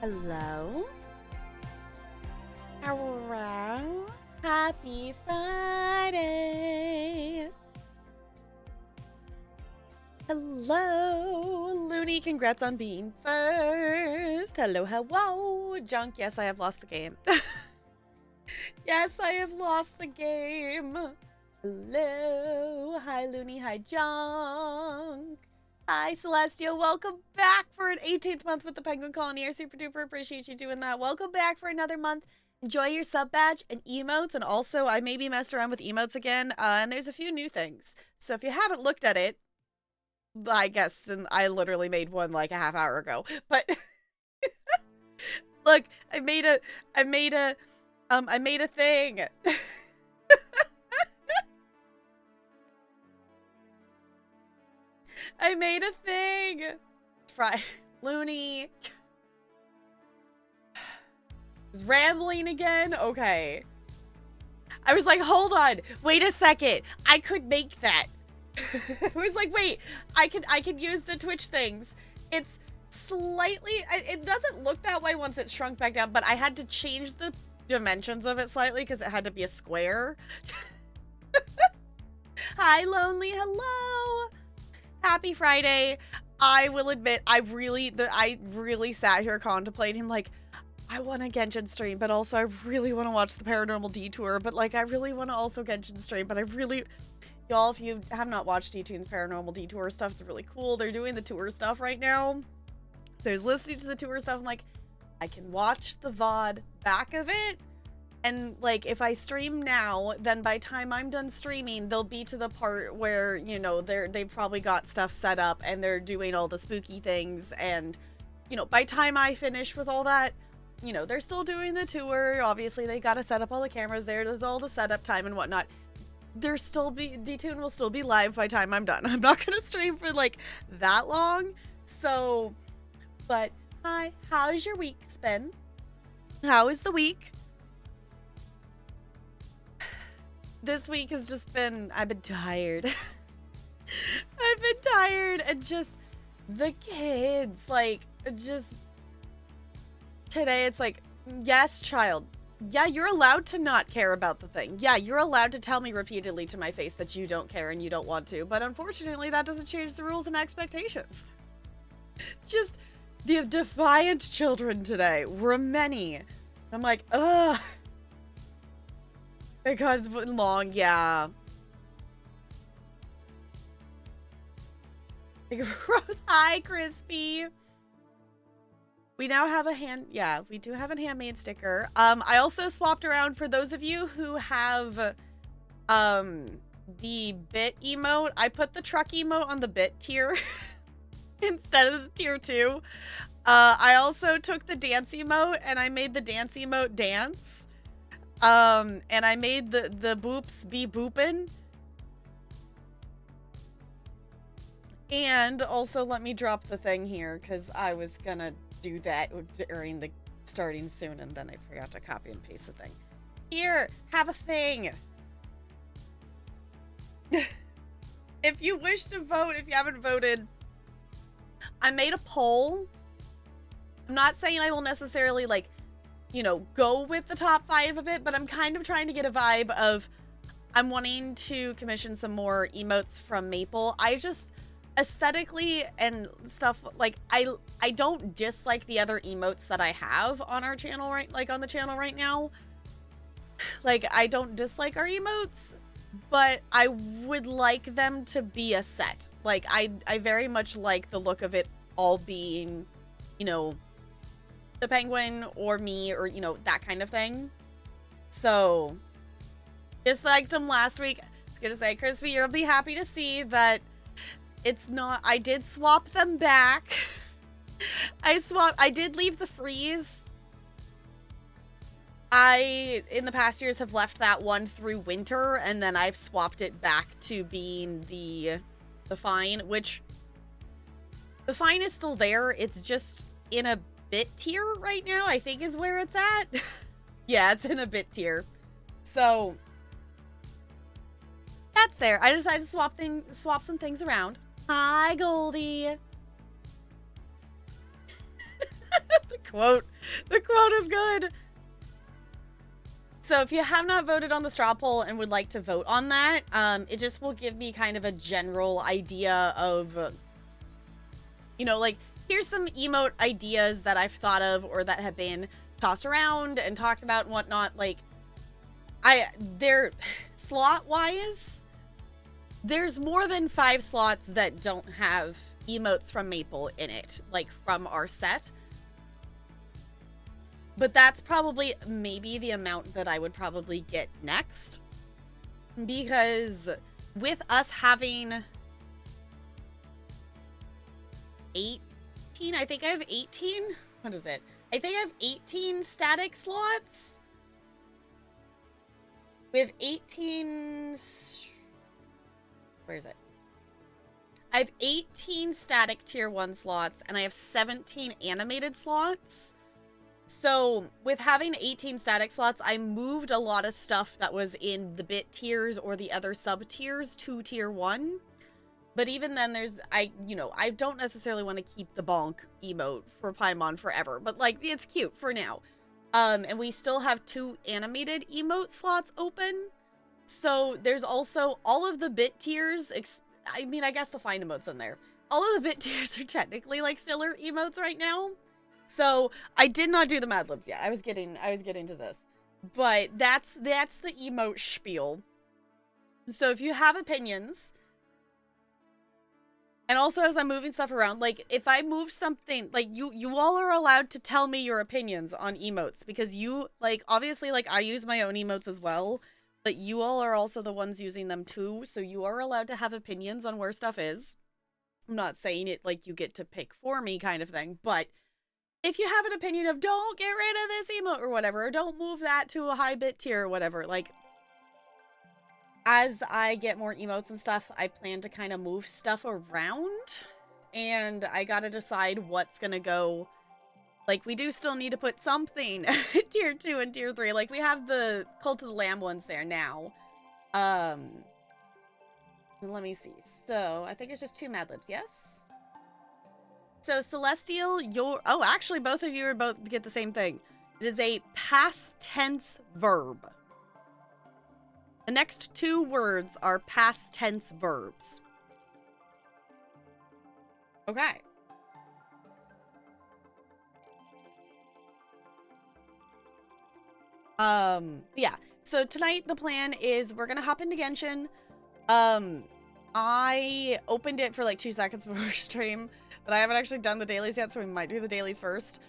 Hello? Hello? Happy Friday! Hello! Looney, congrats on being first! Hello, hello! Junk, yes, I have lost the game. Yes, I have lost the game! Hello! Hi, Looney, hi, Junk! Hi, Celestial. Welcome back for an 18th month with the Penguin Colony. I super duper appreciate you doing that. Welcome back for another month. Enjoy your sub badge and emotes. And also, I maybe messed around with emotes again. And there's a few new things. So if you haven't looked at it, I guess, and I literally made one like a half hour ago. But look, I made a thing. I made a thing. Looney. Was rambling again? Okay. I was like, hold on. Wait a second. I could make that. I was like, wait. I could use the Twitch things. It's slightly... It doesn't look that way once it's shrunk back down, but I had to change the dimensions of it slightly because it had to be a square. Hi, Lonely. Hello. Happy Friday. I will admit, I really sat here contemplating, like, I want a Genshin stream, but also I really want to watch the Paranormal Detour, but, like, I really want to also Genshin stream, but I really... Y'all, if you have not watched D-Tune's Paranormal Detour stuff, it's really cool. They're doing the tour stuff right now. There's listening to the tour stuff. I'm like, I can watch the VOD back of it. And, like, if I stream now, then by time I'm done streaming, they'll be to the part where, you know, they've probably got stuff set up and they're doing all the spooky things. And, you know, by time I finish with all that, you know, they're still doing the tour. Obviously, they got to set up all the cameras there. There's all the setup time and whatnot. D-Tune will still be live by time I'm done. I'm not going to stream for, like, that long. So, but, hi, how's your week been? How is the week? This week has just been, I've been tired. I've been tired and just the kids, like, just today it's like, yes, child. Yeah, you're allowed to not care about the thing. Yeah, you're allowed to tell me repeatedly to my face that you don't care and you don't want to. But unfortunately, that doesn't change the rules and expectations. Just the defiant children today were many. I'm like, ugh. Because it's been long, yeah. Gross. Hi, Crispy. We now have a we do have a handmade sticker. I also swapped around for those of you who have the bit emote. I put the truck emote on the bit tier instead of the tier 2. I also took the dance emote and I made the dance emote dance. And I made the boops be boopin'. And also let me drop the thing here because I was gonna do that during the starting soon and then I forgot to copy and paste the thing. Here, have a thing. If you wish to vote, if you haven't voted, I made a poll. I'm not saying I will necessarily, like, you know, go with the top 5 of it, but I'm kind of trying to get a vibe of I'm wanting to commission some more emotes from Maple. I just aesthetically and stuff, like, I don't dislike the other emotes that I have on our channel, right, like on the channel right now. Like, I don't dislike our emotes, but I would like them to be a set. Like, I very much like the look of it all being, you know, the penguin or me or, you know, that kind of thing. So, disliked them last week. I was gonna say, Crispy, you'll be happy to see that it's not, I did swap them back. I did leave the freeze. I, in the past years, have left that one through winter, and then I've swapped it back to being the fine, which the fine is still there. It's just in a bit tier right now, I think is where it's at. Yeah, it's in a bit tier. So that's there. I decided to swap some things around. Hi, Goldie. The quote. The quote is good. So if you have not voted on the straw poll and would like to vote on that, it just will give me kind of a general idea of, you know, like, here's some emote ideas that I've thought of or that have been tossed around and talked about and whatnot. Like, they're slot-wise, there's more than 5 slots that don't have emotes from Maple in it, like, from our set. But that's probably maybe the amount that I would probably get next. Because with us having 18, I think I have 18. What is it? I think I have 18 static slots. We have 18... Where is it? I have 18 static tier 1 slots, and I have 17 animated slots. So, with having 18 static slots, I moved a lot of stuff that was in the bit tiers or the other sub tiers to tier 1. But even then, I don't necessarily want to keep the bonk emote for Paimon forever. But, like, it's cute for now. And we still have 2 animated emote slots open. So, there's also all of the bit tiers. I mean, I guess the find emote's in there. All of the bit tiers are technically, like, filler emotes right now. So, I did not do the Mad Libs yet. I was getting to this. But that's the emote spiel. So, if you have opinions... And also, as I'm moving stuff around, like, if I move something, like, you all are allowed to tell me your opinions on emotes, because you, like, obviously, like, I use my own emotes as well, but you all are also the ones using them too, so you are allowed to have opinions on where stuff is. I'm not saying it like you get to pick for me kind of thing, but if you have an opinion of, don't get rid of this emote or whatever, or don't move that to a high bit tier or whatever, like, as I get more emotes and stuff, I plan to kind of move stuff around, and I gotta decide what's gonna go. Like, we do still need to put something tier 2 and tier 3. Like, we have the Cult of the Lamb ones there now. Let me see. So, I think it's just 2 Mad Libs, yes? So, Celestial, oh, actually, both of you are both get the same thing. It is a past tense verb. The next 2 words are past tense verbs. Okay. Yeah. So tonight the plan is we're gonna hop into Genshin. I opened it for like 2 seconds before stream, but I haven't actually done the dailies yet, so we might do the dailies first.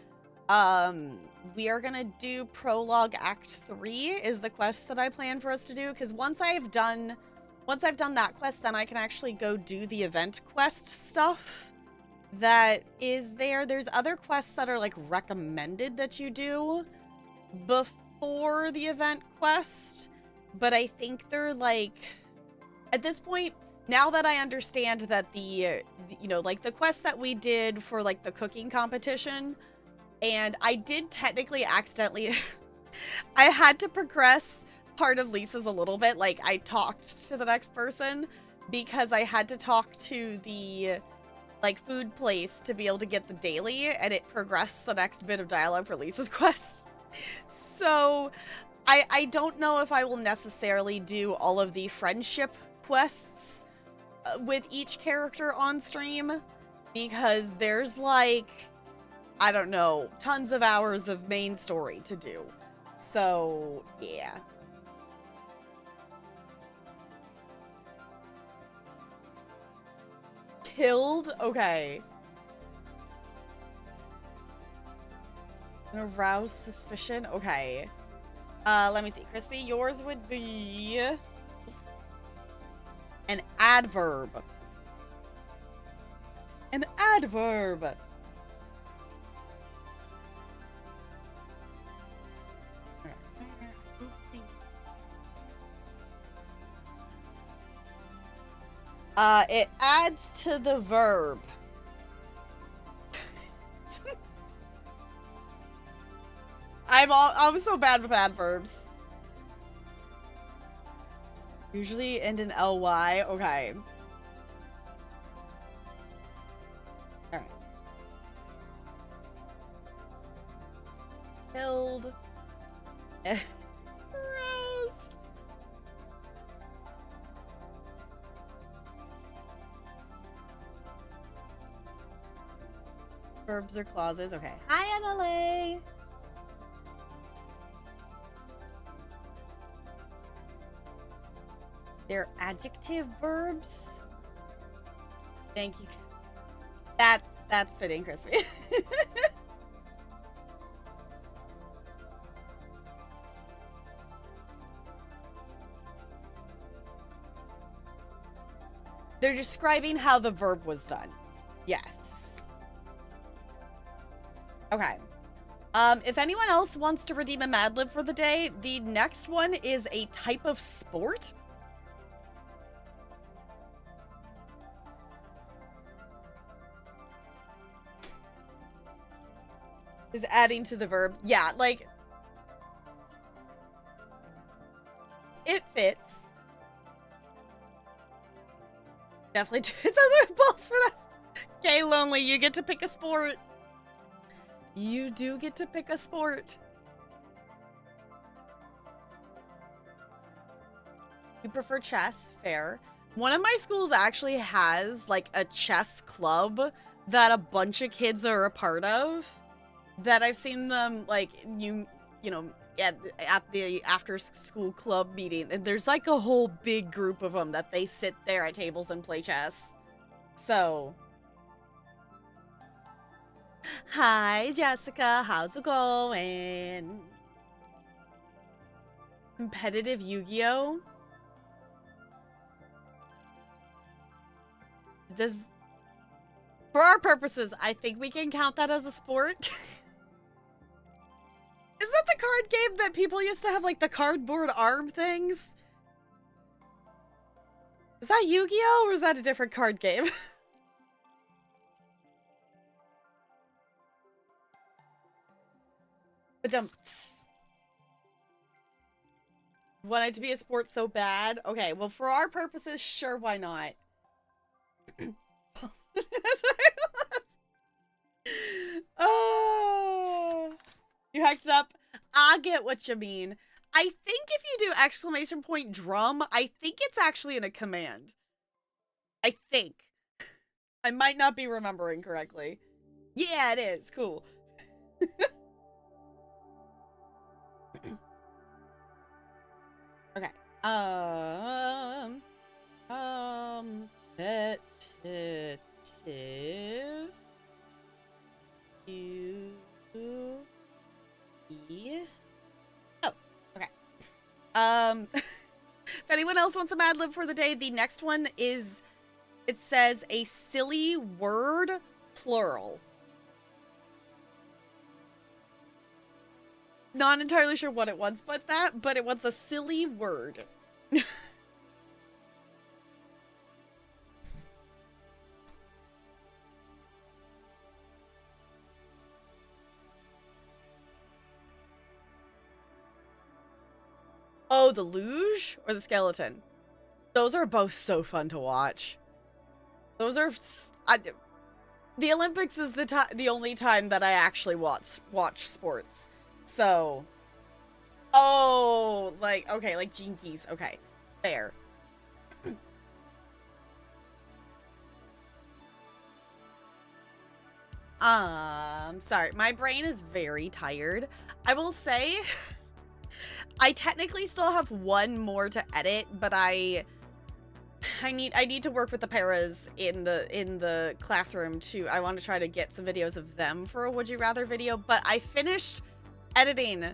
We are gonna do prologue act 3 is the quest that I plan for us to do, because once I've done that quest, then I can actually go do the event quest stuff that is there. There's other quests that are like recommended that you do before the event quest, but I think they're like, at this point, now that I understand that the you know, like the quest that we did for like the cooking competition, and I did technically accidentally, I had to progress part of Lisa's a little bit. Like, I talked to the next person because I had to talk to the, like, food place to be able to get the daily, and it progressed the next bit of dialogue for Lisa's quest. So, I don't know if I will necessarily do all of the friendship quests with each character on stream, because there's, like, I don't know, tons of hours of main story to do. So, yeah. Killed? Okay. Arouse suspicion? Okay. Let me see. Crispy, yours would be an adverb. An adverb. It adds to the verb. I'm so bad with adverbs. Usually end in ly. Okay. Alright. Verbs or clauses. Okay. Hi, Emily. They're adjective verbs. Thank you. That's fitting, Crispy. They're describing how the verb was done. Yes. Okay. If anyone else wants to redeem a Mad Lib for the day, the next one is a type of sport. Is adding to the verb. Yeah, like, it fits. Definitely it's other balls for that. Okay, Lonely, you get to pick a sport. You do get to pick a sport. You prefer chess? Fair. One of my schools actually has like a chess club that a bunch of kids are a part of. That I've seen them like you know at the after school club meeting, and there's like a whole big group of them that they sit there at tables and play chess. So, hi Jessica, how's it going? Competitive Yu-Gi-Oh? Does, for our purposes, I think we can count that as a sport. Is that the card game that people used to have, like, the cardboard arm things? Is that Yu-Gi-Oh! Or is that a different card game? Ba-dumps. Want it to be a sport so bad? Okay, well, for our purposes, sure, why not? Oh, you hacked it up. I get what you mean. I think if you do exclamation point drum, I think it's actually in a command. I think. I might not be remembering correctly. Yeah, it is. Cool. Okay. Competitive. Oh, okay. If anyone else wants a Mad Lib for the day, the next one is, it says a silly word, plural. Not entirely sure what it wants, but it wants a silly word. Oh, the luge or the skeleton? Those are both so fun to watch. Those are... the Olympics is the only time that I actually watch sports. So... Oh, like, okay, like Jinkies. Okay, fair. Sorry, my brain is very tired. I will say... I technically still have one more to edit, but I need to work with the paras in the classroom to, I want to try to get some videos of them for a Would You Rather video, but I finished editing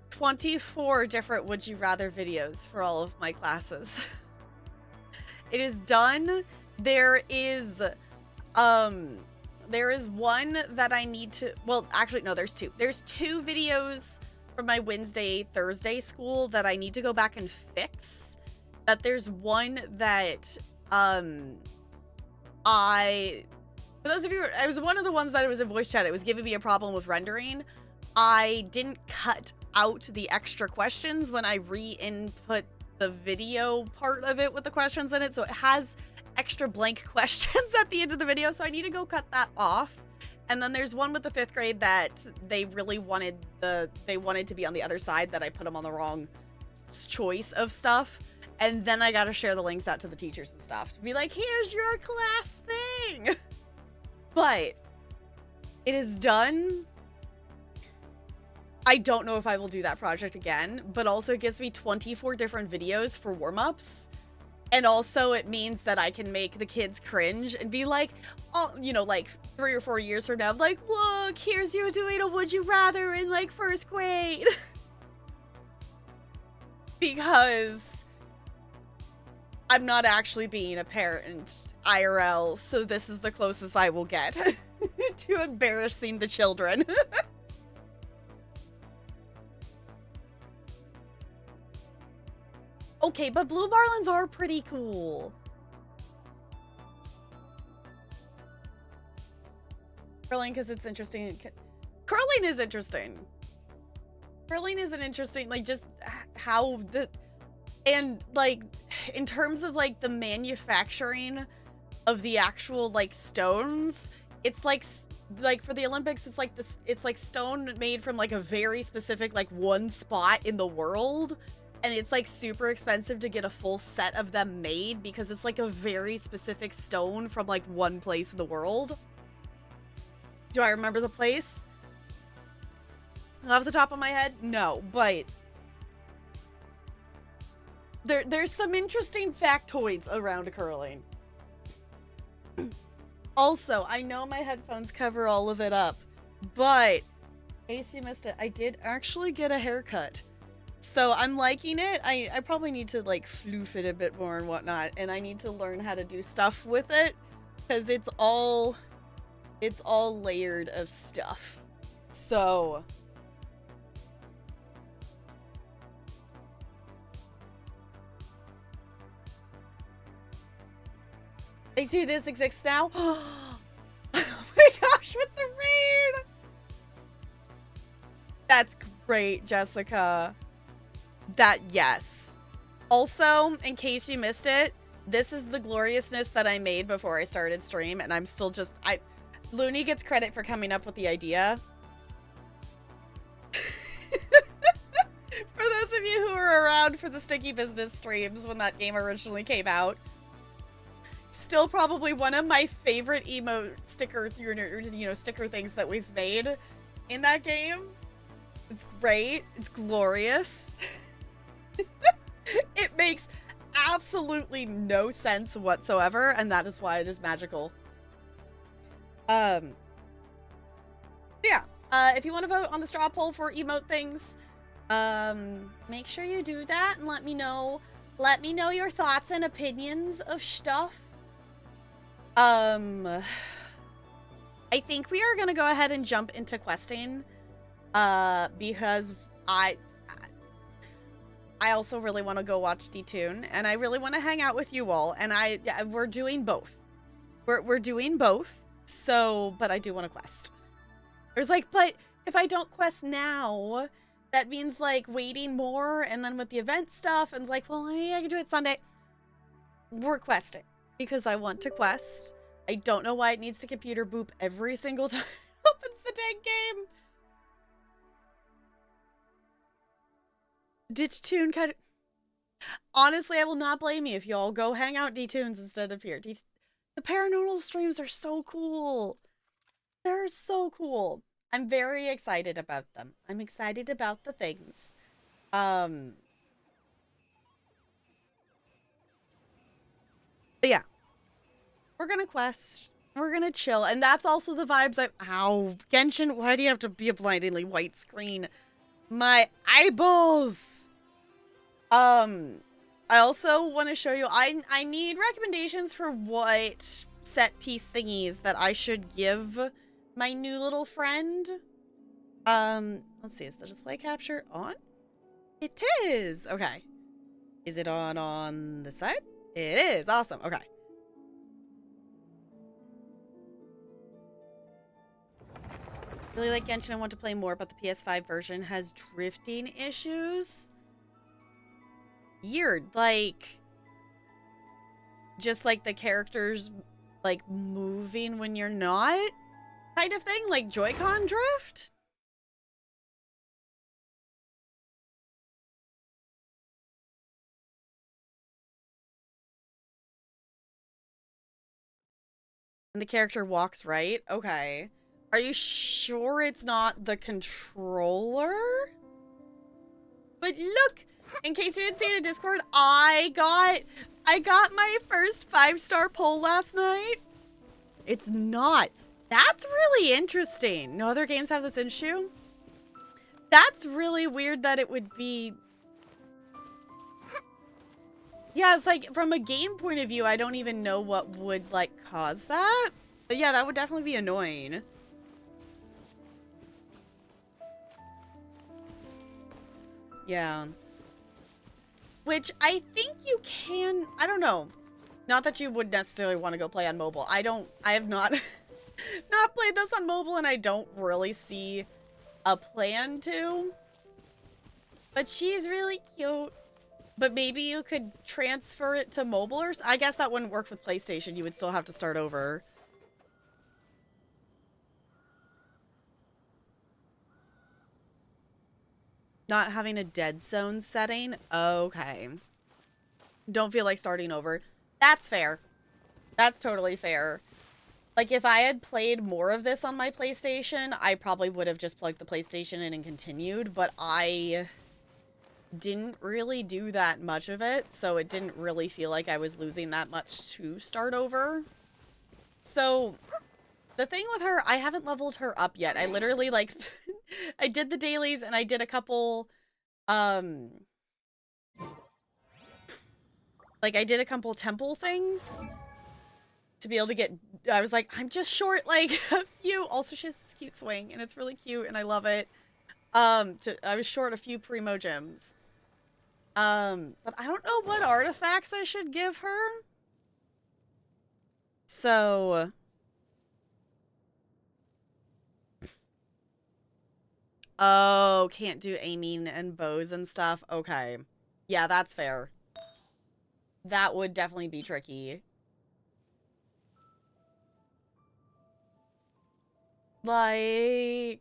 24 different Would You Rather videos for all of my classes. It is done. There is one that I need to, well, actually, no, there's two. There's two videos from my Wednesday, Thursday school that I need to go back and fix. That there's one that, for those of you, it was one of the ones that it was in voice chat. It was giving me a problem with rendering. I didn't cut out the extra questions when I re-input the video part of it with the questions in it. So it has extra blank questions at the end of the video. So I need to go cut that off. And then there's one with the 5th grade that they really wanted to be on the other side, that I put them on the wrong choice of stuff. And then I got to share the links out to the teachers and stuff to be like, here's your class thing. But It is done. I don't know if I will do that project again, but also it gives me 24 different videos for warm-ups. And also it means that I can make the kids cringe and be like, oh, you know, like 3 or 4 years from now, like, look, here's you doing a would you rather in like 1st grade. Because I'm not actually being a parent IRL, so this is the closest I will get to embarrassing the children. Okay, but blue marlins are pretty cool. Curling because it's interesting. Curling is interesting. Curling is an interesting, like, just how the, and like, in terms of like the manufacturing of the actual like stones, it's like for the Olympics, it's like this, it's like stone made from like a very specific like one spot in the world. And it's like super expensive to get a full set of them made because it's like a very specific stone from like one place in the world. Do I remember the place? Off the top of my head? No, but there's some interesting factoids around curling. Also, I know my headphones cover all of it up, but in case you missed it, I did actually get a haircut. So I'm liking it. I probably need to like floof it a bit more and whatnot, and I need to learn how to do stuff with it because it's all layered of stuff. So I see this exists now. Oh my gosh, with the rain! That's great, Jessica. That, yes. Also, in case you missed it, this is the gloriousness that I made before I started stream, and I'm still just, Looney gets credit for coming up with the idea. For those of you who were around for the Sticky Business streams when that game originally came out, still probably one of my favorite emote sticker, you know, sticker things that we've made in that game. It's great. It's glorious. It makes absolutely no sense whatsoever, and that is why it is magical. Yeah. If you want to vote on the straw poll for emote things, make sure you do that and let me know. Let me know your thoughts and opinions of stuff. I think we are gonna go ahead and jump into questing, because I also really want to go watch D-Tune, and I really want to hang out with you all, and we're doing both. We're doing both, so, but I do want to quest. There's like, but if I don't quest now, that means like waiting more, and then with the event stuff, and it's like, well, maybe I can do it Sunday. We're questing, because I want to quest. I don't know why it needs to computer boop every single time it opens the dang game. Ditch Tune kind of... Honestly, I will not blame you if y'all go hang out D-Tunes instead of here. The paranormal streams are so cool. They're so cool. I'm very excited about them. I'm excited about the things. But yeah. We're gonna quest. We're gonna chill. And that's also the vibes Ow. Genshin, why do you have to be a blindingly white screen? My eyeballs! I also want to show you, I need recommendations for what set piece thingies that I should give my new little friend. Let's see, is the display capture on? It is! Okay. Is it on this side? It is! Awesome, okay. Really like Genshin and want to play more, but the PS5 version has drifting issues. Weird, like, just like the characters like moving when you're not kind of thing, like Joy-Con drift. And the character walks right. Okay. Are you sure it's not the controller? But look, in case you didn't see it in Discord, I got my first 5-star poll last night. It's not. That's really interesting. No other games have this issue? That's really weird that it would be... Yeah, it's like, from a game point of view, I don't even know what would, like, cause that. But yeah, that would definitely be annoying. Yeah. Which I think you can... I don't know. Not that you would necessarily want to go play on mobile. I have not... not played this on mobile, and I don't really see a plan to. But she's really cute. But maybe you could transfer it to mobile, or I guess that wouldn't work with PlayStation. You would still have to start over. Not having a dead zone setting? Okay. Don't feel like starting over. That's fair. That's totally fair. Like, if I had played more of this on my PlayStation, I probably would have just plugged the PlayStation in and continued, but I didn't really do that much of it, so it didn't really feel like I was losing that much to start over. So, the thing with her, I haven't leveled her up yet. I literally, like, I did the dailies, and I did a couple, like, I did a couple temple things to be able to get, I was like, I'm just short, like, a few. Also, she has this cute swing, and it's really cute, and I love it. I was short a few primo gems. But I don't know what artifacts I should give her. So... Oh, can't do aiming and bows and stuff. Okay. Yeah, that's fair. That would definitely be tricky. Like...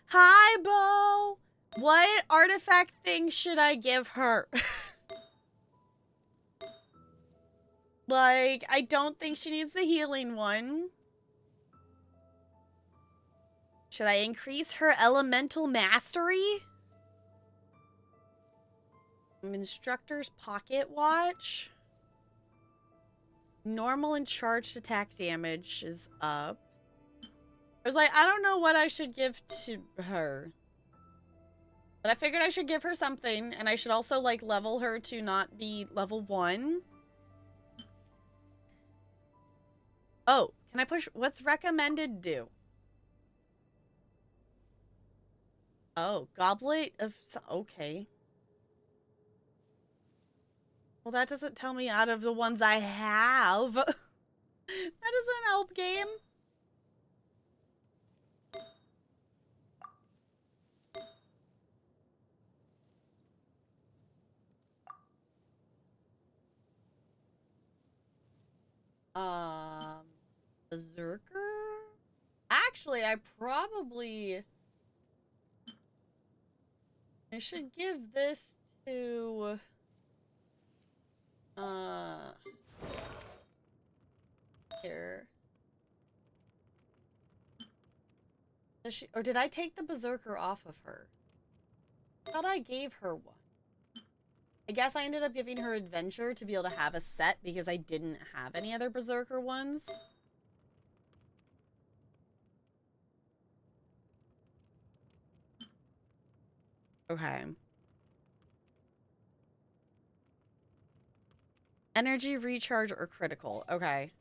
Hi, Bo! What artifact thing should I give her? Like, I don't think she needs the healing one. Should I increase her elemental mastery? Instructor's pocket watch. Normal and charged attack damage is up. I was like, I don't know what I should give to her. But I figured I should give her something, and I should also, like, level her to not be level 1. Oh, can I push? What's recommended do? Oh, goblet of... Okay. Well, that doesn't tell me out of the ones I have. That doesn't help, game. Berserker? Actually, I should give this to... Here. Or did I take the Berserker off of her? I thought I gave her one. I guess I ended up giving her Adventure to be able to have a set because I didn't have any other Berserker ones. Okay. Energy, recharge, or critical. Okay.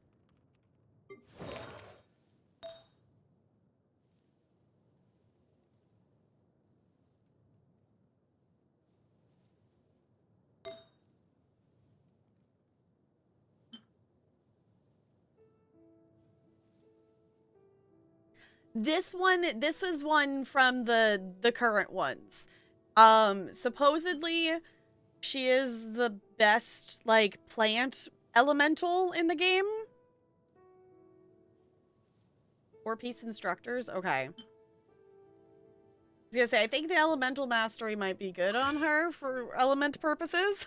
This is one from the current ones. Supposedly she is the best, like, plant elemental in the game. 4-piece instructors? Okay. I was gonna say, I think the elemental mastery might be good on her for element purposes.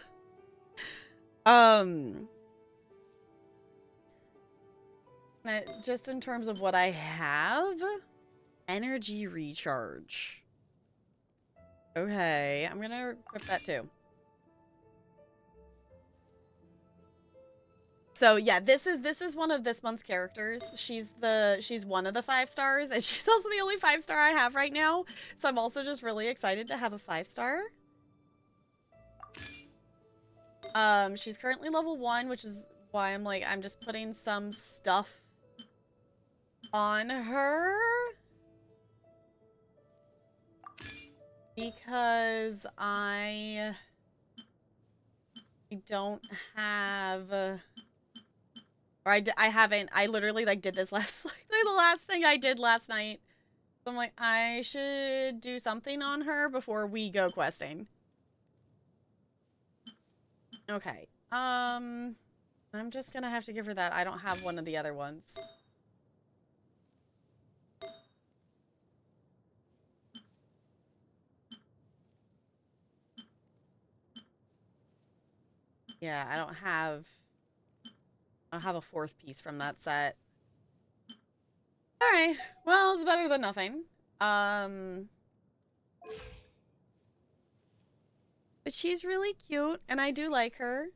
Just in terms of what I have, energy recharge. Okay, I'm gonna equip that too. So yeah, this is one of this month's characters. She's one of the 5 stars, and she's also the only 5-star I have right now. So I'm also just really excited to have a 5-star. She's currently level 1, which is why I'm just putting some stuff on her. Because I don't have... Or I haven't. I literally, did this last... the last thing I did last night. So I'm like, I should do something on her before we go questing. Okay. I'm just gonna have to give her that. I don't have one of the other ones. Yeah, I don't have a 4th piece from that set. Alright. Well, it's better than nothing. But she's really cute, and I do like her.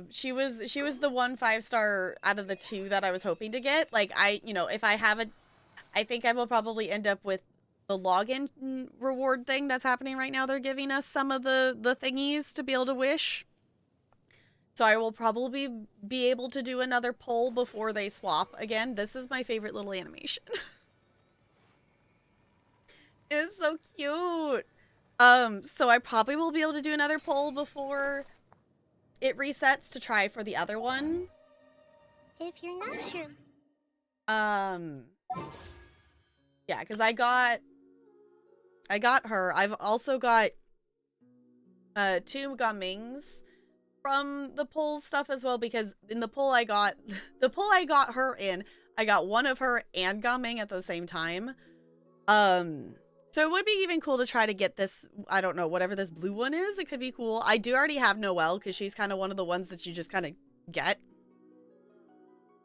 She was the one 5-star out of the 2 that I was hoping to get. If I have I think I will probably end up with the login reward thing that's happening right now. They're giving us some of the thingies to be able to wish. So I will probably be able to do another poll before they swap again. This is my favorite little animation. It's so cute. So I probably will be able to do another poll before it resets to try for the other one. If you're not sure. Yeah, because I got her. I've also got 2 Gamings from the poll stuff as well, because in the poll I got her in, I got one of her and Gaming at the same time. So it would be even cool to try to get this, I don't know, whatever this blue one is. It could be cool. I do already have Noelle, because she's kind of one of the ones that you just kind of get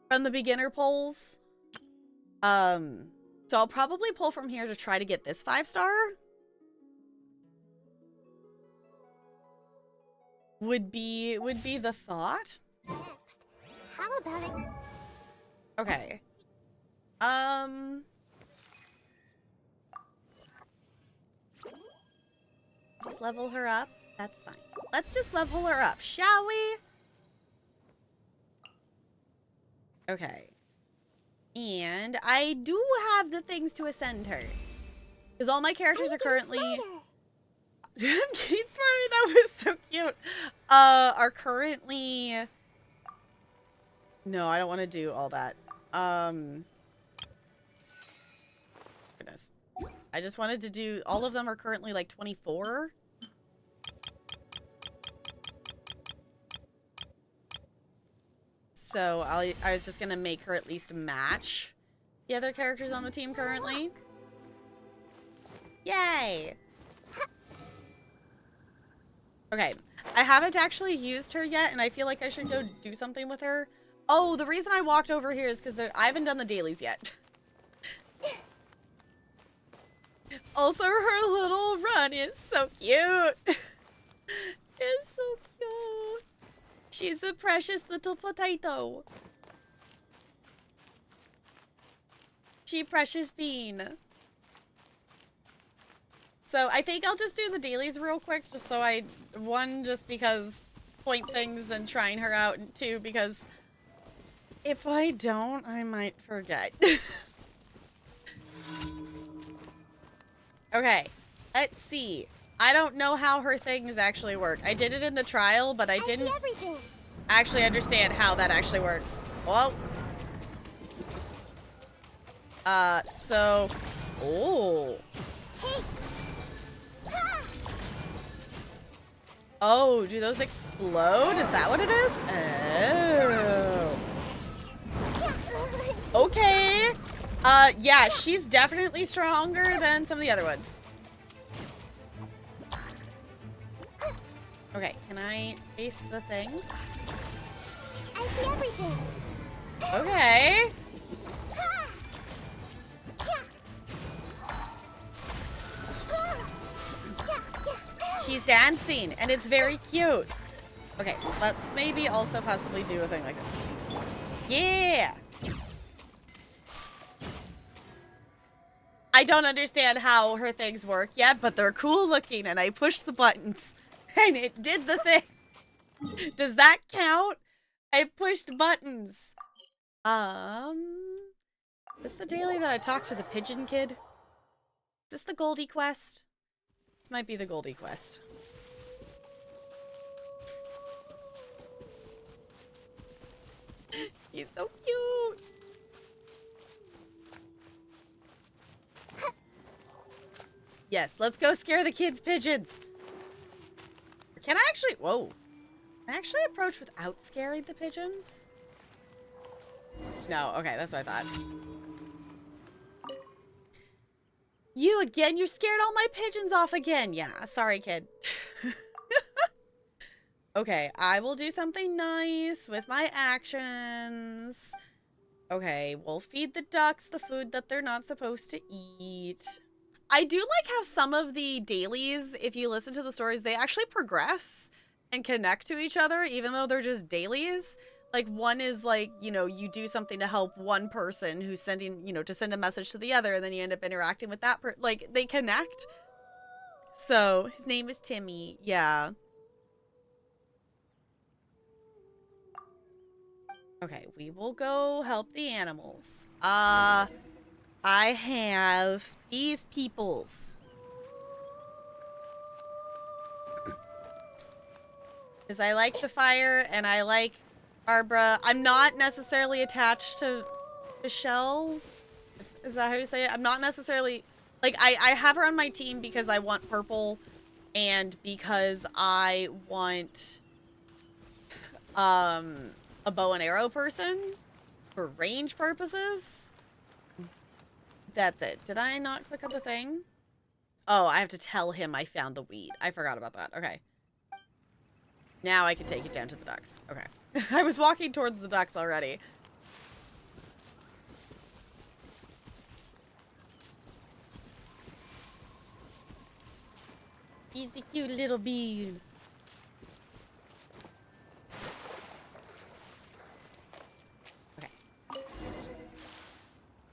from the beginner polls. So I'll probably pull from here to try to get this 5-star. Would be the thought. Next. How about it? Okay. Just level her up. That's fine. Let's just level her up, shall we? Okay. And I do have the things to ascend her. Because all my characters are currently... I'm getting smarter. That was so cute. Are currently... No, I don't want to do all that. Goodness. I just wanted to do... All of them are currently like 24. So I was just going to make her at least match the other characters on the team currently. Yay! Okay, I haven't actually used her yet, and I feel like I should go do something with her. Oh, the reason I walked over here is because I haven't done the dailies yet. Also, her little run is so cute. It's so cute. She's a precious little potato. She precious bean. So I think I'll just do the dailies real quick, just so just because point things and trying her out, and 2, because if I don't, I might forget. Okay, let's see. I don't know how her things actually work. I did it in the trial, but I didn't actually understand how that actually works. Well, oh. Hey. Oh, do those explode? Is that what it is? Oh. Okay. Yeah, she's definitely stronger than some of the other ones. Okay, can I face the thing? I see everything. Okay. She's dancing, and it's very cute. Okay, let's maybe also possibly do a thing like this. Yeah! I don't understand how her things work yet, but they're cool looking, and I pushed the buttons, and it did the thing. Does that count? I pushed buttons. Is this the daily that I talked to the pigeon kid? Is this the Goldie quest? This might be the Goldie quest. He's so cute. Yes, let's go scare the kids' pigeons. Can I actually... Whoa. Can I actually approach without scaring the pigeons? No, okay, that's what I thought. You again? You scared all my pigeons off again. Yeah, sorry, kid. Okay, I will do something nice with my actions. Okay, we'll feed the ducks the food that they're not supposed to eat. I do like how some of the dailies, if you listen to the stories, they actually progress and connect to each other, even though they're just dailies. Like, one is like, you know, you do something to help one person who's sending, you know, to send a message to the other, and then you end up interacting with that person. Like, they connect. So, his name is Timmy. Yeah. Okay, we will go help the animals. I have these peoples. Because I like the fire, and I like Barbara. I'm not necessarily attached to Michelle. Is that how you say it? I'm not necessarily... Like, I have her on my team because I want purple, and because I want... a bow and arrow person for range purposes. That's it. Did I not click on the thing? Oh, I have to tell him I found the weed. I forgot about that. Okay. Now I can take it down to the ducks. Okay. I was walking towards the ducks already. He's a cute little bean.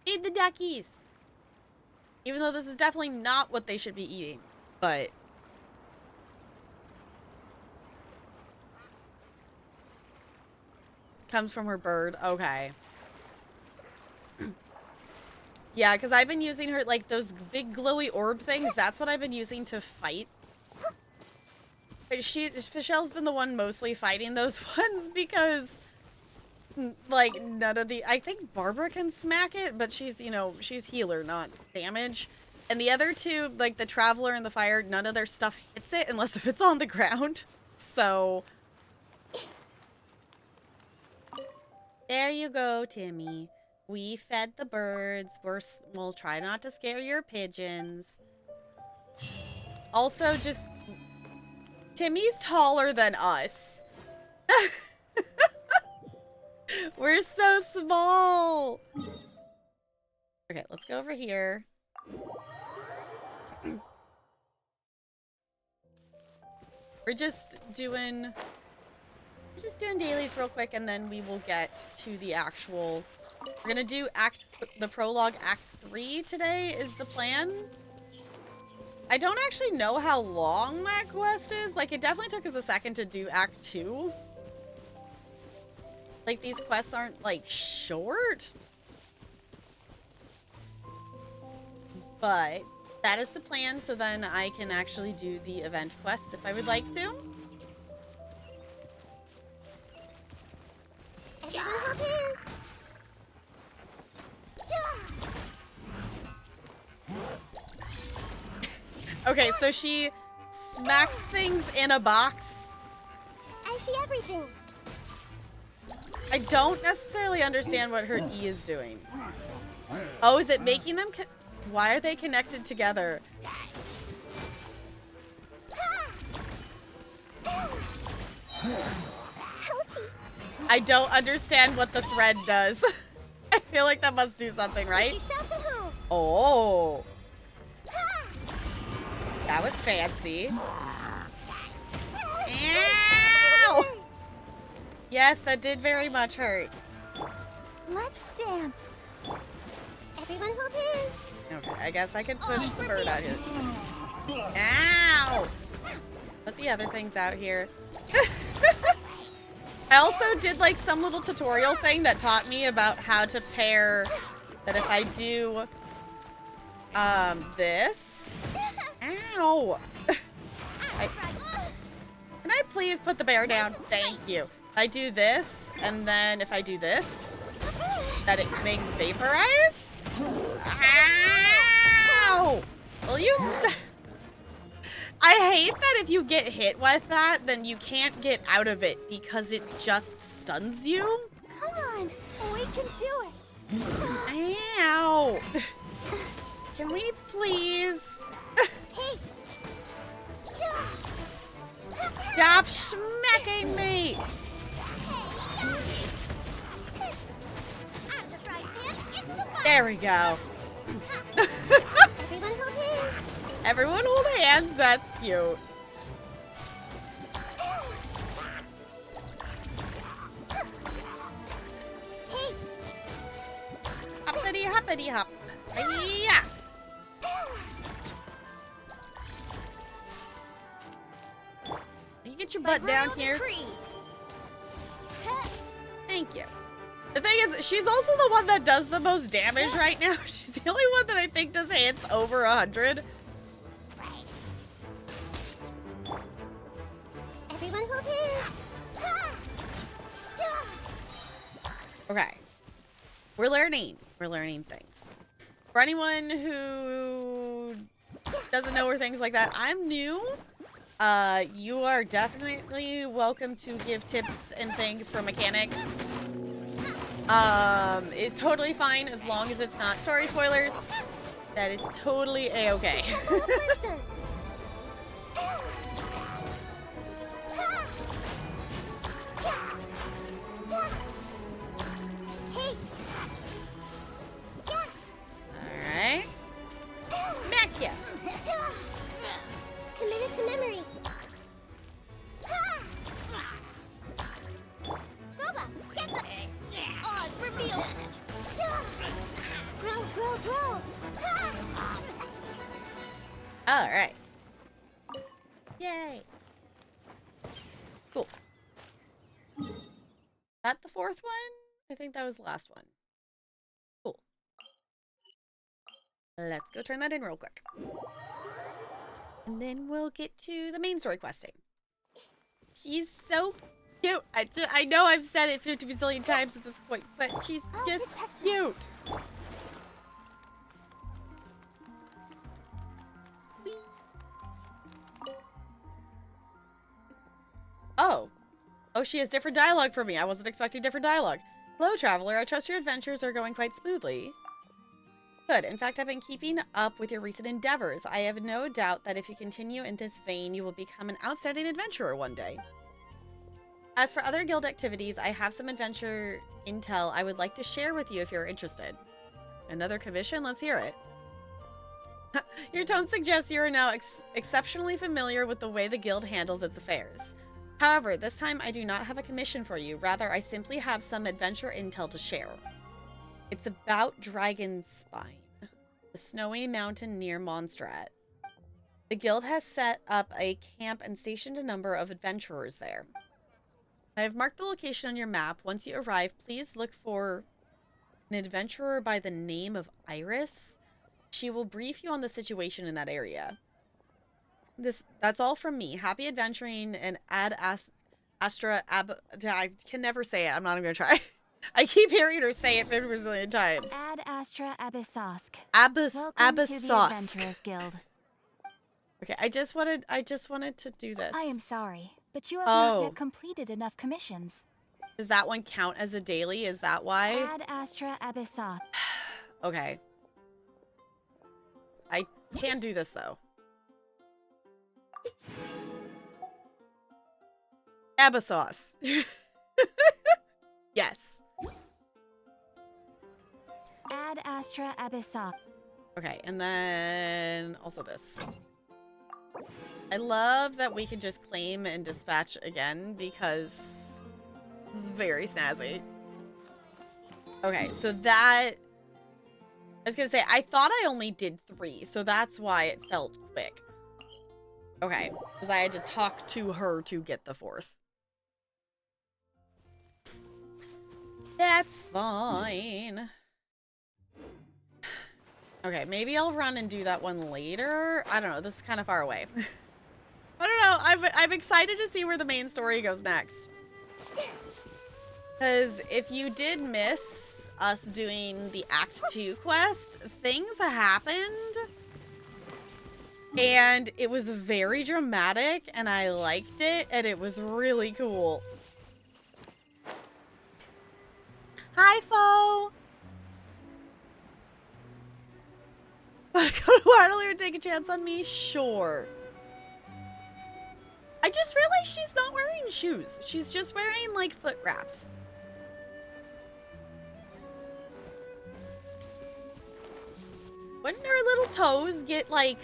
Feed the duckies! Even though this is definitely not what they should be eating, but... Comes from her bird. Okay. Yeah, because I've been using her, like, those big glowy orb things. That's what I've been using to fight. Fichelle's been the one mostly fighting those ones because... Like, none of the... I think Barbara can smack it, but she's, you know, she's healer, not damage. And the other two, like the Traveler and the Fire, none of their stuff hits it unless if it's on the ground. So... There you go, Timmy. We fed the birds. We'll try not to scare your pigeons. Also, just... Timmy's taller than us. We're so small. Okay, let's go over here. We're just doing dailies real quick, and then we will get to the actual... We're gonna do the prologue Act 3 today is the plan. I don't actually know how long that quest is. Like, it definitely took us a second to do Act 2. Like, these quests aren't, like, short. But that is the plan, so then I can actually do the event quests if I would like to. Everyone hop in. Okay, so she smacks things in a box. I see everything. I don't necessarily understand what her E is doing. Oh, is it making them... Why are they connected together? Ouchie. I don't understand what the thread does. I feel like that must do something, right? Make yourselves at home. Oh. That was fancy. Ow! Yes, that did very much hurt. Let's dance. Everyone hold hands. Okay, I guess I could push the bird out here. Ow! Put the other things out here. I also did like some little tutorial thing that taught me about how to pair that if I do this. Ow! Can I please put the bear down? Thank you. If I do this, and then if I do this, that it makes vaporize? Ow! Will you I hate that if you get hit with that, then you can't get out of it because it just stuns you. Come on, we can do it. Ow! Can we please? Hey. Stop smacking me! There we go. Everyone hold hands. Everyone hold hands, that's cute. Hey. Hoppity hoppity hop. Yeah. You get your butt down here. Thank you. The thing is, she's also the one that does the most damage right now. She's the only one that I think does hits over 100. Everyone hold hands. Okay. We're learning. We're learning things. For anyone who doesn't know or things like that, I'm new. You are definitely welcome to give tips and things for mechanics. It's totally fine as long as it's not story spoilers. That is totally a-okay. Alright. Smack ya! Committed to memory. Boba, get the Oz reveal. Grow. Alright. Yay. Cool. That the fourth one? I think that was the last one. Cool. Let's go turn that in real quick. And then we'll get to the main story questing. She's so cute. I know I've said it 50 bazillion times at this point, but she's just cute. Oh. Oh, she has different dialogue for me. I wasn't expecting different dialogue. Hello, traveler. I trust your adventures are going quite smoothly. Good. In fact, I've been keeping up with your recent endeavors. I have no doubt that if you continue in this vein, you will become an outstanding adventurer one day. As for other guild activities, I have some adventure intel I would like to share with you if you're interested. Another commission? Let's hear it. Your tone suggests you are now exceptionally familiar with the way the guild handles its affairs. However, this time I do not have a commission for you. Rather, I simply have some adventure intel to share. It's about Dragonspine, the snowy mountain near Mondstadt. The guild has set up a camp and stationed a number of adventurers there. I have marked the location on your map. Once you arrive, please look for an adventurer by the name of Iris. She will brief you on the situation in that area. That's all from me. Happy adventuring and Astra I can never say it. I'm not even gonna try. I keep hearing her say it 50 bazillion times. Ad Astra Abyssosk. Welcome to the Adventurers Guild. Okay, I just wanted to do this. I am sorry, but you have not yet completed enough commissions. Does that one count as a daily? Is that why? Ad Astra Abyssosk. Okay. I can do this though. Abyssos. Yes. Ad astra abyssa. Okay, and then also this. I love that we can just claim and dispatch again because it's very snazzy. Okay, so that... I was gonna say, I thought I only did 3, so that's why it felt quick. Okay, because I had to talk to her to get the 4th. That's fine. Okay, maybe I'll run and do that one later. I don't know, this is kind of far away. I don't know, I'm excited to see where the main story goes next. Because if you did miss us doing the Act 2 quest, things happened. And it was very dramatic, and I liked it, and it was really cool. Hi, Fo! Wanna go to Waterloo and take a chance on me? Sure. I just realized she's not wearing shoes. She's just wearing, like, foot wraps. Wouldn't her little toes get, like,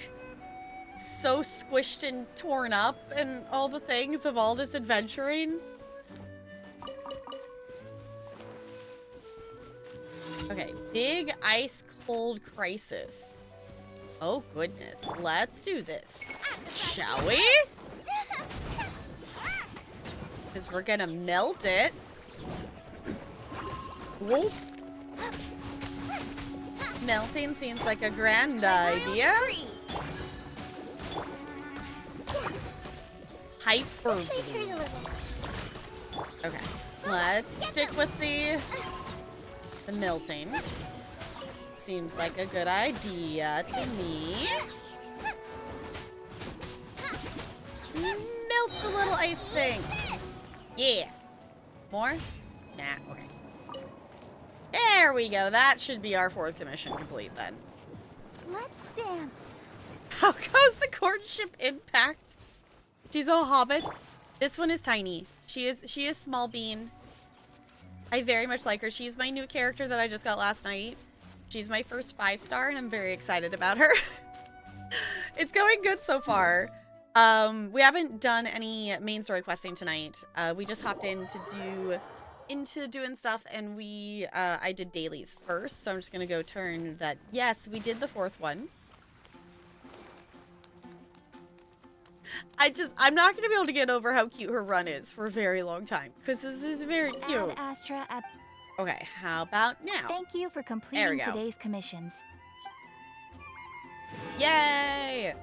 so squished and torn up and all the things of all this adventuring? Okay, big ice cold crisis. Oh goodness, let's do this. Shall we? Because we're gonna melt it. Whoop. Melting seems like a grand idea. Hyper. Okay, let's stick with the melting. Seems like a good idea to me. Melt the little ice thing. Yeah. More? Nah, okay. There we go. That should be our 4th commission complete then. Let's dance. How goes the courtship impact? She's a hobbit. This one is tiny. She is small bean. I very much like her. She's my new character that I just got last night. She's my first 5-star, and I'm very excited about her. It's going good so far. We haven't done any main story questing tonight. We just hopped into doing stuff, and I did dailies first, so I'm just gonna go turn that. Yes, we did the 4th one. I'm not gonna be able to get over how cute her run is for a very long time, because this is very cute. Ad astra ab Okay, how about now? Thank you for completing go. today's commissions. Yay!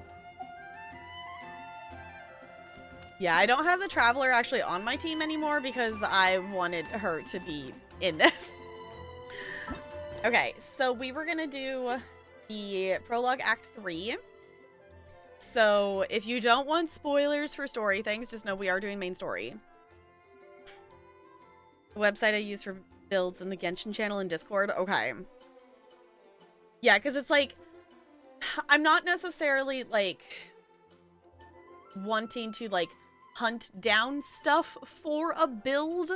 Yeah, I don't have the Traveler actually on my team anymore because I wanted her to be in this. Okay, so we were gonna do the Prologue Act 3. So if you don't want spoilers for story things, just know we are doing main story. The website I use for builds in the Genshin channel and Discord. Okay. Yeah, because it's like, I'm not necessarily like wanting to like hunt down stuff for a build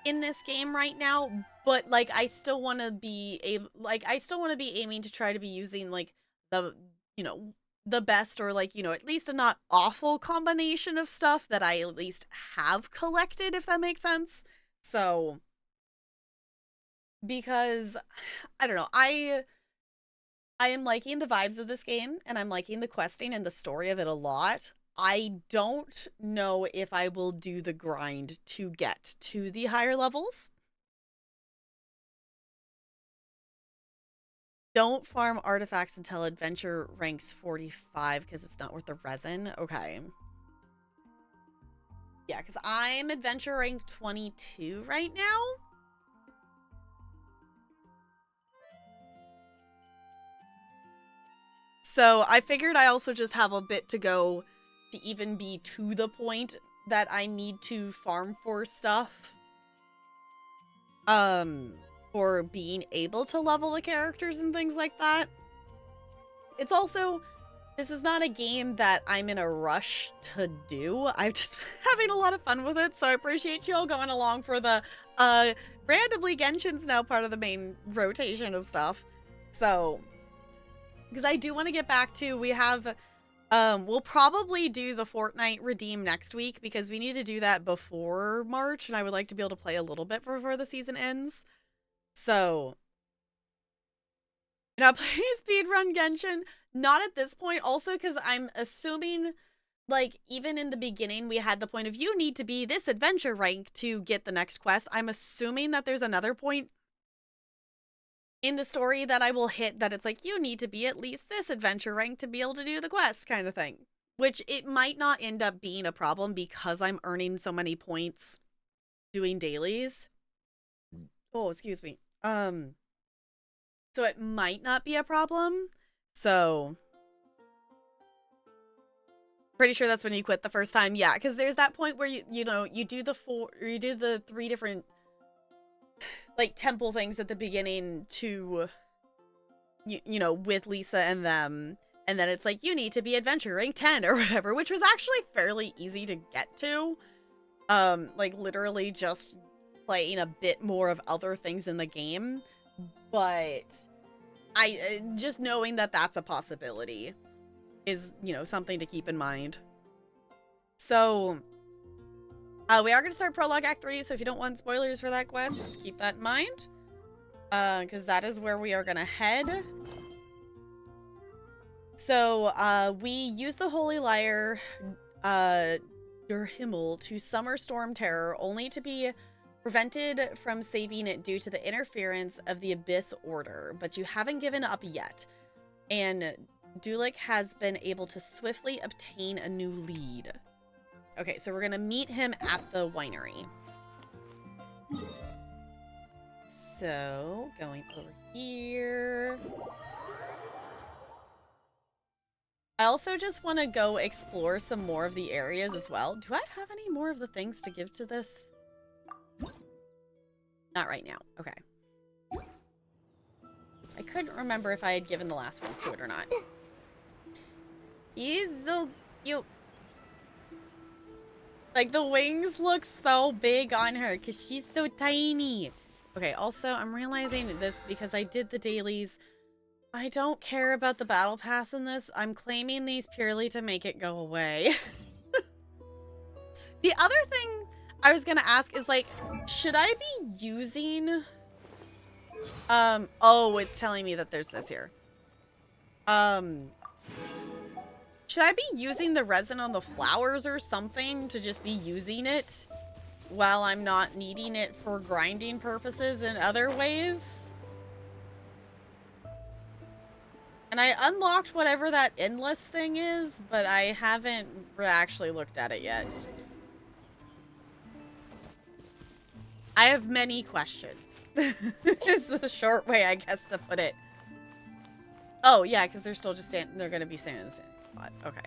in this game right now, but like I still want to be aiming to try to be using like the, the best, or like, at least a not awful combination of stuff that I at least have collected, if that makes sense. So, because I don't know, I am liking the vibes of this game, and I'm liking the questing and the story of it a lot. I don't know if I will do the grind to get to the higher levels. Don't farm artifacts until adventure ranks 45 because it's not worth the resin. Okay. Yeah, because I'm adventure rank 22 right now. So I figured I also just have a bit to go to even be to the point that I need to farm for stuff. For being able to level the characters and things like that. It's also, This is not a game that I'm in a rush to do. I'm just having a lot of fun with it, so I appreciate you all going along for the randomly Genshin's now part of the main rotation of stuff. So, because I do want to get back to, we have, we'll probably do the Fortnite redeem next week because we need to do that before March, and I would like to be able to play a little bit before the season ends. So, you're not playing speedrun Genshin? Not at this point. Also, because I'm assuming, like, even in the beginning, we had the point of you need to be this adventure rank to get the next quest. I'm assuming that there's another point in the story that I will hit that it's like, you need to be at least this adventure rank to be able to do the quest kind of thing. Which it might not end up being a problem because I'm earning so many points doing dailies. Oh, excuse me. So it might not be a problem. So pretty sure that's when you quit the first time. Yeah, because there's that point where you do the 3 different like temple things at the beginning to you know, with Lisa and them, and then it's like you need to be adventure rank 10 or whatever, which was actually fairly easy to get to. Like literally just playing a bit more of other things in the game, but I just knowing that that's a possibility is, you know, something to keep in mind. So, we are going to start Prologue Act 3, so if you don't want spoilers for that quest, keep that in mind. Because that is where we are going to head. So, we use the Holy Lyre, Der Himmel, to summon Storm Terror, only to be prevented from saving it due to the interference of the Abyss Order, but you haven't given up yet. And Dulik has been able to swiftly obtain a new lead. Okay, so we're gonna meet him at the winery. So, going over here. I also just want to go explore some more of the areas as well. Do I have any more of the things to give to this? Not right now. Okay. I couldn't remember if I had given the last ones to it or not. He's so cute. Like, the wings look so big on her because she's so tiny. Okay, also, I'm realizing this because I did the dailies. I don't care about the battle pass in this. I'm claiming these purely to make it go away. The other thing I was gonna ask is, like, should I be using... oh, it's telling me that there's this here. Should I be using the resin on the flowers or something to just be using it while I'm not needing it for grinding purposes in other ways? And I unlocked whatever that endless thing is, but I haven't actually looked at it yet. I have many questions. Is the short way, I guess, to put it. Oh, yeah, because they're still just they're going to be standing in the same spot. Okay.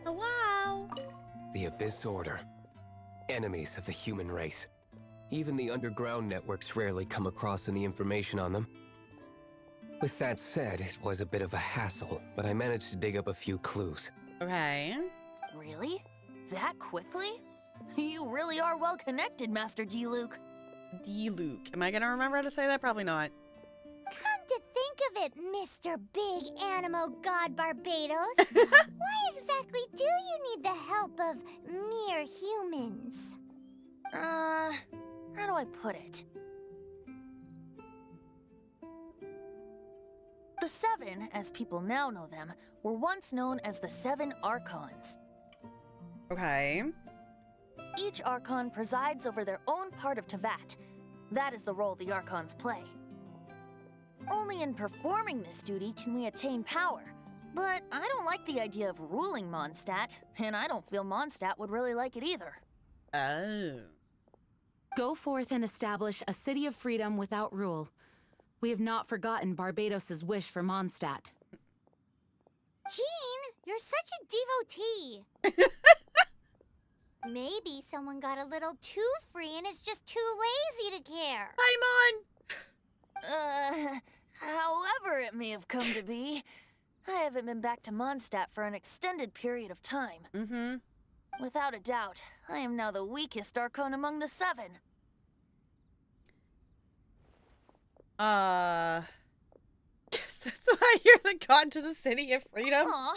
Hello. The Abyss Order. Enemies of the human race. Even the underground networks rarely come across any information on them. With that said, it was a bit of a hassle, but I managed to dig up a few clues. Okay. Really? That quickly? You really are well connected, Master D-Luke. D-Luke. Am I going to remember how to say that? Probably not. Come to think of it, Mr. Big Animo God Barbados, why exactly do you need the help of mere humans? How do I put it? The Seven, as people now know them, were once known as the Seven Archons. Okay. Each Archon presides over their own part of Teyvat. That is the role the Archons play. Only in performing this duty can we attain power. But I don't like the idea of ruling Mondstadt, and I don't feel Mondstadt would really like it either. Oh. Go forth and establish a city of freedom without rule. We have not forgotten Barbados' wish for Mondstadt. Jean, you're such a devotee. Maybe someone got a little too free and is just too lazy to care. Hi, Mon! However it may have come to be, I haven't been back to Mondstadt for an extended period of time. Mm-hmm. Without a doubt, I am now the weakest Archon among the 7. Guess that's why you're the god to the City of Freedom. Aw,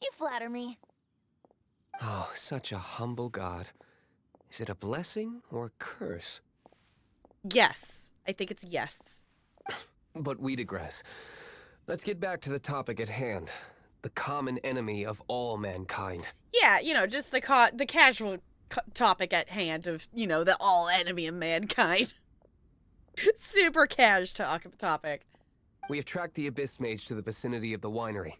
you flatter me. Oh, such a humble god. Is it a blessing or a curse? Yes. I think it's yes. But we digress. Let's get back to the topic at hand. The common enemy of all mankind. Yeah, you know, just the casual topic at hand of, you know, the all enemy of mankind. Super cash topic. We have tracked the Abyss Mage to the vicinity of the winery.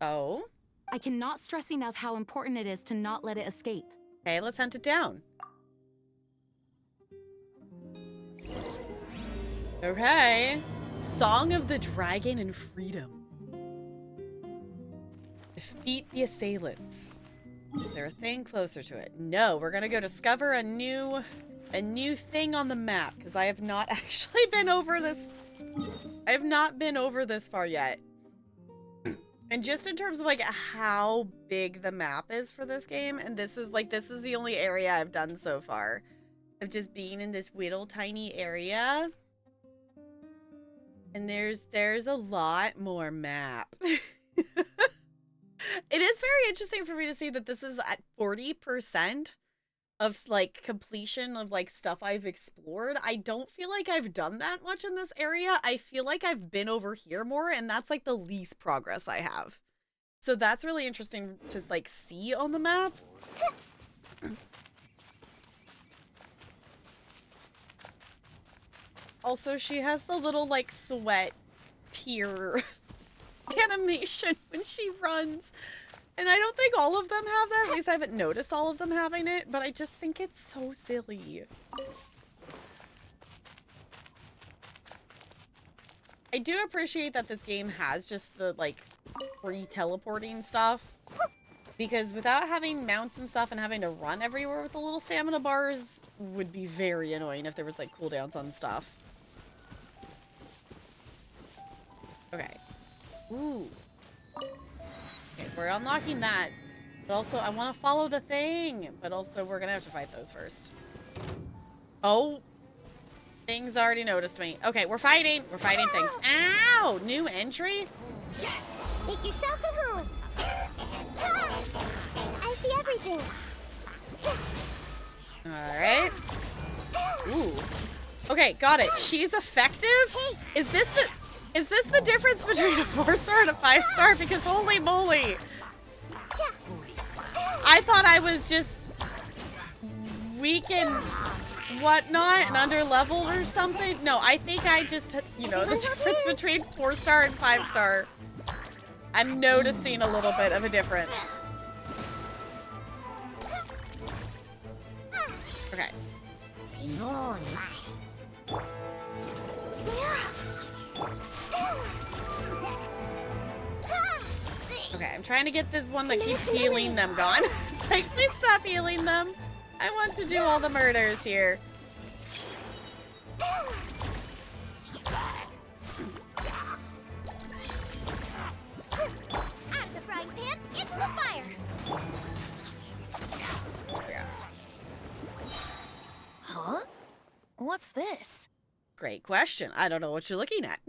Oh? I cannot stress enough how important it is to not let it escape. Okay, let's hunt it down. Okay. Song of the Dragon and Freedom. Defeat the assailants. Is there a thing closer to it? No, we're gonna go discover a new thing on the map, because I have not actually been over this. I have not been over this far yet. And just in terms of like how big the map is for this game, and this is the only area I've done so far. Of just being in this little tiny area. And there's a lot more map. It is very interesting for me to see that this is at 40% of like completion of like stuff I've explored. I don't feel like I've done that much in this area. I feel like I've been over here more, and that's like the least progress I have. So that's really interesting to like see on the map. Also, she has the little like sweat tear animation when she runs. And I don't think all of them have that. At least I haven't noticed all of them having it, but I just think it's so silly. I do appreciate that this game has just the, like, free teleporting stuff. Because without having mounts and stuff and having to run everywhere with the little stamina bars would be very annoying if there was, like, cooldowns on stuff. Okay. Ooh. Okay, we're unlocking that. But also, I want to follow the thing. But also, we're going to have to fight those first. Oh. Things already noticed me. Okay, we're fighting. We're fighting things. Ow! New entry? Make yourselves at home. I see everything. Alright. Ooh. Okay, got it. She's effective? Is this the difference between a 4-star and a 5-star? Because holy moly. I thought I was just weak and whatnot and under level or something. No, I think I just, you know, the difference between 4-star and 5-star. I'm noticing a little bit of a difference. Okay. Okay, I'm trying to get this one that keeps healing them gone. It's like, please stop healing them. I want to do all the murders here. Out of the frying pan, into the fire. Huh? What's this? Great question. I don't know what you're looking at.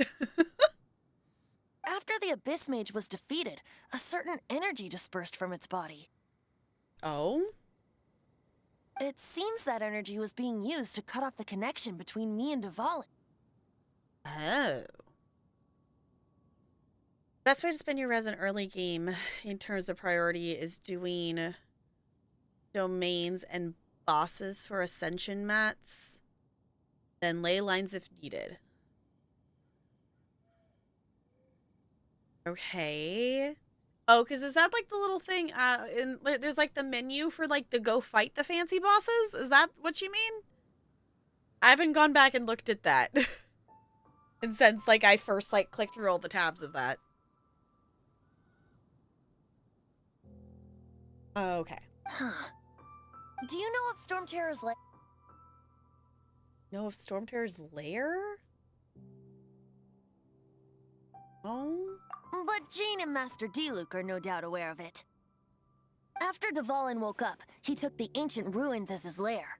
After the Abyss Mage was defeated, a certain energy dispersed from its body. Oh? It seems that energy was being used to cut off the connection between me and Dvalin. Oh. Best way to spend your res in early game in terms of priority is doing domains and bosses for ascension mats. Then ley lines if needed. Okay. Oh, because is that like the little thing, there's like the menu for like the go fight the fancy bosses? Is that what you mean? I haven't gone back and looked at that. And since like I first like clicked through all the tabs of that. Okay. Huh. Do you know of Storm Terror's lair? Know of Storm Terror's lair? Oh? But Jean and Master Diluc are no doubt aware of it. After Dvalin woke up, he took the ancient ruins as his lair.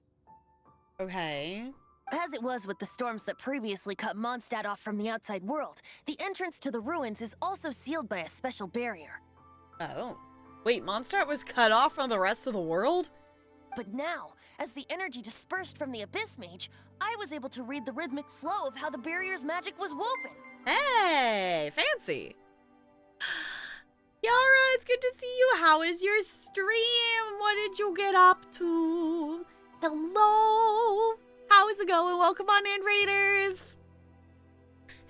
Okay. As it was with the storms that previously cut Mondstadt off from the outside world, the entrance to the ruins is also sealed by a special barrier. Oh. Wait, Mondstadt was cut off from the rest of the world? But now, as the energy dispersed from the Abyss Mage, I was able to read the rhythmic flow of how the barrier's magic was woven. Hey, fancy. Yara, it's good to see you. How is your stream? What did you get up to? Hello. How is it going? Welcome on in, Raiders.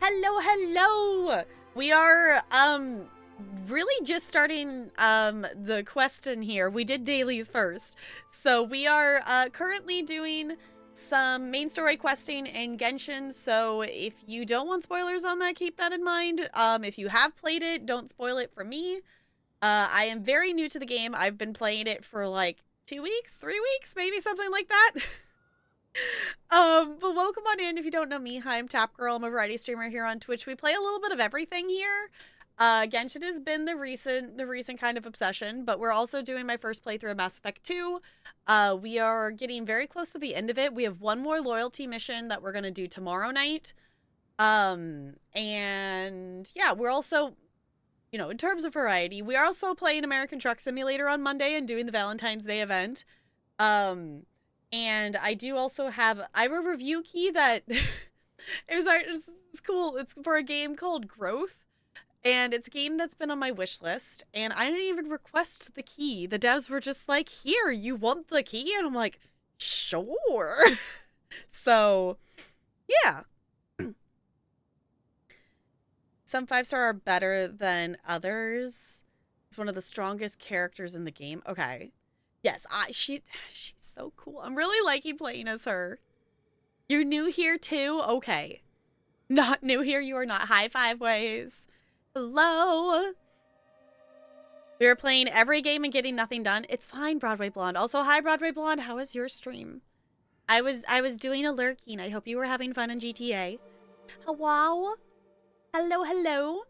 Hello, hello. We are, really just starting, the quest in here. We did dailies first. So we are, currently doing some main story questing in Genshin, so if you don't want spoilers on that, keep that in mind. If you have played it, don't spoil it for me. I am very new to the game. I've been playing it for like 2 weeks, 3 weeks, maybe something like that. But welcome on in. If you don't know me, hi, I'm Tap Girl. I'm a variety streamer here on Twitch. We play a little bit of everything here. Genshin has been the recent kind of obsession, but we're also doing my first playthrough of Mass Effect 2. We are getting very close to the end of it. We have one more loyalty mission that we're going to do tomorrow night. And yeah, we're also, you know, in terms of variety, we are also playing American Truck Simulator on Monday and doing the Valentine's Day event. And I do also have a review key that it's cool. It's for a game called Growth. And it's a game that's been on my wish list, and I didn't even request the key. The devs were just like, here, you want the key? And I'm like, sure. So, yeah. Some 5-star are better than others. It's one of the strongest characters in the game. Okay. Yes, she's so cool. I'm really liking playing as her. You're new here too? Okay. Not new here, you are not. High five ways. Hello. We were playing every game and getting nothing done. It's fine, Broadway Blonde. Also, hi, Broadway Blonde. How was your stream? I was doing a lurking. I hope you were having fun in GTA. Hello. Hello, hello.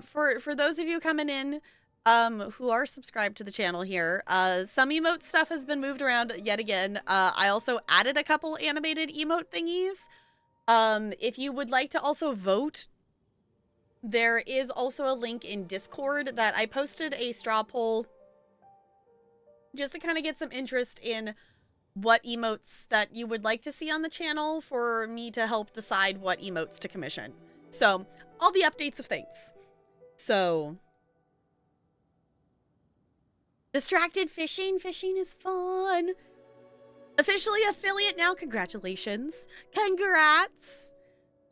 For those of you coming in, who are subscribed to the channel here, some emote stuff has been moved around yet again. I also added a couple animated emote thingies. If you would like to also vote, there is also a link in Discord that I posted a straw poll just to kind of get some interest in what emotes that you would like to see on the channel for me to help decide what emotes to commission. So, all the updates of things. So, distracted fishing. Fishing is fun. Officially affiliate now. Congratulations. Congrats.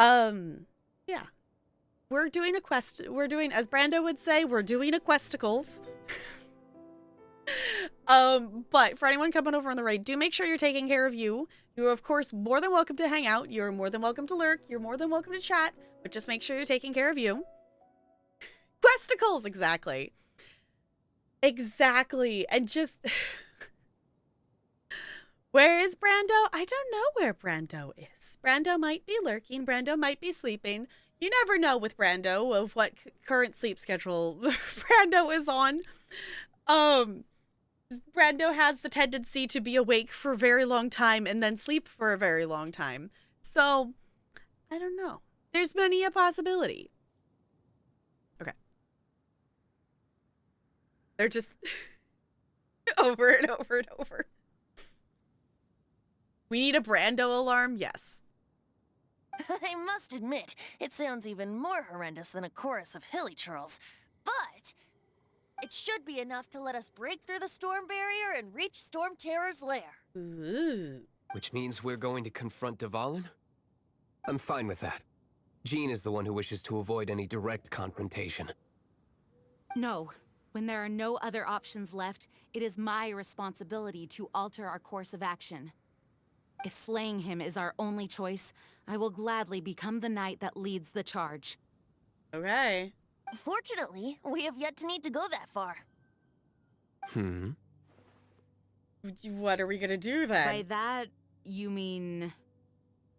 Yeah. We're doing a quest. We're doing, as Brando would say, we're doing a questicles. But for anyone coming over on the raid, do make sure you're taking care of you. You're, of course, more than welcome to hang out. You're more than welcome to lurk. You're more than welcome to chat. But just make sure you're taking care of you. Questicles! Exactly. Exactly. And just... Where is Brando? I don't know where Brando is. Brando might be lurking. Brando might be sleeping. You never know with Brando of what current sleep schedule Brando is on. Brando has the tendency to be awake for a very long time and then sleep for a very long time. So, I don't know. There's many a possibility. Okay. They're just over and over and over. We need a Brando alarm? Yes. I must admit, it sounds even more horrendous than a chorus of hilly churls. But it should be enough to let us break through the storm barrier and reach Storm Terror's lair. Ooh. Which means we're going to confront Dvalin? I'm fine with that. Jean is the one who wishes to avoid any direct confrontation. No. When there are no other options left, it is my responsibility to alter our course of action. If slaying him is our only choice, I will gladly become the knight that leads the charge. Okay. Fortunately, we have yet to need to go that far. What are we gonna do then? By that, you mean...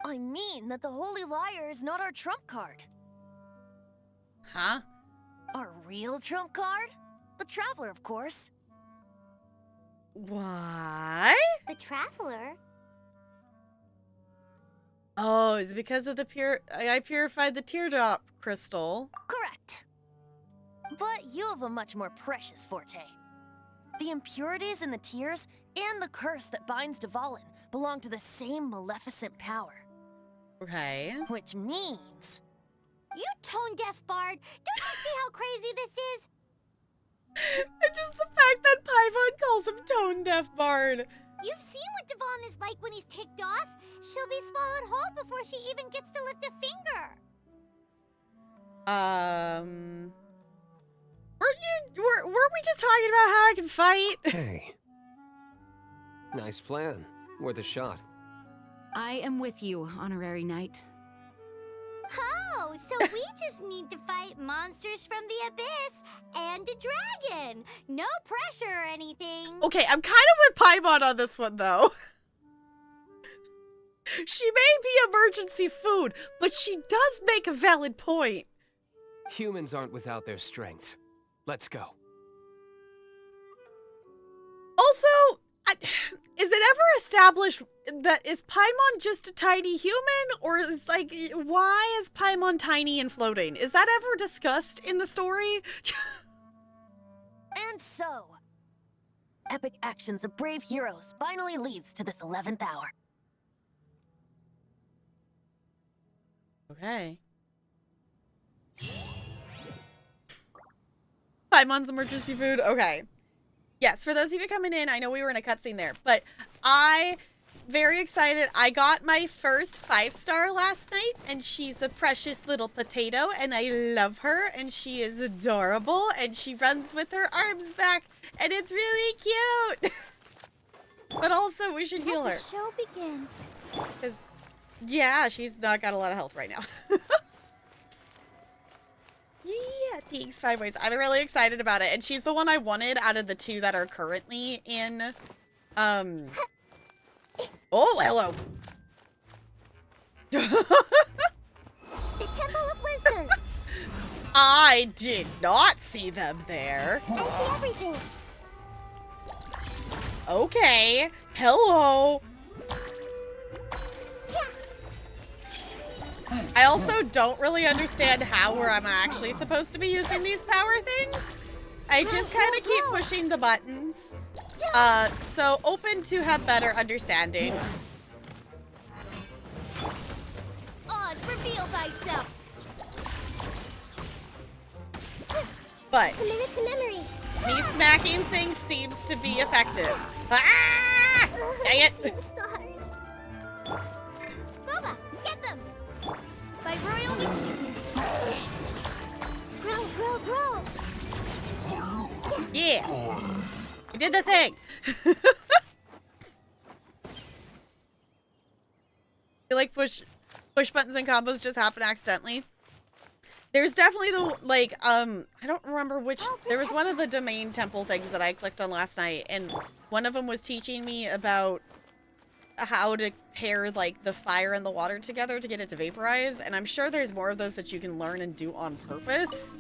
I mean that the Holy Liar is not our trump card. Huh? Our real trump card? The Traveler, of course. Why? The Traveler? Oh, is it because of I purified the teardrop crystal? Correct. But you have a much more precious forte. The impurities in the tears and the curse that binds Dvalin belong to the same maleficent power. Okay. Which means... You tone-deaf bard! Don't you see how crazy this is? It's just the fact that Paimon calls him tone deaf bard. You've seen what Dvalin is like when he's ticked off. She'll be swallowed whole before she even gets to lift a finger. Weren't we just talking about how I can fight? Hey. Nice plan. Worth a shot. I am with you, Honorary Knight. Oh, so we just need to fight monsters from the abyss and a dragon. No pressure or anything. Okay, I'm kind of with Paimon on this one, though. She may be emergency food, but she does make a valid point. Humans aren't without their strengths. Let's go. Also, is it ever established that is Paimon just a tiny human, or is like, why is Paimon tiny and floating? Is that ever discussed in the story? And so, epic actions of brave heroes finally leads to this 11th hour. Okay. Paimon's emergency food. Okay. Yes, for those of you coming in, I know we were in a cutscene there, but very excited. I got my first 5-star last night, and she's a precious little potato, and I love her, and she is adorable, and she runs with her arms back, and it's really cute. But also, we should heal her. Let the show begin. Because, yeah, she's not got a lot of health right now. Yeah, thanks, 5 ways. I'm really excited about it, and she's the one I wanted out of the 2 that are currently in, Oh, hello. The Temple of Wisdom. I did not see them there. I see everything. Okay. Hello. I also don't really understand how or I'm actually supposed to be using these power things. I just kind of keep pushing the buttons. So open to have better understanding. Oz, reveal thyself. But Commit it to memory. me smacking things seems to be effective. Ah! Dang it. Stars. Boba, get them. By royal Grow, grow, grow. Yeah. We did the thing. You like push buttons and combos just happen accidentally. There's definitely the, like, I don't remember which, there was one of the domain temple things that I clicked on last night, and one of them was teaching me about how to pair, like, the fire and the water together to get it to vaporize, and I'm sure there's more of those that you can learn and do on purpose.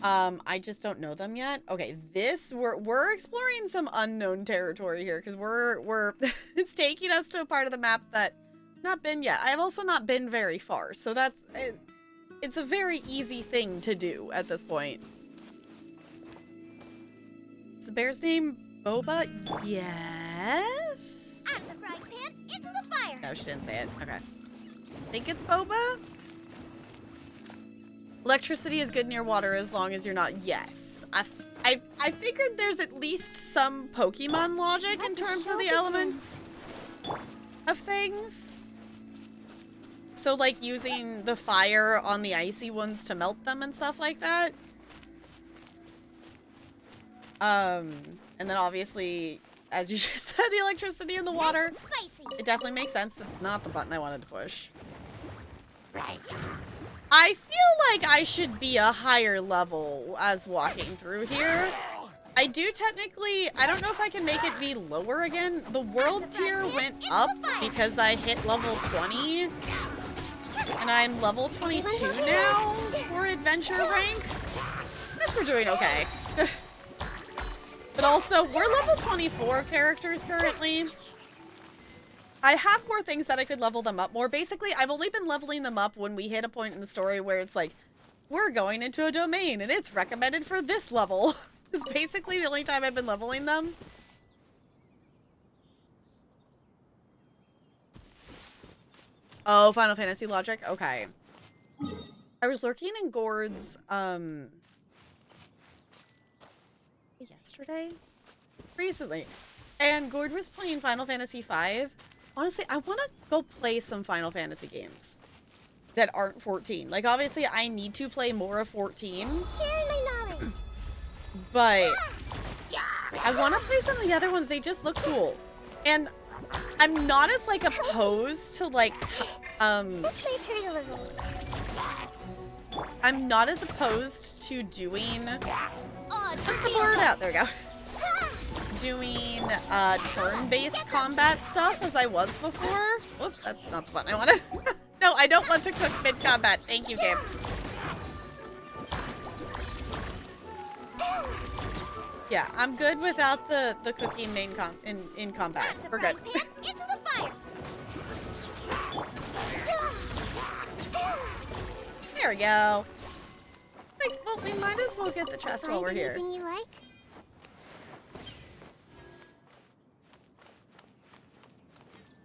I just don't know them yet. Okay, we're exploring some unknown territory here, because we're it's taking us to a part of the map that I've not been yet. I've also not been very far, so that's it's a very easy thing to do at this point. Is the bear's name Boba? Yes. Out of the frying pan, into the fire. No, she didn't say it. Okay. I think it's Boba. Electricity is good near water as long as you're not. Yes. I figured there's at least some Pokemon logic in terms of the elements of things. So, like, using the fire on the icy ones to melt them and stuff like that. And then obviously, as you just said, the electricity in the water. Nice and spicy. It definitely makes sense. That's not the button I wanted to push. Right. I feel like I should be a higher level as walking through here. I do technically, I don't know if I can make it be lower again. The world tier went up because I hit level 20. And I'm level 22 now for adventure rank. we're doing okay. But also, we're level 24 characters currently. I have more things that I could level them up more. Basically, I've only been leveling them up when we hit a point in the story where it's like, we're going into a domain and it's recommended for this level. It's basically the only time I've been leveling them. Oh, Final Fantasy logic? Okay. I was lurking in Gord's, yesterday? Recently. And Gord was playing Final Fantasy V. Honestly, I want to go play some Final Fantasy games that aren't 14. Like, obviously, I need to play more of 14. Sharing my knowledge. But I want to play some of the other ones. They just look cool. And I'm not as, like, opposed to, like, This might hurt a little. I'm not as opposed to doing... Oh, Put the board out. There we go. Doing turn-based combat stuff as I was before. Whoop, that's not the button I wanted. No, I don't want to cook mid-combat. Thank you, game. Yeah, I'm good without the cooking in combat. We're good. Into the fire. There we go. Like, well, we might as well get the chest while we're here. Anything you like?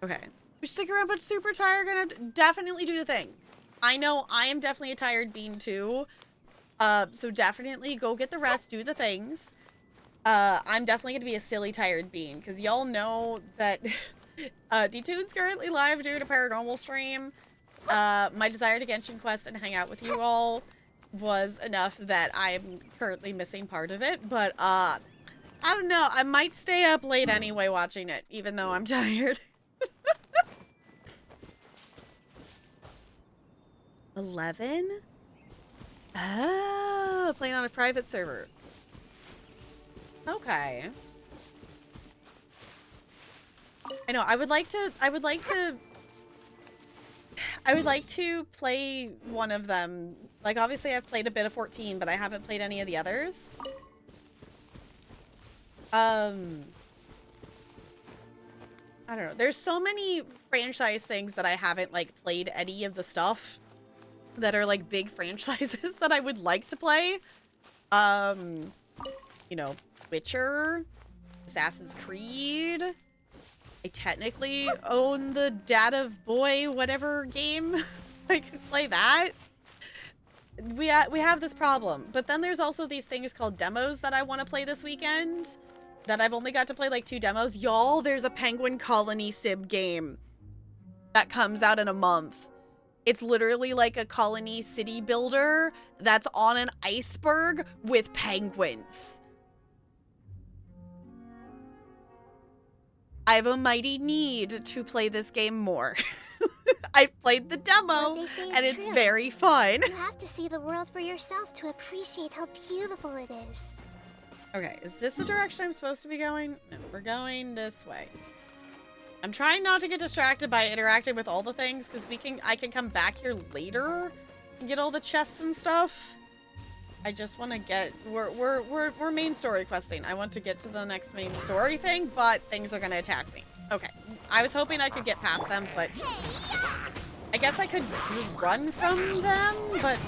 Okay. We stick around, but super tired. Gonna definitely do the thing. I know I am definitely a tired bean too. So definitely go get the rest, do the things. I'm definitely gonna be a silly tired bean because y'all know that D-Tune's currently live doing a paranormal stream. My desire to Genshin Quest and hang out with you all was enough that I'm currently missing part of it. But I don't know. I might stay up late anyway watching it, even though I'm tired. 11? Oh, playing on a private server. Okay. I know, I would like to play one of them. Like, obviously I've played a bit of 14, but I haven't played any of the others. I don't know. There's so many franchise things that I haven't, like, played any of the stuff that are, like, big franchises that I would like to play. You know, Witcher, Assassin's Creed. I technically own the Dad of Boy whatever game. I could play that. We have this problem. But then there's also these things called demos that I want to play this weekend. That I've only got to play like 2 demos. Y'all, there's a Penguin Colony Sim game that comes out in a month. It's literally like a colony city builder that's on an iceberg with penguins. I have a mighty need to play this game more. I played the demo, and it's very fun. You have to see the world for yourself to appreciate how beautiful it is. Okay, is this the direction I'm supposed to be going? No, we're going this way. I'm trying not to get distracted by interacting with all the things, because I can come back here later and get all the chests and stuff. I just want to get... We're main story questing. I want to get to the next main story thing, but things are going to attack me. Okay. I was hoping I could get past them, but... I guess I could just run from them, but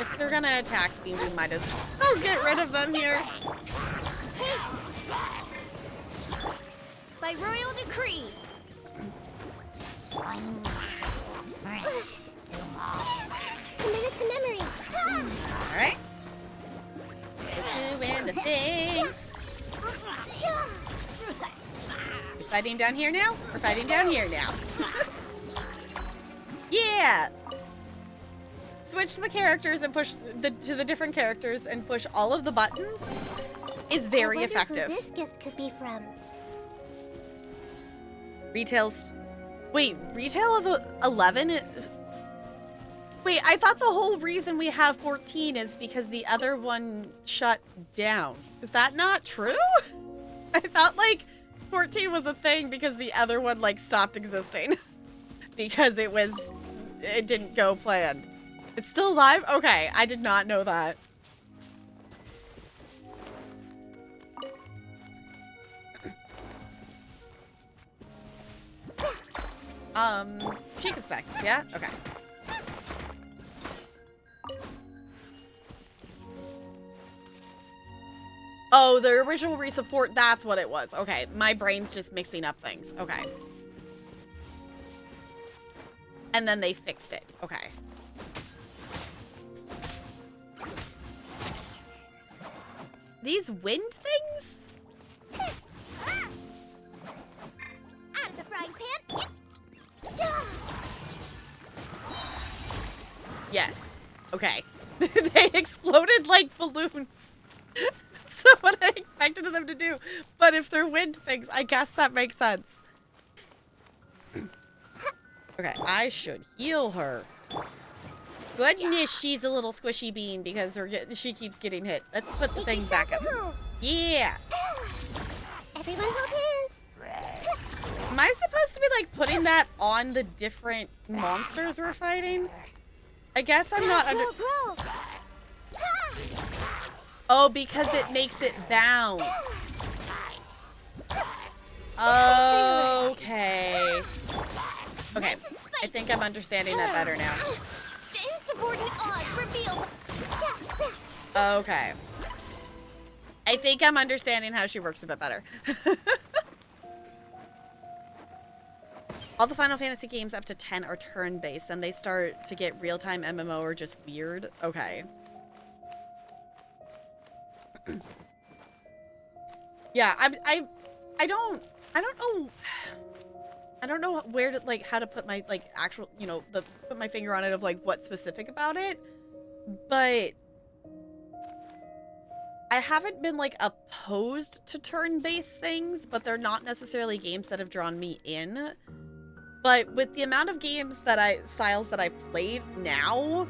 if they're going to attack me, we might as well get rid of them here. By royal decree. Commit it to memory. Alright. We're doing the things. We're fighting down here now? We're fighting down here now. Yeah! Switch to the characters and push to the different characters and push all of the buttons is very effective. Who this gift could be from. Wait, retail of 11? Wait, I thought the whole reason we have 14 is because the other one shut down. Is that not true? I thought, like, 14 was a thing because the other one, like, stopped existing. Because it didn't go planned. It's still alive? Okay, I did not know that. Sheik inspects, yeah? Okay. Oh, the original resupport, that's what it was. Okay, my brain's just mixing up things. Okay. And then they fixed it. Okay. These wind things? Out of the frying pan. Yes. Okay. They exploded like balloons. So what I expected them to do. But if they're wind things, I guess that makes sense. Okay, I should heal her. Goodness, she's a little squishy bean because she keeps getting hit. Let's put the thing back up. Yeah. Everyone hold hands. Am I supposed to be like putting that on the different monsters we're fighting? I guess I'm not under. Oh, because it makes it bounce. Okay. Okay, I think I'm understanding that better now. The insubordinate odds revealed. Okay. I think I'm understanding how she works a bit better. All the Final Fantasy games up to 10 are turn-based, then they start to get real-time MMO or just weird. Okay. Yeah, I don't know where to, like, how to put my, like, actual, you know, put my finger on it of, like, what's specific about it, but I haven't been, like, opposed to turn-based things, but they're not necessarily games that have drawn me in. But with the amount of games styles that I played now,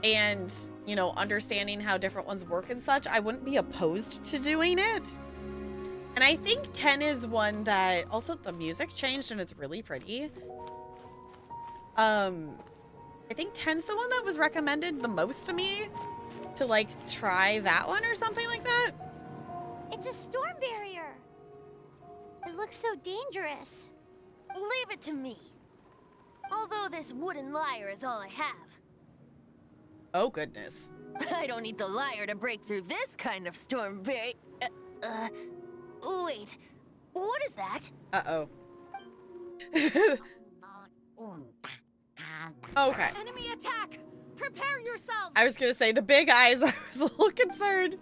and, you know, understanding how different ones work and such, I wouldn't be opposed to doing it. And I think 10 is one that, also the music changed and it's really pretty. I think 10's the one that was recommended the most to me to, like, try that one or something like that. It's a storm barrier. It looks so dangerous. Leave it to me. Although this wooden lyre is all I have. Oh, goodness. I don't need the lyre to break through this kind of storm barrier. Wait. What is that? Uh-oh. Okay. Enemy attack! Prepare yourselves! I was gonna say, the big eyes, I was a little concerned.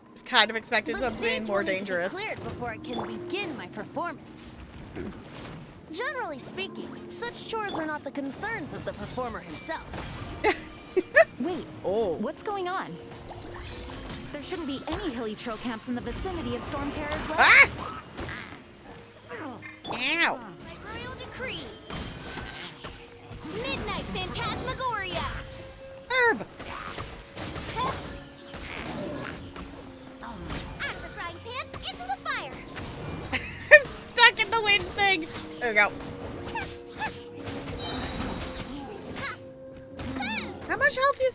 I was kind of expecting The something stage more will need to be dangerous. cleared before I can begin my performance. Generally speaking, such chores are not the concerns of the performer himself. Wait, Oh. what's going on? There shouldn't be any hilly trail camps in the vicinity of Storm Terror's lab. Ah! Ow. My royal decree. Midnight Phantasmagoria. Herb. Out of the frying pan, into the fire. I'm stuck in the wind thing. There we go. How much health do you...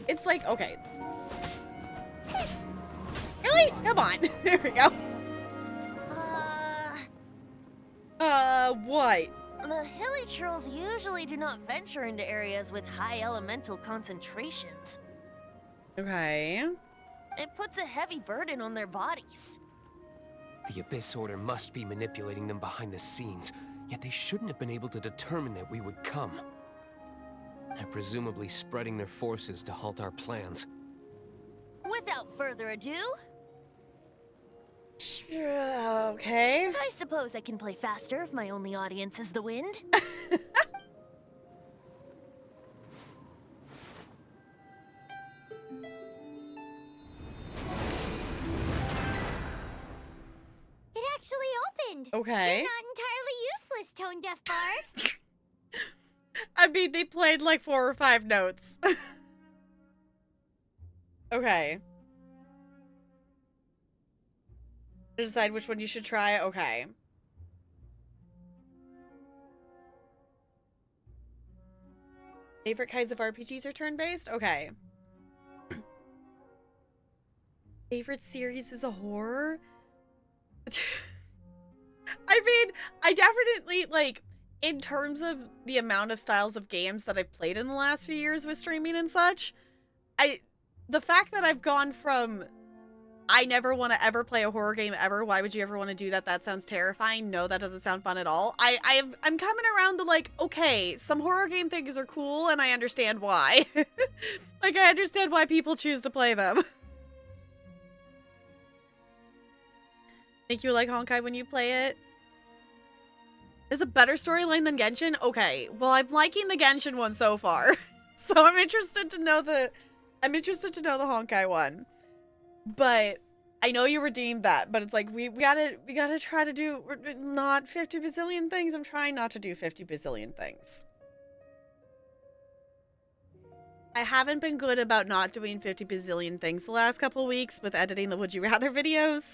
It's like, okay. Really? Come on. There we go. What? The hilly trolls usually do not venture into areas with high elemental concentrations. Okay. It puts a heavy burden on their bodies. The Abyss Order must be manipulating them behind the scenes, yet they shouldn't have been able to determine that we would come. They're presumably spreading their forces to halt our plans. Without further ado, Okay. I suppose I can play faster if my only audience is the wind. It actually opened. Okay. You're not entirely useless, Tone Deaf Bard. I mean, they played like 4 or 5 notes. Okay. To decide which one you should try? Okay. Favorite kinds of RPGs are turn-based? Okay. Favorite series is a horror? I mean, I definitely, like, in terms of the amount of styles of games that I've played in the last few years with streaming and such, the fact that I've gone from I never want to ever play a horror game ever. Why would you ever want to do that? That sounds terrifying. No, that doesn't sound fun at all. I'm coming around to like, okay, some horror game things are cool and I understand why. Like, I understand why people choose to play them. Think you like Honkai when you play it? Is a better storyline than Genshin? Okay, well, I'm liking the Genshin one so far. So I'm interested to know the Honkai one. But I know you redeemed that, but it's like we gotta try to do not 50 bazillion things. I'm trying not to do 50 bazillion things. I haven't been good about not doing 50 bazillion things the last couple weeks with editing the Would You Rather videos.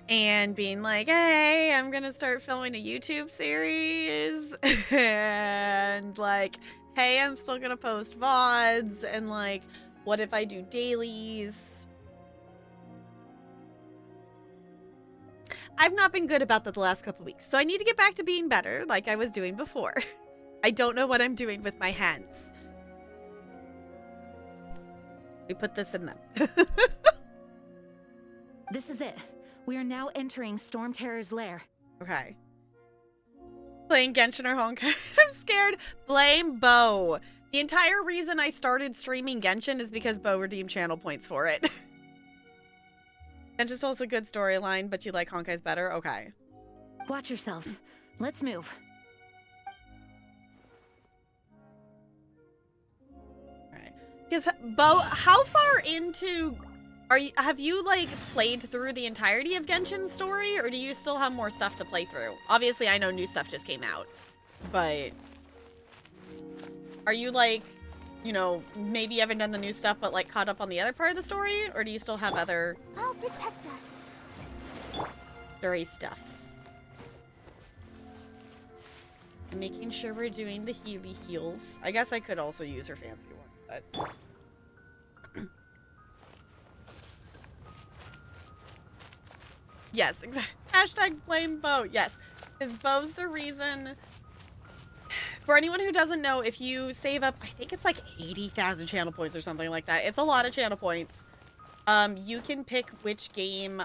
And being like, hey, I'm gonna start filming a YouTube series. And like, hey, I'm still gonna post VODs. And like, what if I do dailies? I've not been good about that the last couple weeks, so I need to get back to being better like I was doing before. I don't know what I'm doing with my hands. We put this in them. This is it. We are now entering Storm Terror's lair. Okay. Playing Genshin or Honkai. I'm scared. Blame Bo. The entire reason I started streaming Genshin is because Bo redeemed channel points for it. Genshin's also a good storyline, but you like Honkai's better? Okay. Watch yourselves. Let's move. Alright. Because, Bo, how far into... have you, like, played through the entirety of Genshin's story, or do you still have more stuff to play through? Obviously, I know new stuff just came out, but... Are you, like, you know, maybe you haven't done the new stuff, but, like, caught up on the other part of the story? Or do you still have other... I'll protect us. story stuffs? I'm making sure we're doing the Healy heals. I guess I could also use her fancy one, but... Yes, exactly. Hashtag blame Bo. Yes, because Bo's the reason... For anyone who doesn't know, if you save up, I think it's like 80,000 channel points or something like that. It's a lot of channel points. You can pick which game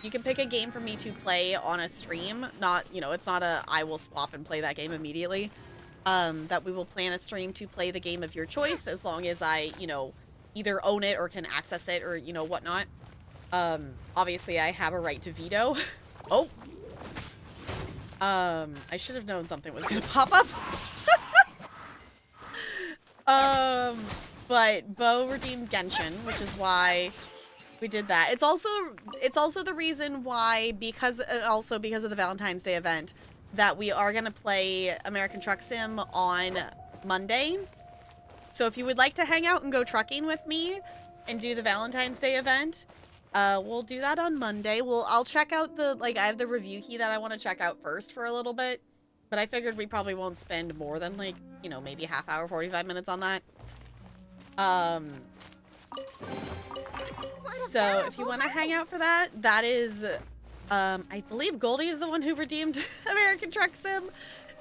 you can pick a game for me to play on a stream. Not, you know, it's not a I will swap and play that game immediately. That we will plan a stream to play the game of your choice as long as I, you know, either own it or can access it or, you know, whatnot. Obviously I have a right to veto. Oh. I should have known something was gonna pop up. But Bo redeemed Genshin, which is why we did that. It's also the reason why, because of the Valentine's Day event, that we are gonna play American Truck Sim on Monday. So if you would like to hang out and go trucking with me and do the Valentine's Day event, we'll do that on Monday. I'll check out I have the review key that I want to check out first for a little bit, but I figured we probably won't spend more than, like, you know, maybe a half hour, 45 minutes on that. So if you want to hang out for that, that is, I believe Goldie is the one who redeemed American Truck Sim.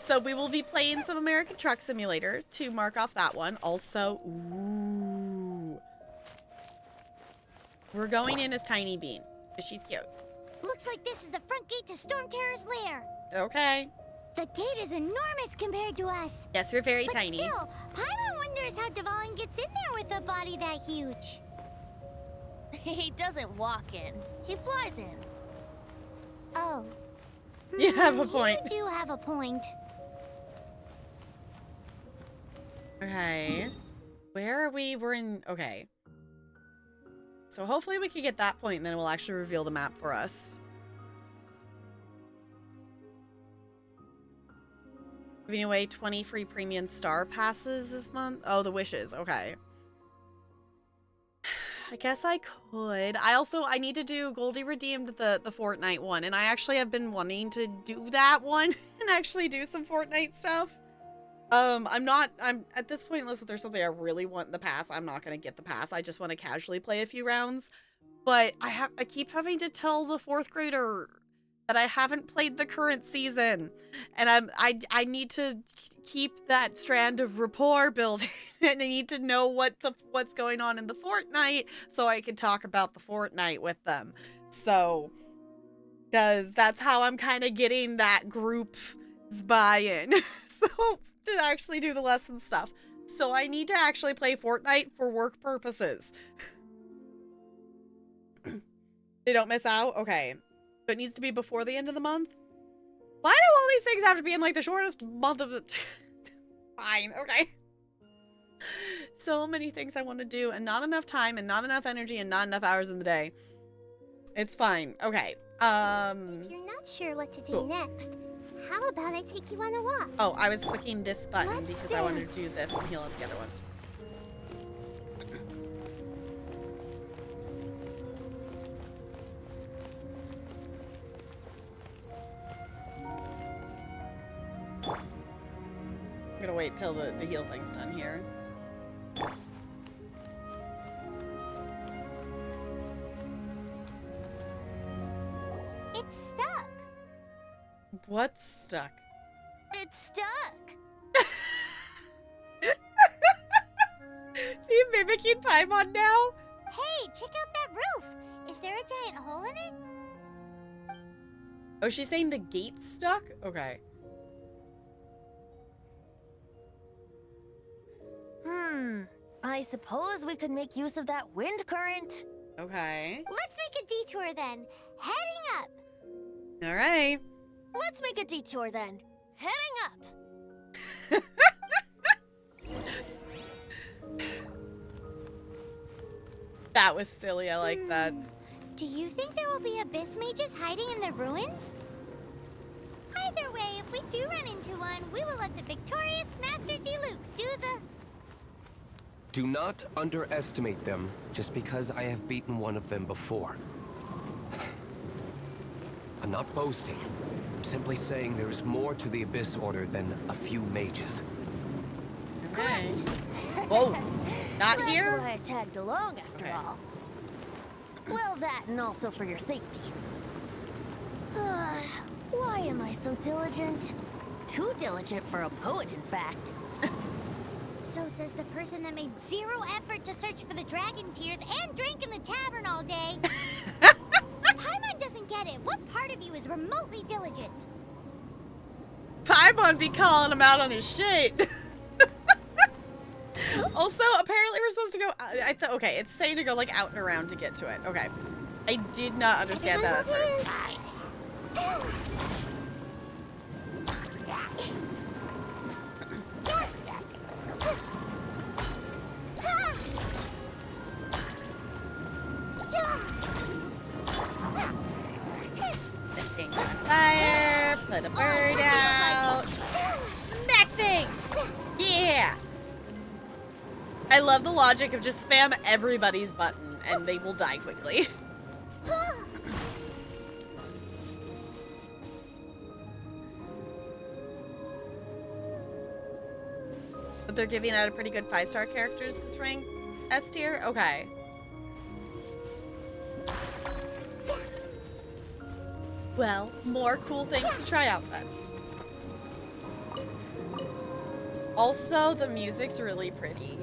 So we will be playing some American Truck Simulator to mark off that one. Also, ooh. We're going in as Tiny Bean, because she's cute. Looks like this is the front gate to Storm Terror's lair. Okay. The gate is enormous compared to us. Yes, we're very But tiny. still, Paimon wonders how Devon gets in there with a body that huge. He doesn't walk in. He flies in. Oh. You have a point. You do have a point. Okay. Where are we? We're in... Okay. So hopefully we can get that point and then it will actually reveal the map for us. Giving away 20 free premium star passes this month. Oh, the wishes. Okay. I guess I could. I need to do Goldie redeemed the Fortnite one, and I actually have been wanting to do that one and actually do some Fortnite stuff. I'm at this point, unless there's something I really want the pass, I'm not gonna get the pass. I just want to casually play a few rounds. But I keep having to tell the 4th grader that I haven't played the current season, and I need to keep that strand of rapport building, and I need to know what's going on in the Fortnite so I can talk about the Fortnite with them. So, because that's how I'm kind of getting that group's buy-in. So to actually do the lesson stuff. So I need to actually play Fortnite for work purposes. They don't miss out? Okay. So it needs to be before the end of the month? Why do all these things have to be in like the shortest month of the... Fine, okay. So many things I want to do and not enough time and not enough energy and not enough hours in the day. It's fine. Okay. If you're not sure what to do cool. next, how about I take you on a walk? Oh, I was clicking this button Let's because I wanted dance. to do this and heal up the other ones. I'm gonna wait till the heal thing's done here. It's stuck. What's stuck? It's stuck. See, mimicking Paimon now? Hey, check out that roof. Is there a giant hole in it? Oh, she's saying the gate's stuck? Okay. I suppose we could make use of that wind current. Okay. Let's make a detour then. Heading up. All right. Let's make a detour then. Heading up. That was silly. I like that. Do you think there will be abyss mages hiding in the ruins? Either way, if we do run into one, we will let the victorious Master Diluc do the... Do not underestimate them just because I have beaten one of them before. I'm not boasting. I'm simply saying there is more to the Abyss Order than a few mages. Okay. Whoa. Not That's here? why I tagged along after Okay. all. Well, that and also for your safety. Why am I so diligent? Too diligent for a poet, in fact. So says the person that made zero effort to search for the dragon tears and drink in the tavern all day. Paimon doesn't get it. What part of you is remotely diligent? Paimon be calling him out on his shit. Also, apparently we're supposed to go... okay, it's saying to go, like, out and around to get to it. Okay. I did not understand that at first. Set things on fire, put a bird out. Smack things! Yeah! I love the logic of just spam everybody's button and they will die quickly. But they're giving out a pretty good 5-star characters this rank. S tier? Okay. Well, more cool things to try out then. Also, the music's really pretty.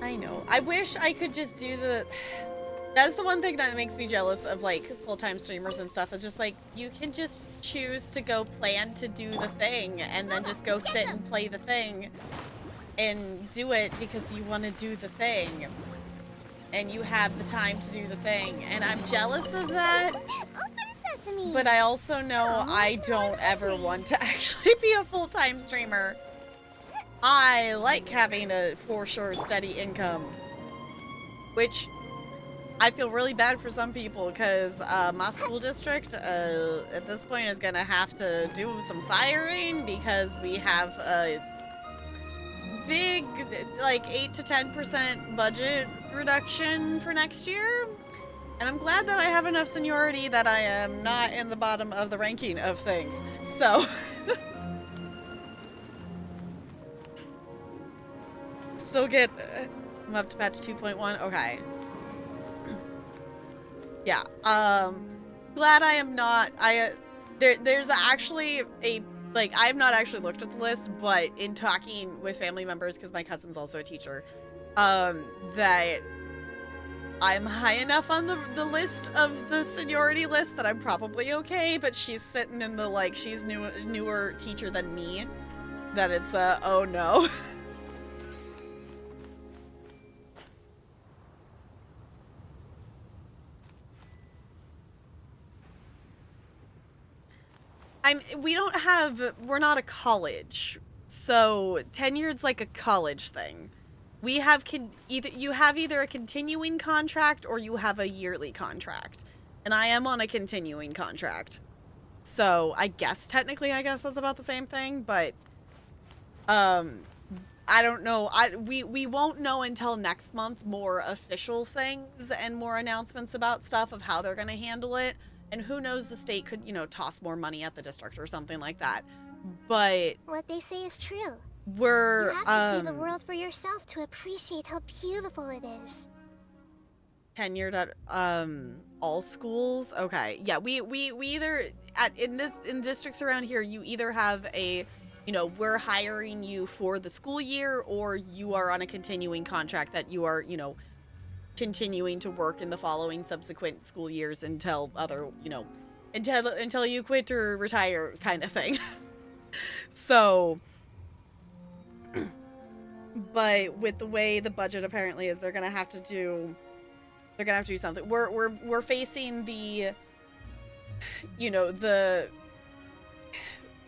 I know. I wish I could just do the... That's the one thing that makes me jealous of, like, full-time streamers and stuff. It's just, like, you can just choose to go plan to do the thing and then just go sit and play the thing and do it because you want to do the thing. And you have the time to do the thing. And I'm jealous of that. Open sesame. But I also know I don't ever want to actually be a full-time streamer. I like having a for sure steady income, which I feel really bad for some people because my school district at this point is gonna have to do some firing because we have a big, like 8 to 10% budget reduction for next year. And I'm glad that I have enough seniority that I am not in the bottom of the ranking of things. So still get I'm up to patch 2.1. Okay. Yeah. Glad I am not. There's actually I have not actually looked at the list, but in talking with family members, because my cousin's also a teacher, that I'm high enough on the list of the seniority list that I'm probably okay, but she's sitting in the, she's newer teacher than me, that it's oh no. We're not a college, so tenured's like a college thing. We have either a continuing contract or you have a yearly contract, and I am on a continuing contract, so I guess that's about the same thing, but I don't know. We won't know until next month more official things and more announcements about stuff of how they're going to handle it. And who knows, the state could, toss more money at the district or something like that. But what they say is true. You have to see the world for yourself to appreciate how beautiful it is. Tenured at all schools. Okay. Yeah, we either in districts around here, you either have a we're hiring you for the school year, or you are on a continuing contract that you are, continuing to work in the following subsequent school years until until you quit or retire, kind of thing. So, but with the way the budget apparently is, they're gonna have to do something. We're facing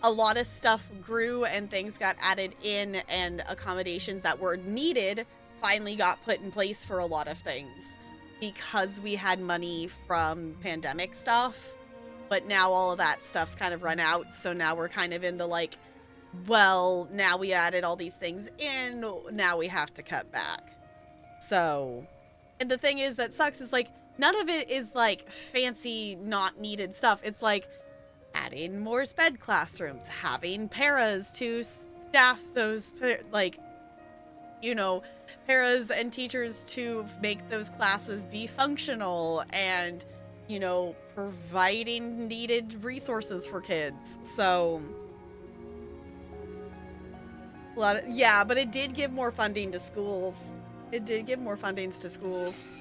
a lot of stuff grew and things got added in, and accommodations that were needed finally got put in place for a lot of things because we had money from pandemic stuff. But now all of that stuff's kind of run out, so now we're kind of in the well, now we added all these things in, now we have to cut back. So, and the thing is that sucks is none of it is fancy, not needed stuff. It's adding more sped classrooms, having paras to staff those, paras and teachers to make those classes be functional, and, providing needed resources for kids. So, but it did give more funding to schools. It did give more fundings to schools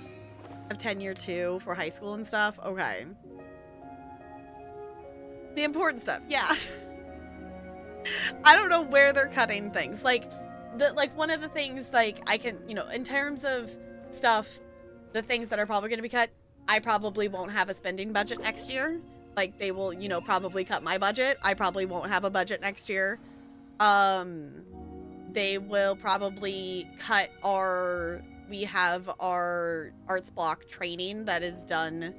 of tenure too, for high school and stuff. Okay. The important stuff, yeah. I don't know where they're cutting things. One of the things, I can, in terms of stuff, the things that are probably going to be cut, I probably won't have a spending budget next year. They will, probably cut my budget. I probably won't have a budget next year. They will probably cut we have our arts block training that is done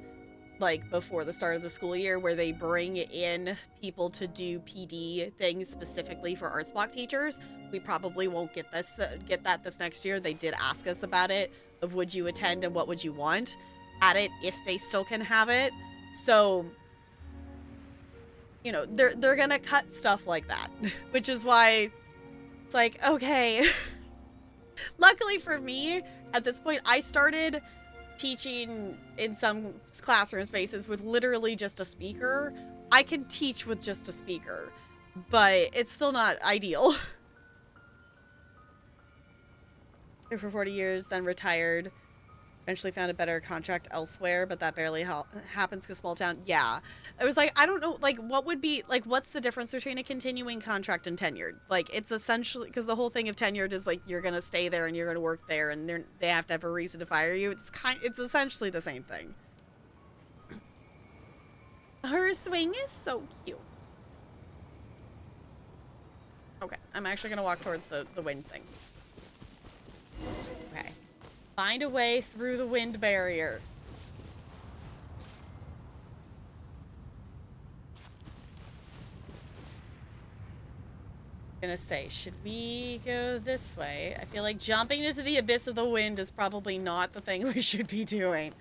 before the start of the school year, where they bring in people to do PD things specifically for arts block teachers. We probably won't get that this next year. They did ask us about it, of would you attend and what would you want at it if they still can have it. So, they're gonna cut stuff like that, which is why it's okay. Luckily for me, at this point, I started teaching in some classroom spaces with literally just a speaker. I can teach with just a speaker, but it's still not ideal. There for 40 years, then retired. Eventually found a better contract elsewhere, but that barely happens because small town. Yeah. I was I don't know, what would be, what's the difference between a continuing contract and tenured? It's essentially, because the whole thing of tenured is, you're going to stay there and you're going to work there, and they have to have a reason to fire you. It's essentially the same thing. Her swing is so cute. Okay, I'm actually going to walk towards the wind thing. Okay. Find a way through the wind barrier. I'm gonna say, should we go this way? I feel like jumping into the abyss of the wind is probably not the thing we should be doing.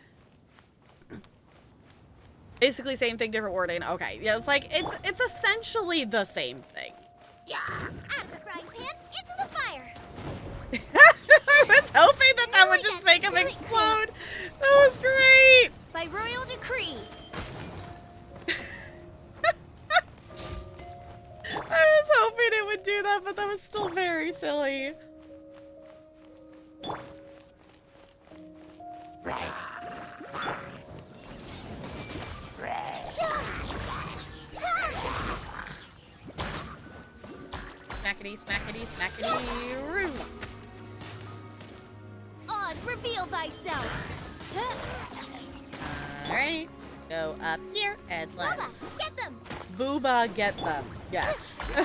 Basically, same thing, different wording. Okay, yeah, it's essentially the same thing. Yeah, out of the frying pan, into the fire. I was hoping that would just make him explode. That was great. by royal decree. I was hoping it would do that, but that was still very silly. Smackety, smackety, smackety, roo. Oz, reveal thyself. Alright, go up here and Bubba, let's get them. Booba get them. Yes. A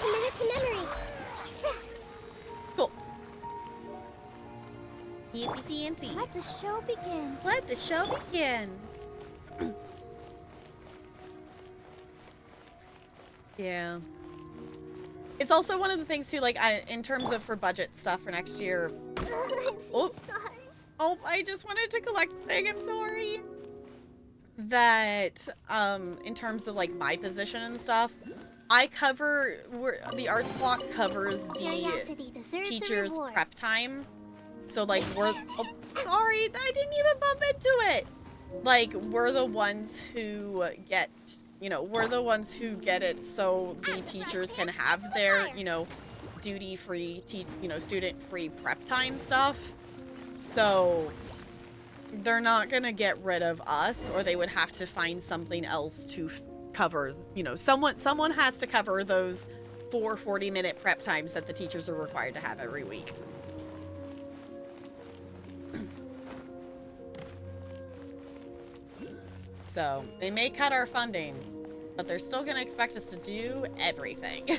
minute to memory. Cool. Fancy, fancy. Let the show begin. Let the show begin. Yeah. It's also one of the things too, like in terms of for budget stuff for next year. I'm seeing Oh. stars. Oh, I just wanted to collect the thing. I'm sorry. That in terms of like my position and stuff, I cover the arts block covers the Curiosity deserves a teacher's reward. prep time. So like we're sorry, I didn't even bump into it. Like we're the ones who get, you know, we're the ones who get it so the teachers can have their, you know, duty-free, student-free prep time stuff. So they're not gonna get rid of us, or they would have to find something else to cover. You know, someone has to cover those 4 40-minute prep times that the teachers are required to have every week. So they may cut our funding, but they're still gonna expect us to do everything.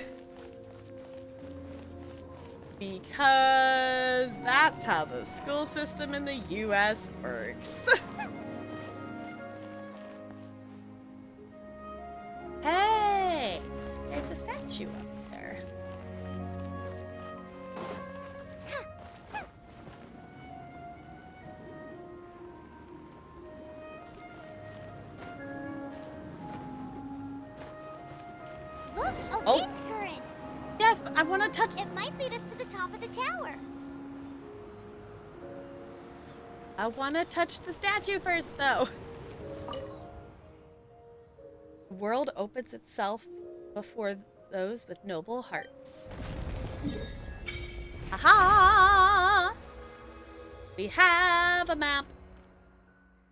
Because that's how the school system in the US works. Hey! There's a statue up there. Look, a Oh. wind current. Yes, but I want to touch... It might lead us to the top of the tower. I want to touch the statue first, though. The world opens itself before those with noble hearts. Aha! We have a map.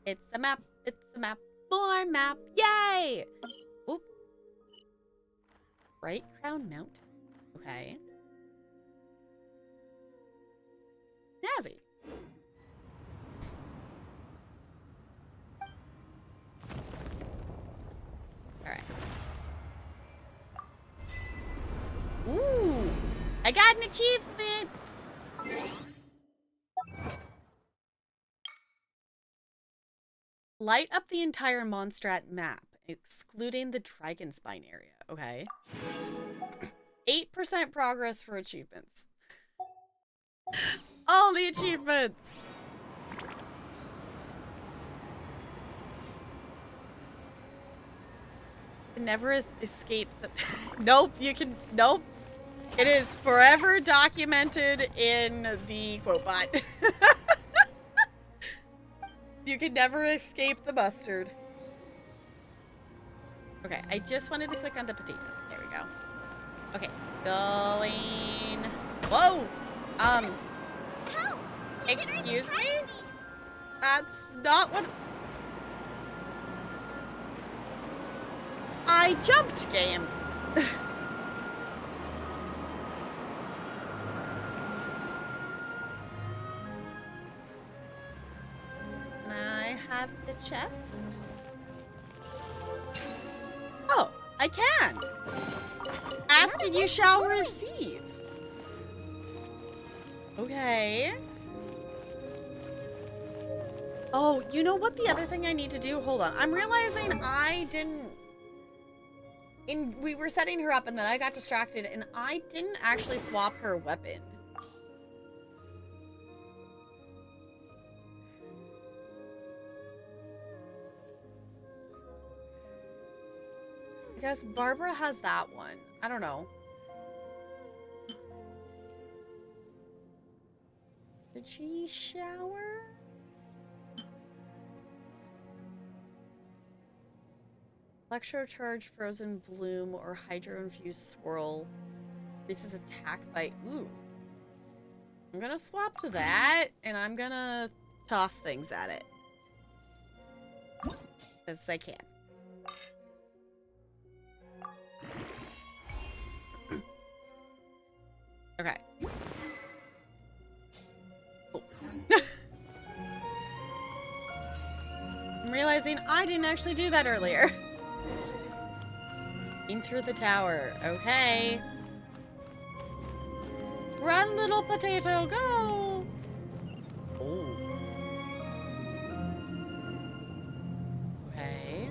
It's a map. It's a map. More map. Yay! Oop. Bright Crown Mountain. Okay. Snazzy. Alright. Ooh! I got an achievement! Light up the entire Mondstadt map, excluding the Dragonspine area. Okay. 8% progress for achievements. All the achievements! Never escape the... Nope, you can... Nope. It is forever documented in the quote bot. You can never escape the mustard. Okay, I just wanted to click on the potato. There we go. Okay, going... Whoa! Help! Excuse me? That's not what... I jumped, game. Can I have the chest? Oh, I can. Ask and you shall receive. Okay. Oh, you know what the other thing I need to do? Hold on. I'm realizing I didn't... we were setting her up and then I got distracted and I didn't actually swap her weapon. I guess Barbara has that one. I don't know. Did she shower? Electrocharge, Frozen Bloom, or Hydro-Infused Swirl. Increases attack by... Ooh. I'm gonna swap to that, and I'm gonna toss things at it. As I can. Okay. Oh. I'm realizing I didn't actually do that earlier. Enter the tower. Okay. Run, little potato, go! Oh. Okay.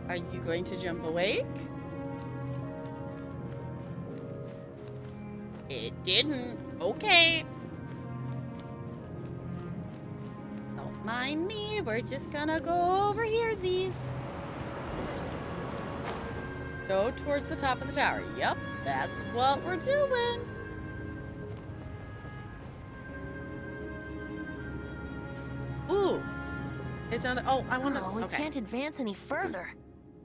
Are you going to jump awake? It didn't. Okay. Don't mind me. We're just gonna go over here, Z's. Go towards the top of the tower. Yep, that's what we're doing. Ooh. There's another. Oh, I want to. Oh, we can't advance any further.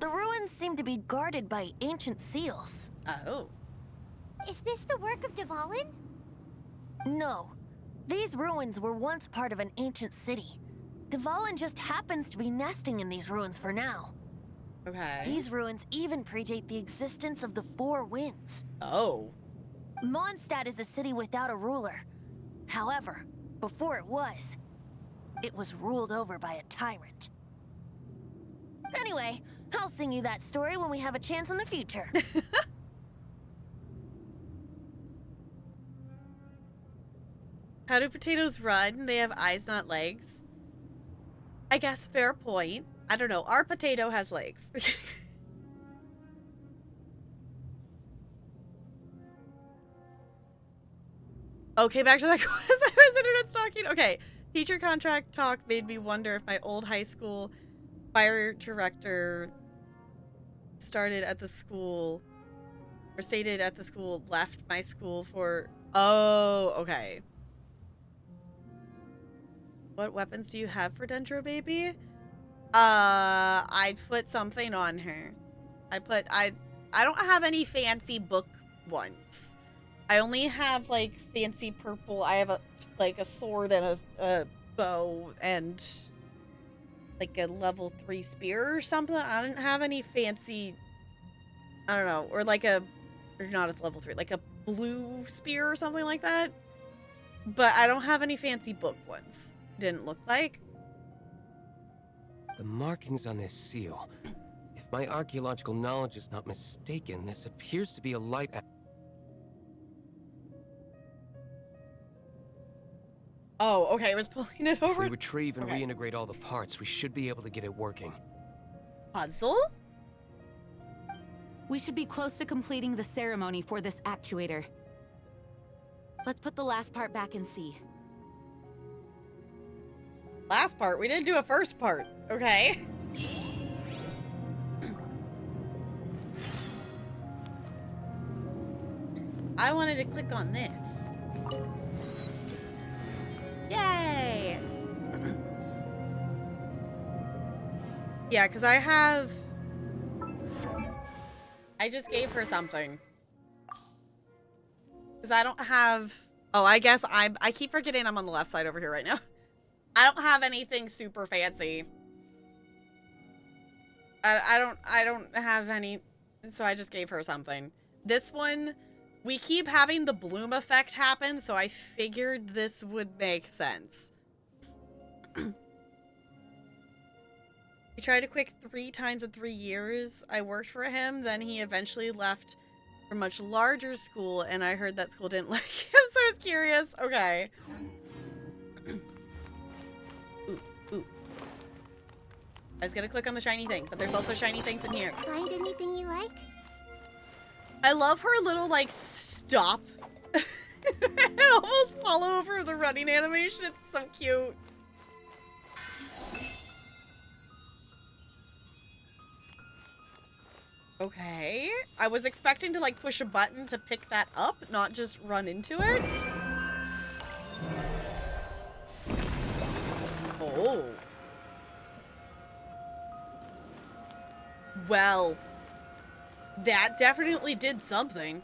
The ruins seem to be guarded by ancient seals. Oh. Is this the work of Dvalin? No. These ruins were once part of an ancient city. Dvalin just happens to be nesting in these ruins for now. Okay. These ruins even predate the existence of the Four Winds. Oh. Mondstadt is a city without a ruler. However, before it was ruled over by a tyrant. Anyway, I'll sing you that story when we have a chance in the future. How do potatoes run? They have eyes, not legs. I guess fair point. I don't know. Our potato has legs. Okay, back to that internet stalking. Okay. Teacher contract talk made me wonder if my old high school fire director stated at the school left my school for... Oh, okay. What weapons do you have for Dendro Baby? I put something on her. I don't have any fancy book ones. I only have like fancy purple. I have a sword and a bow and like a level 3 spear or something. I didn't have any fancy, I don't know, or not a level 3, like a blue spear or something like that. But I don't have any fancy book ones. Didn't look like. The markings on this seal. If my archaeological knowledge is not mistaken, this appears to be a light... Oh, okay, I was pulling it over. If we retrieve and reintegrate all the parts, we should be able to get it working. Puzzle? We should be close to completing the ceremony for this actuator. Let's put the last part back and see. Last part? We didn't do a first part. Okay. I wanted to click on this. Yay! Yeah, because I just gave her something. Because I don't have... Oh, I guess I keep forgetting I'm on the left side over here right now. I don't have anything super fancy. I don't have any, so I just gave her something. This one, we keep having the bloom effect happen, so I figured this would make sense. He tried to quit 3 times in 3 years. I worked for him, then he eventually left for a much larger school, and I heard that school didn't like him, so I was curious. Okay. Ooh. I was gonna click on the shiny thing, but there's also shiny things in here. Find anything you like? I love her little, like, stop and almost fall over the running animation. It's so cute. Okay. I was expecting to, like, push a button to pick that up, not just run into it. Oh. Well, that definitely did something.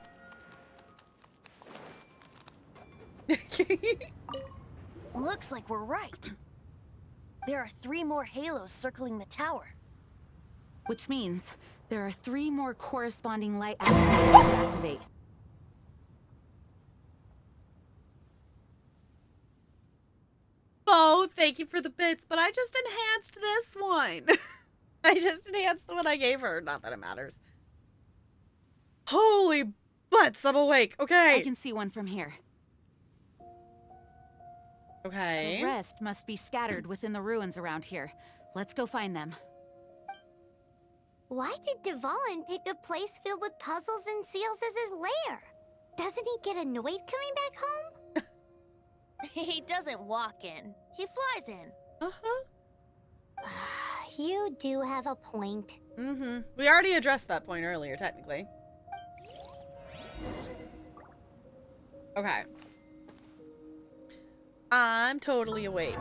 Looks like we're right. There are 3 more halos circling the tower. Which means there are 3 more corresponding light actuators to activate. Oh, thank you for the bits, but I just enhanced this one. I just enhanced the one I gave her. Not that it matters. Holy butts, I'm awake. Okay. I can see one from here. Okay. The rest must be scattered within the ruins around here. Let's go find them. Why did Dvalin pick a place filled with puzzles and seals as his lair? Doesn't he get annoyed coming back home? He doesn't walk in. He flies in. Uh-huh. You do have a point. Mm-hmm. We already addressed that point earlier, technically. Okay. I'm totally awake.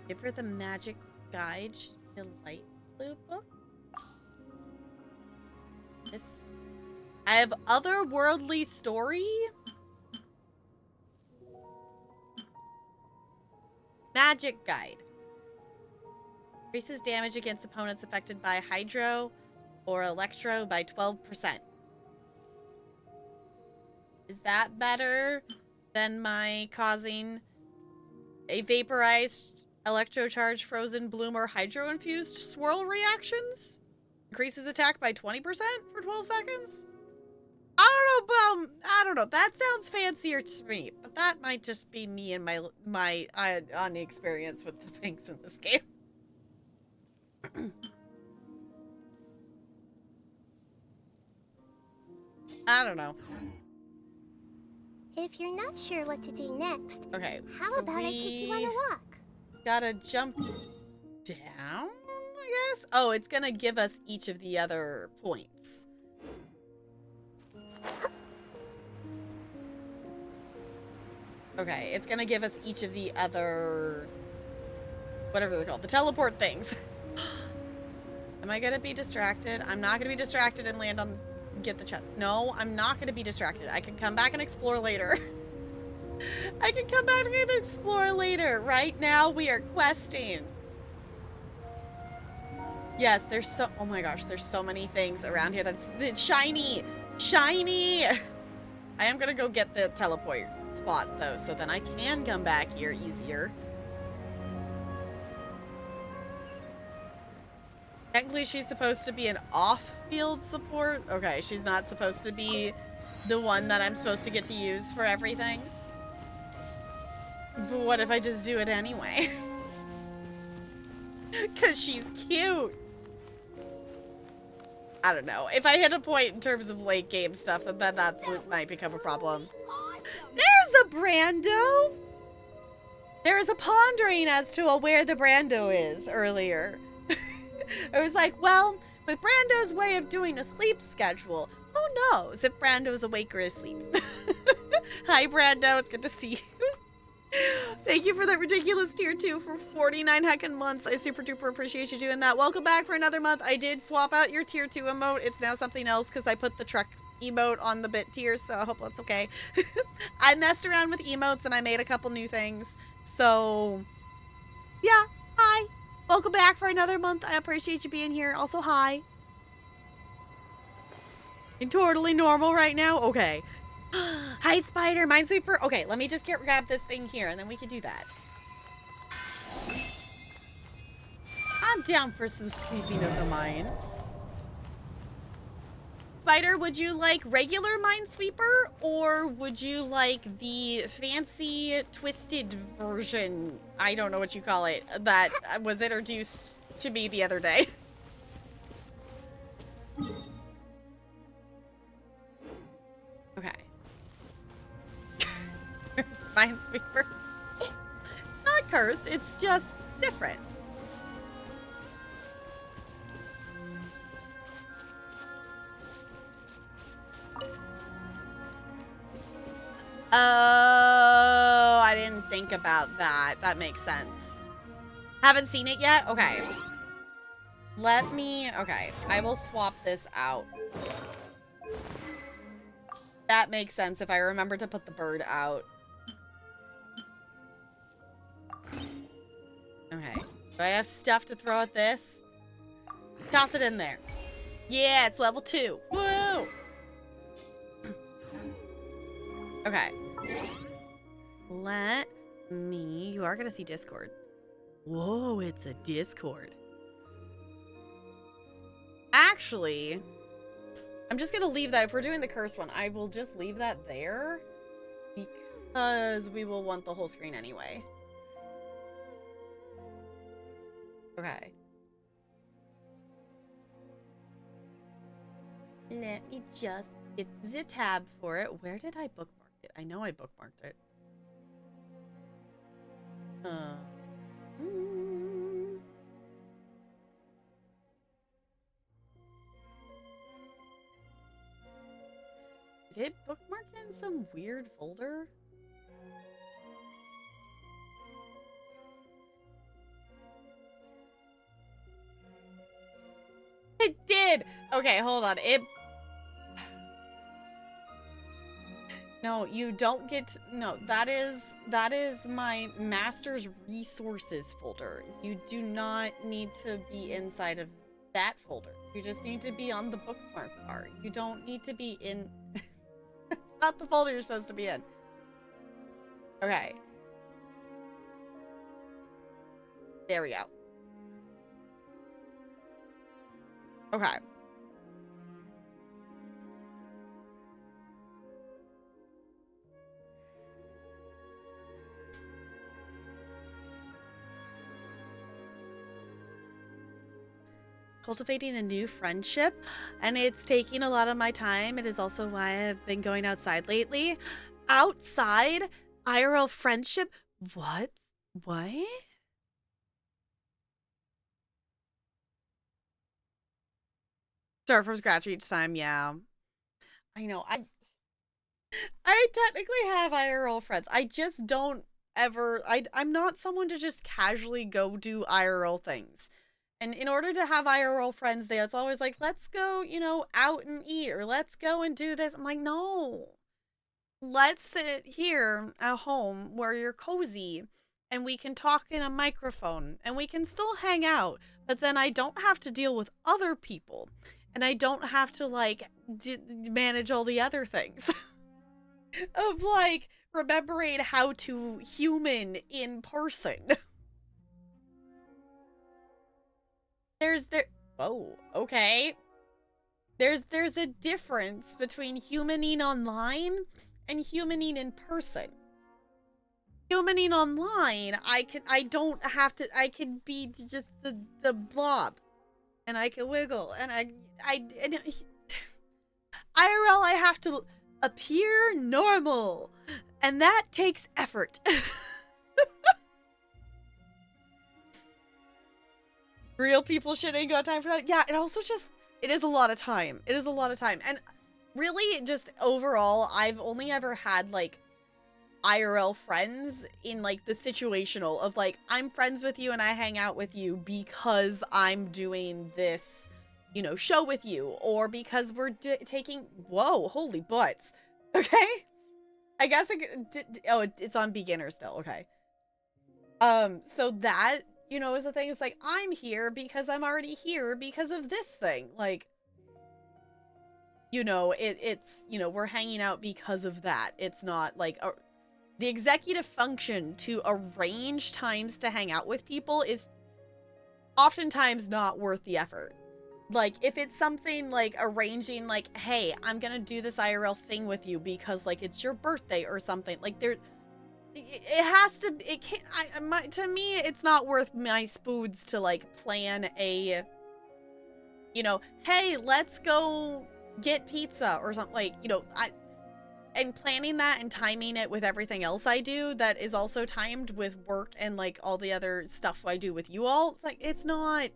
Give her the magic guide to light blue book. This. I have otherworldly story. Magic guide. Increases damage against opponents affected by hydro or electro by 12%. Is that better than my causing a vaporized, electrocharged, frozen, bloom, or hydro-infused swirl reactions? Increases attack by 20% for 12 seconds? I don't know. That sounds fancier to me, but that might just be me and my inexperience with the things in this game. I don't know. If you're not sure what to do next, Okay. how so about I take you on a walk? Gotta jump down, I guess? Oh, it's gonna give us each of the other points. Okay, it's gonna give us each of the other... whatever they're called. The teleport things. Am I gonna be distracted? I'm not gonna be distracted and land on... get the chest. No, I'm not gonna be distracted. I can come back and explore later. I can come back and explore later. Right now, we are questing. Yes, there's so... oh my gosh, there's so many things around here that's... it's shiny! Shiny! I am gonna go get the teleport spot, though, so then I can come back here easier. Technically, she's supposed to be an off-field support. Okay, she's not supposed to be the one that I'm supposed to get to use for everything. But what if I just do it anyway? Because she's cute. I don't know. If I hit a point in terms of late game stuff, then that might become a problem. There's a Brando! There was a pondering as to where the Brando is earlier. I was like, well, with Brando's way of doing a sleep schedule, who knows if Brando's awake or asleep? Hi, Brando. It's good to see you. Thank you for that ridiculous tier 2 for 49 heckin' months. I super duper appreciate you doing that. Welcome back for another month. I did swap out your tier 2 emote. It's now something else because I put the truck emote on the bit tier, so I hope that's okay. I messed around with emotes and I made a couple new things. So, yeah, hi. Welcome back for another month. I appreciate you being here. Also, hi. You're totally normal right now? Okay. Hi, Spider. Minesweeper. Okay, let me just grab this thing here, and then we can do that. I'm down for some sweeping of the mines. Spider, would you like regular Minesweeper, or would you like the fancy, twisted version? I don't know what you call it, that was introduced to me the other day. Okay. There's Minesweeper. It's not cursed, it's just different. Oh, I didn't think about that. That makes sense. Haven't seen it yet? Okay. Let me, okay. I will swap this out. That makes sense if I remember to put the bird out. Okay. Do I have stuff to throw at this? Toss it in there. Yeah, it's level 2. Woo! Okay. Let me... You are going to see Discord. Whoa, it's a Discord. Actually, I'm just going to leave that. If we're doing the cursed one, I will just leave that there. Because we will want the whole screen anyway. Okay. Let me just get the tab for it. Where did I bookmark it? I know I bookmarked it. Did it bookmark in some weird folder? It did! Okay, hold on. No, you don't get to, no, that is my master's resources folder. You do not need to be inside of that folder. You just need to be on the bookmark bar. You don't need to be in it's not the folder you're supposed to be in. Okay. There we go. Okay. Cultivating a new friendship, and it's taking a lot of my time. It is also why I've been going outside lately. Outside? IRL friendship? What? Start from scratch each time, yeah. I know. I technically have IRL friends. I just don't ever... I'm not someone to just casually go do IRL things. And in order to have IRL friends there, it's always like, let's go, you know, out and eat, or let's go and do this. I'm like, no. Let's sit here at home where you're cozy and we can talk in a microphone and we can still hang out, but then I don't have to deal with other people and I don't have to, like, manage all the other things of, like, remembering how to human in person. Whoa, okay. There's a difference between humaning online and humaning in person. Humaning online, I can be just the blob. And I can wiggle, and IRL, I have to appear normal. And that takes effort. Real people shit ain't got time for that. Yeah, it also just, it is a lot of time. It is a lot of time. And really, just overall, I've only ever had, like, IRL friends in, like, the situational of, like, I'm friends with you and I hang out with you because I'm doing this, you know, show with you, or because we're taking, whoa, holy butts. Okay? I guess it's on beginner still. Okay. So that, you know, is the thing. It's like, I'm here because I'm already here because of this thing. Like, you know, it's, you know, we're hanging out because of that. It's not like the executive function to arrange times to hang out with people is oftentimes not worth the effort. Like, if it's something like arranging, like, hey, I'm gonna do this IRL thing with you because, like, it's your birthday or something, like, it has to, it can't, to me, it's not worth my spoods to, like, plan a, you know, hey, let's go get pizza or something, like, you know, and planning that and timing it with everything else I do that is also timed with work and, like, all the other stuff I do with you all. It's like, it's not,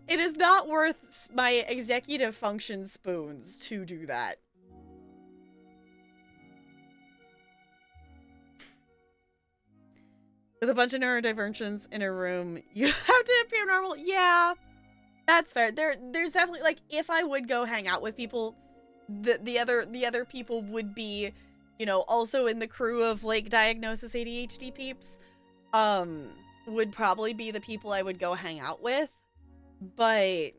it is not worth my executive function spoons to do that. With a bunch of neurodivergents in a room, you have to appear normal. Yeah, that's fair. There's definitely, like, if I would go hang out with people, the other people would be, you know, also in the crew of like diagnosis ADHD peeps. Would probably be the people I would go hang out with. But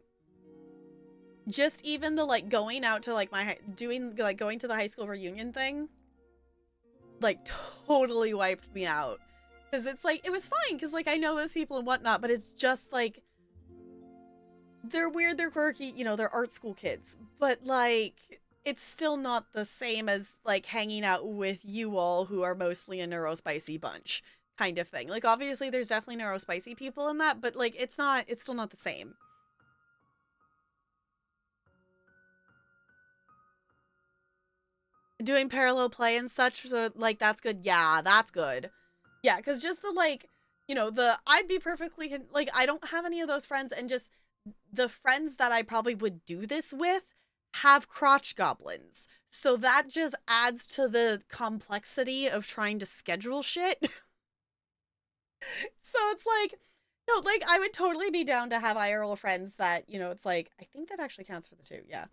just even the like going out to like going to the high school reunion thing, like totally wiped me out. Because it's like, it was fine because like I know those people and whatnot, but it's just like, they're weird, they're quirky, you know, they're art school kids. But like, it's still not the same as like hanging out with you all who are mostly a neurospicy bunch kind of thing. Like obviously there's definitely neurospicy people in that, but like it's still not the same. Doing parallel play and such, so like that's good. Yeah, that's good. Yeah, because just the like, you know, I'd be perfectly like, I don't have any of those friends, and just the friends that I probably would do this with have crotch goblins, so that just adds to the complexity of trying to schedule shit. So it's like, no, like I would totally be down to have IRL friends that, you know, it's like, I think that actually counts for the 2, yeah.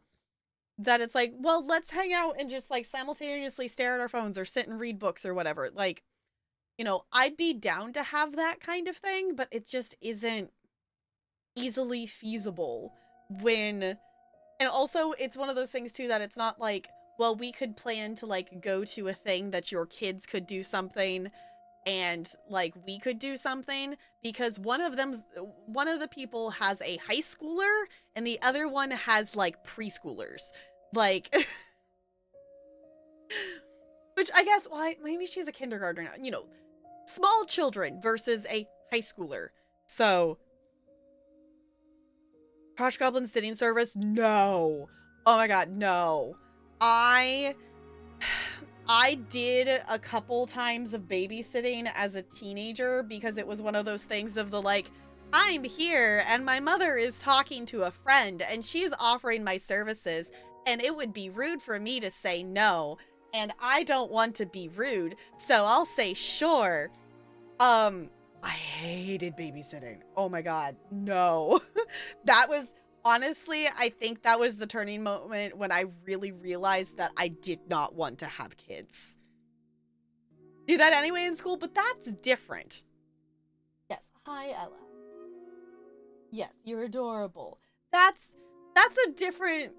That it's like, well, let's hang out and just like simultaneously stare at our phones or sit and read books or whatever. Like, you know, I'd be down to have that kind of thing, but it just isn't easily feasible when, and also it's one of those things too that it's not like, well, we could plan to like go to a thing that your kids could do something and like we could do something, because one of the people has a high schooler and the other one has like preschoolers, like which I guess, well, maybe she's a kindergartner now, you know, small children versus a high schooler. So crotch goblin sitting service, no. Oh my god, no. I did a couple times of babysitting as a teenager because it was one of those things of the like, I'm here and my mother is talking to a friend and she's offering my services and it would be rude for me to say no, and I don't want to be rude, so I'll say sure. I hated babysitting. Oh my god, no. That was, honestly, I think that was the turning moment when I really realized that I did not want to have kids. Do that anyway in school, but that's different. Yes, hi Ella. Yes, you're adorable. That's a different,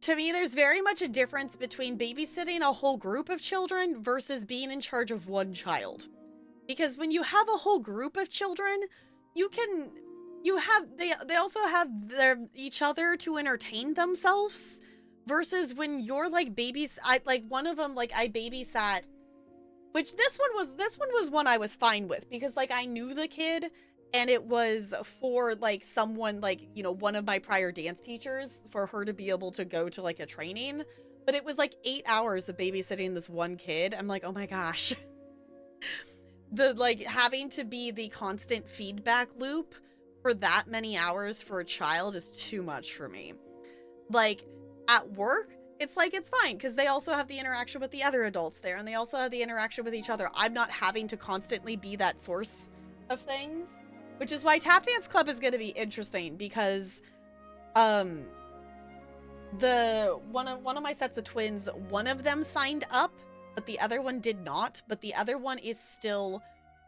to me, there's very much a difference between babysitting a whole group of children versus being in charge of one child. Because when you have a whole group of children, they also have each other to entertain themselves, versus when you're like one of them, like I babysat, which this one was one I was fine with because like I knew the kid and it was for like someone like, you know, one of my prior dance teachers, for her to be able to go to like a training, but it was like 8 hours of babysitting this one kid. I'm like, oh my gosh. The like having to be the constant feedback loop for that many hours for a child is too much for me. Like at work, it's like, it's fine because they also have the interaction with the other adults there and they also have the interaction with each other. I'm not having to constantly be that source of things, which is why Tap Dance Club is going to be interesting because the one of my sets of twins, one of them signed up but the other one did not, but the other one is still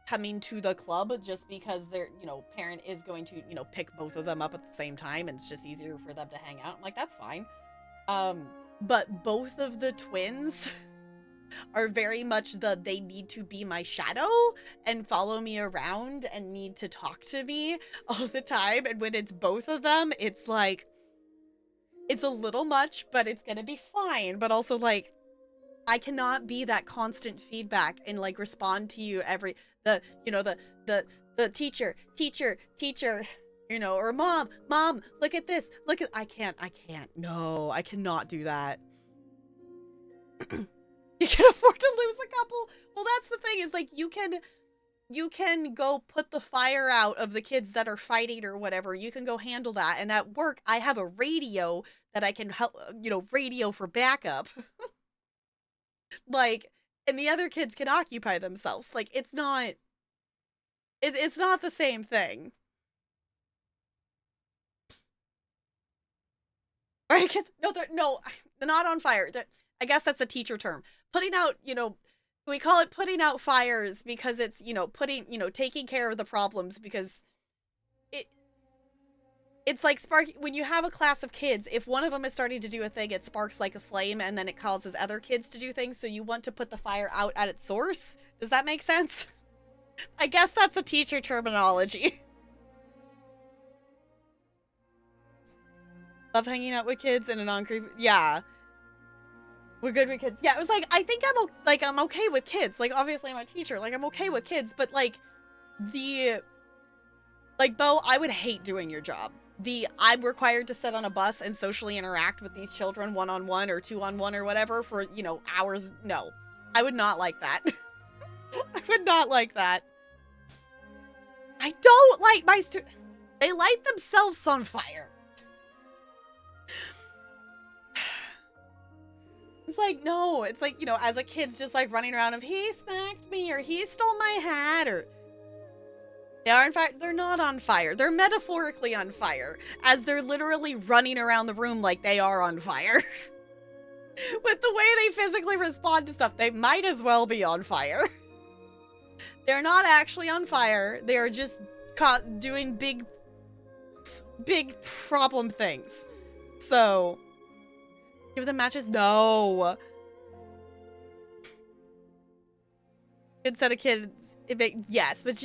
coming to the club just because their, you know, parent is going to, you know, pick both of them up at the same time and it's just easier for them to hang out. I'm like, that's fine. But both of the twins are very much they need to be my shadow and follow me around and need to talk to me all the time. And when it's both of them, it's like, it's a little much, but it's gonna be fine. But also like, I cannot be that constant feedback and like respond to you the teacher, you know, or mom, look at this, I can't, no, I cannot do that. You can afford to lose a couple. Well, that's the thing is like, you can go put the fire out of the kids that are fighting or whatever. You can go handle that. And at work, I have a radio that I can help, you know, radio for backup. Like, and the other kids can occupy themselves. Like, it's not the same thing. Right? Because they're not on fire. I guess that's a teacher term. Putting out, we call it putting out fires because it's, taking care of the problems, because it's like when you have a class of kids, if one of them is starting to do a thing, it sparks like a flame, and then it causes other kids to do things, so you want to put the fire out at its source. Does that make sense? I guess that's a teacher terminology. Love hanging out with kids in a non-creepy... Yeah. We're good with kids. Yeah, it was like, I think I'm okay with kids. Like, obviously I'm a teacher. Like, I'm okay with kids, but like, Bo, I would hate doing your job. I'm required to sit on a bus and socially interact with these children one-on-one or two-on-one or whatever for, hours. No. I would not like that. I would not like that. I don't like my students. They light themselves on fire. It's like, no. It's like, as a kid's just like running around of, he smacked me, or he stole my hat, or... They are on fire. They're not on fire. They're metaphorically on fire, as they're literally running around the room like they are on fire. With the way they physically respond to stuff, they might as well be on fire. They're not actually on fire. They are just doing big problem things. So, give them matches? No. Good set of kids. Yes, but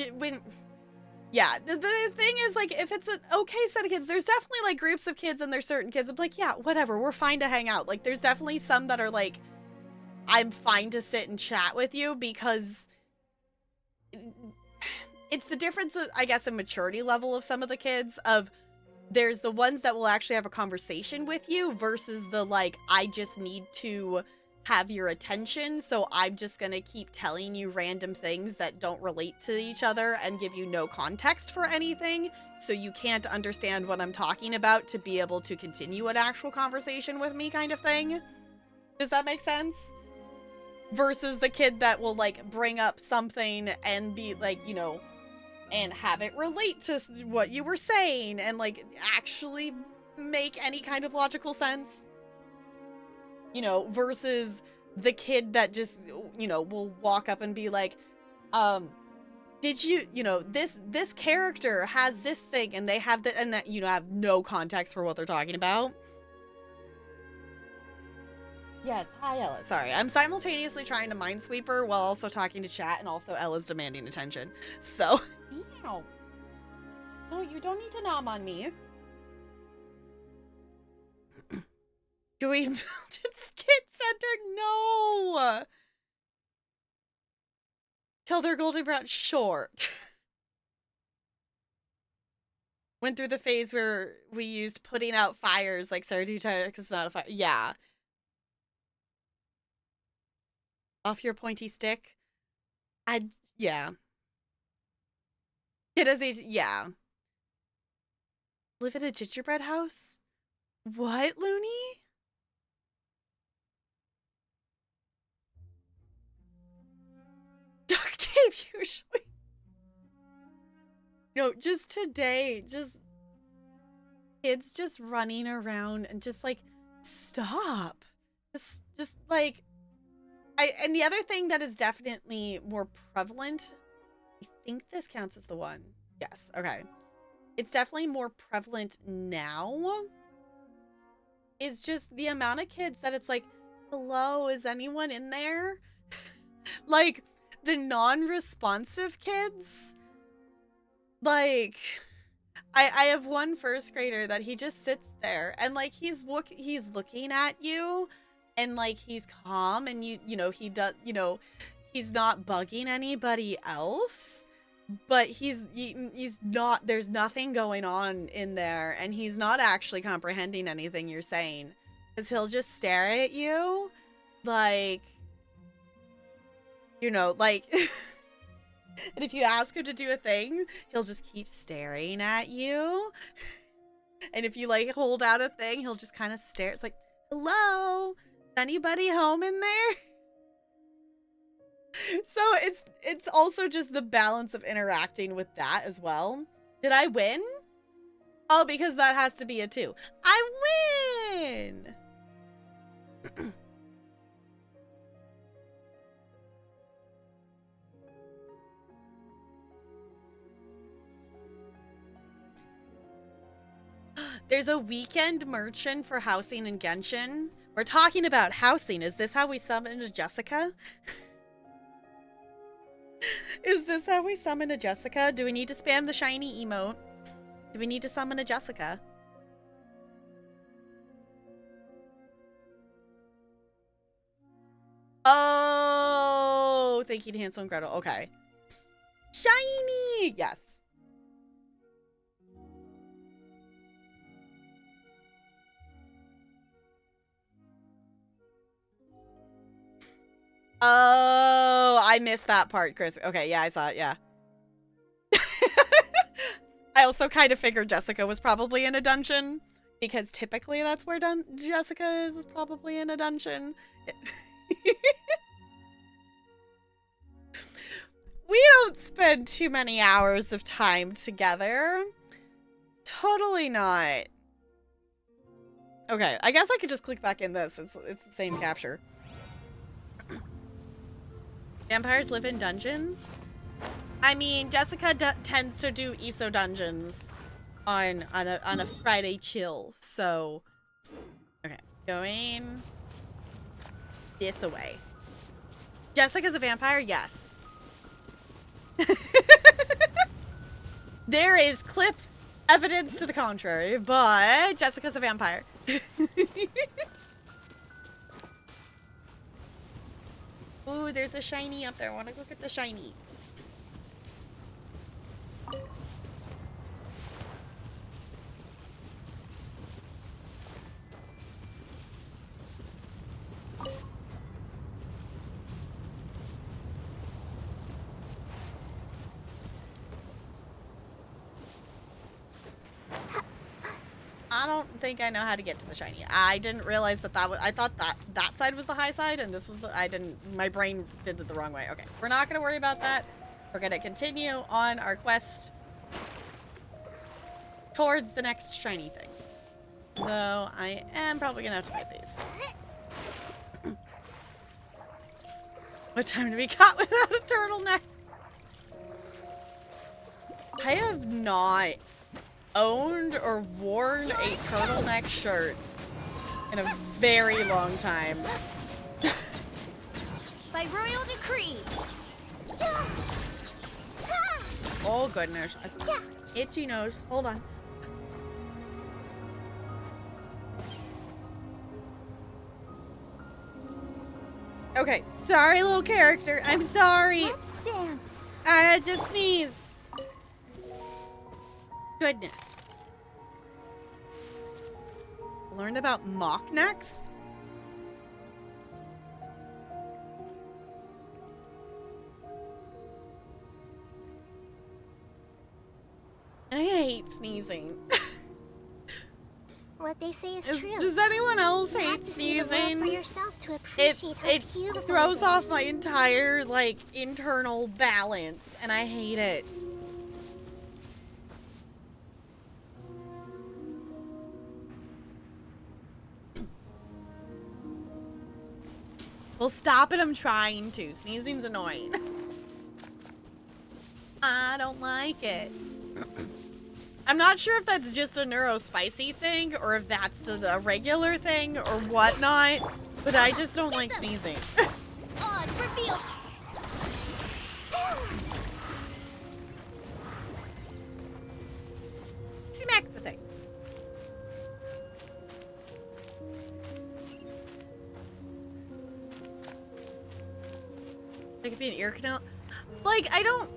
yeah, the thing is, like, if it's an okay set of kids, there's definitely, like, groups of kids and there's certain kids. I'm like, yeah, whatever, we're fine to hang out. Like, there's definitely some that are, like, I'm fine to sit and chat with you, because it's the difference, of, I guess, in maturity level of some of the kids. Of, there's the ones that will actually have a conversation with you versus the, like, I just need to have your attention, so I'm just gonna keep telling you random things that don't relate to each other and give you no context for anything, so you can't understand what I'm talking about to be able to continue an actual conversation with me, kind of thing. Does that make sense? Versus the kid that will, like, bring up something and be like, and have it relate to what you were saying and, like, actually make any kind of logical sense. Versus the kid that just, will walk up and be like, did you, this character has this thing, and they have and that, have no context for what they're talking about. Yes, hi, Ella. Sorry, I'm simultaneously trying to Minesweeper while also talking to chat, and also Ella's demanding attention. So, no, you don't need to nom on me. Do we build its kid center? No! Till they're golden brown? Sure. Went through the phase where we used putting out fires, like Sarduta, because it's not a fire. Yeah. Off your pointy stick? Yeah. Kid as yeah. Live in a gingerbread house? What, Looney? Duct tape, usually. No, just today, kids just running around and just, like, stop. Just like, and the other thing that is definitely more prevalent, I think this counts as the one. Yes, okay. It's definitely more prevalent now, is just the amount of kids that it's like, hello, is anyone in there? Like, the non-responsive kids, like, I have one first grader that he just sits there and, like, he's looking at you, and, like, he's calm, and he does, he's not bugging anybody else, but he's not, there's nothing going on in there, and he's not actually comprehending anything you're saying, because he'll just stare at you, like, like, and if you ask him to do a thing, he'll just keep staring at you. And if you, like, hold out a thing, he'll just kind of stare. It's like, hello? Is anybody home in there? So it's also just the balance of interacting with that as well. Did I win? Oh, because that has to be a 2. I win! There's a weekend merchant for housing in Genshin. We're talking about housing. Is this how we summon a Jessica? Is this how we summon a Jessica? Do we need to spam the shiny emote? Do we need to summon a Jessica? Oh, thank you to Hansel and Gretel. Okay. Shiny! Yes. Oh, I missed that part, Chris. Okay, yeah, I saw it, yeah. I also kind of figured Jessica was probably in a dungeon, because typically that's where Jessica is probably in a dungeon. We don't spend too many hours of time together. Totally not. Okay, I guess I could just click back in this. It's the same capture. Vampires live in dungeons? I mean, Jessica tends to do ESO dungeons on a Friday chill, so... Okay, going this away. Jessica's a vampire? Yes. There is clip evidence to the contrary, but Jessica's a vampire. Ooh, there's a shiny up there. I want to look at the shiny. I don't think I know how to get to the shiny. I didn't realize that was, I thought that side was the high side and this was the, my brain did it the wrong way. Okay, we're not gonna worry about that. We're gonna continue on our quest towards the next shiny thing. Though I am probably gonna have to get these. What time to be caught without a turtleneck? I have not owned or worn a turtleneck shirt in a very long time. By royal decree. Oh goodness. Itchy nose. Hold on. Okay. Sorry, little character. I'm sorry. Let's dance. I had to sneeze. Goodness. Learned about mock necks? I hate sneezing. What they say is true. Does anyone else You have hate to see the world for sneezing? yourself to appreciate how It beautiful throws it off is. my entire, like, internal balance, and I hate it. Well, stop it, I'm trying to. Sneezing's annoying. I don't like it. I'm not sure if that's just a neurospicy thing, or if that's just a regular thing, or whatnot, but I just don't like sneezing. Odds revealed. Smack the things. It could be an ear canal. Like, I don't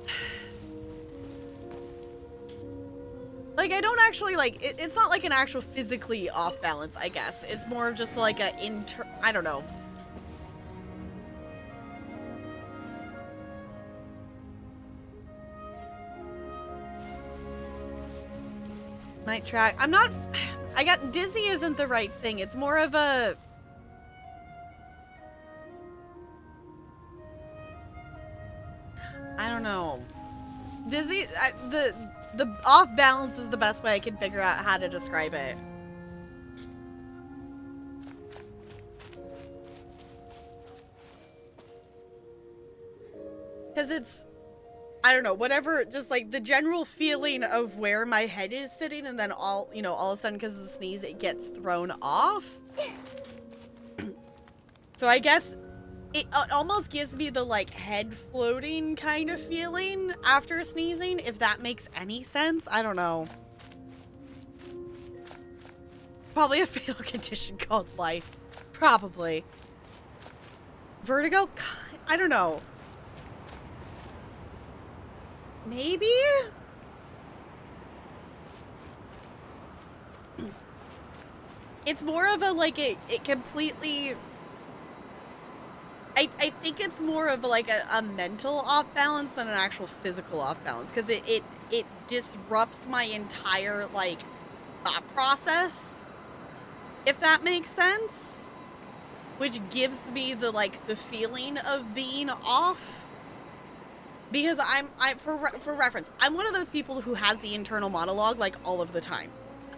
actually, like, it's not like an actual physically off balance, I guess. It's more of just like a I don't know. Night track. I got dizzy isn't the right thing. It's more of a Dizzy, the off balance is the best way I can figure out how to describe it. Because it's, I don't know, whatever, just like the general feeling of where my head is sitting, and then all of a sudden, because of the sneeze, it gets thrown off. So I guess it almost gives me the, like, head floating kind of feeling after sneezing, if that makes any sense. I don't know. Probably a fatal condition called life. Probably. Vertigo? I don't know. Maybe? It's more of a, like, it completely... I think it's more of, like, a mental off-balance than an actual physical off-balance. Because it disrupts my entire, like, thought process. If that makes sense. Which gives me the, like, the feeling of being off. Because for reference, I'm one of those people who has the internal monologue, like, all of the time.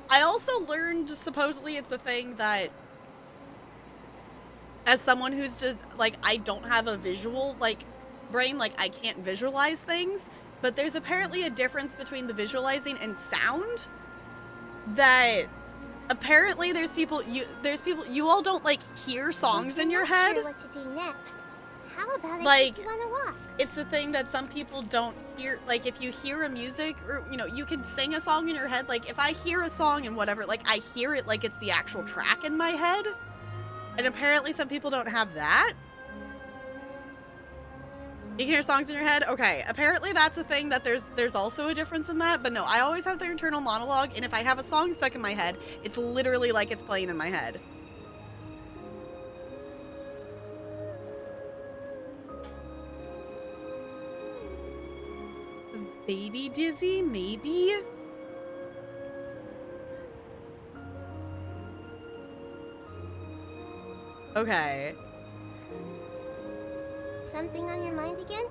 I also learned, supposedly it's a thing that, as someone who's just, like, I don't have a visual, like, brain, like, I can't visualize things, but there's apparently a difference between the visualizing and sound, that apparently there's people, you all don't, like, hear songs in your head. Sure what to do next. How about like, I take you on a walk? It's the thing that some people don't hear. Like, if you hear a music, or, you know, you can sing a song in your head. Like, if I hear a song and whatever, like, I hear it like it's the actual track in my head. And apparently some people don't have that. You can hear songs in your head? Okay. Apparently that's a thing, that there's also a difference in that. But no, I always have the internal monologue. And if I have a song stuck in my head, it's literally like it's playing in my head. Baby dizzy, maybe? Okay. Something on your mind again?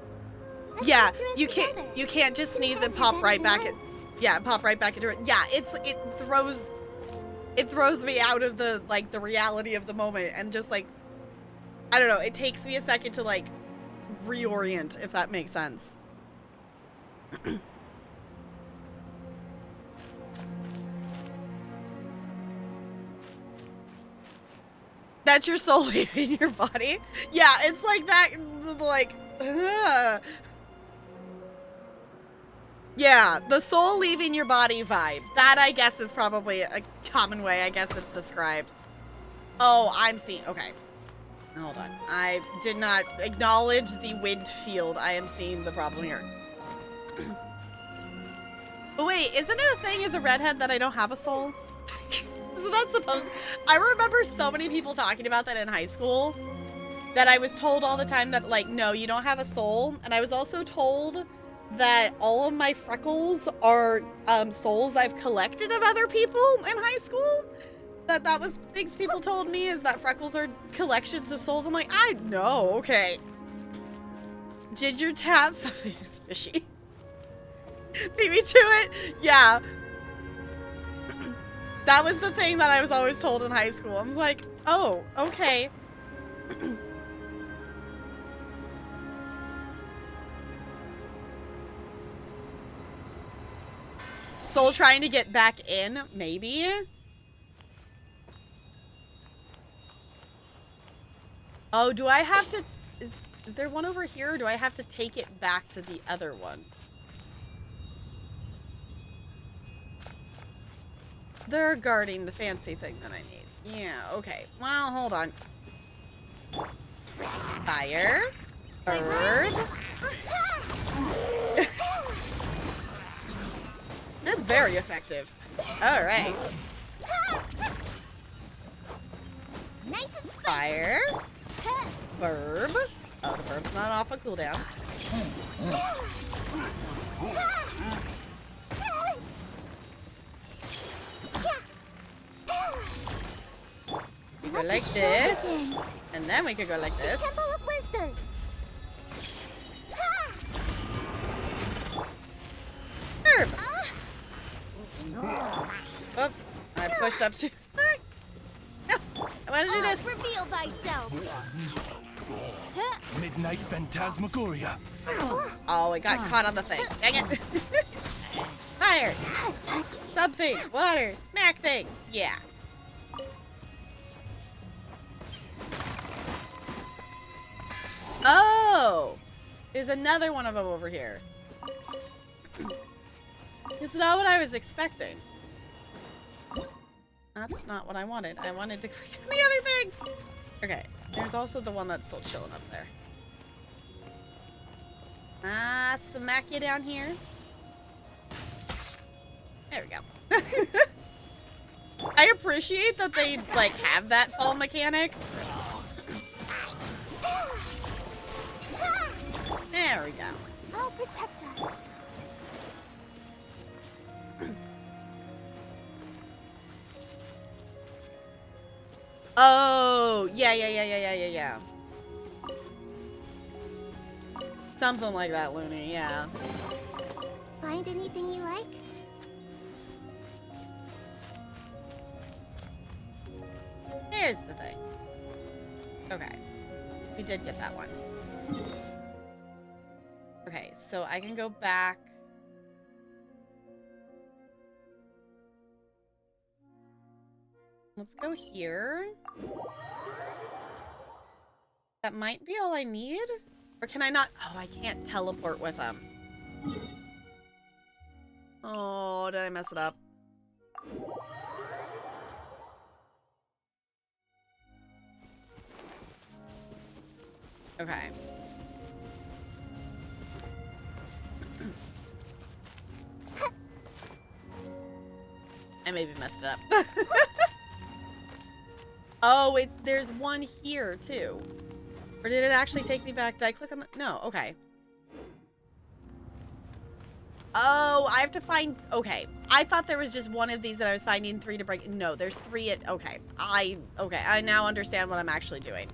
Let's Yeah, go through it you together. can't just sneeze and Sometimes pop you're right better back than at, yeah, pop right back into it. Yeah, it throws me out of the, like, the reality of the moment, and just, like, I don't know, it takes me a second to, like, reorient, if that makes sense. That's your soul leaving your body? Yeah, it's like that, like, yeah, the soul leaving your body vibe. That, I guess, is probably a common way, I guess, it's described. Oh, I'm seeing, okay. Hold on. I did not acknowledge the wind field. I am seeing the problem here. But wait, isn't it a thing as a redhead that I don't have a soul? So that's supposed... I remember so many people talking about that in high school. That I was told all the time that, like, no, you don't have a soul. And I was also told that all of my freckles are souls I've collected of other people in high school. That was things people told me, is that freckles are collections of souls. I'm like, I know, okay. Ginger tap, something is fishy. Beat me to it. Yeah. That was the thing that I was always told in high school. I was like, oh, okay. Soul trying to get back in, maybe? Oh, do I have to... Is there one over here, or do I have to take it back to the other one? They're guarding the fancy thing that I need. Yeah, okay. Well, hold on. Fire. Bird. That's very effective. Alright. Nice and spicy. Fire. Verb. Oh, the verb's not off on cooldown. We go like this. And then we could go like this. Temple of Wisdom. messed up too. No, I want to do this. Reveal thyself. Midnight Phantasmagoria. Oh, it got caught on the thing. Dang it. Fire. Something. Water. Smack things. Yeah. Oh. There's another one of them over here. It's not what I was expecting. That's not what I wanted. I wanted to click on the other thing. Okay. There's also the one that's still chilling up there. Ah, smack you down here. There we go. I appreciate that they, like, have that fall mechanic. There we go. I'll protect us. Oh, yeah. Something like that, Looney, yeah. Find anything you like? There's the thing. Okay. We did get that one. Okay, so I can go back. Let's go here. That might be all I need. Or can I not? Oh, I can't teleport with them. Oh, did I mess it up? Okay. I maybe messed it up. Oh, wait, there's one here, too. Or did it actually take me back? Did I click on the... No, okay. Oh, I have to find... Okay. I thought there was just one of these that I was finding 3 to break... No, there's 3 at... Okay. Okay, I now understand what I'm actually doing.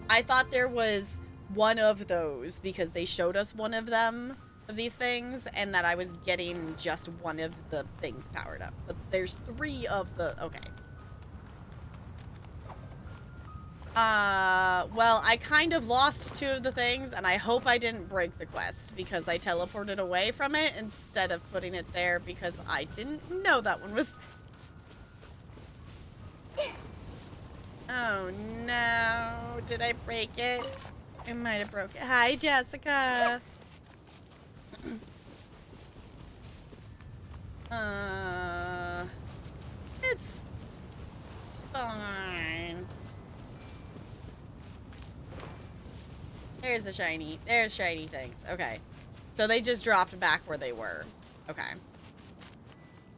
I thought there was one of those because they showed us one of them, of these things, and that I was getting just one of the things powered up. But there's 3 of the... Okay. Well, I kind of lost 2 of the things, and I hope I didn't break the quest because I teleported away from it instead of putting it there because I didn't know that one was... Oh, no. Did I break it? I might have broke it. Hi, Jessica. It's fine. There's a shiny. There's shiny things. Okay. So they just dropped back where they were. Okay.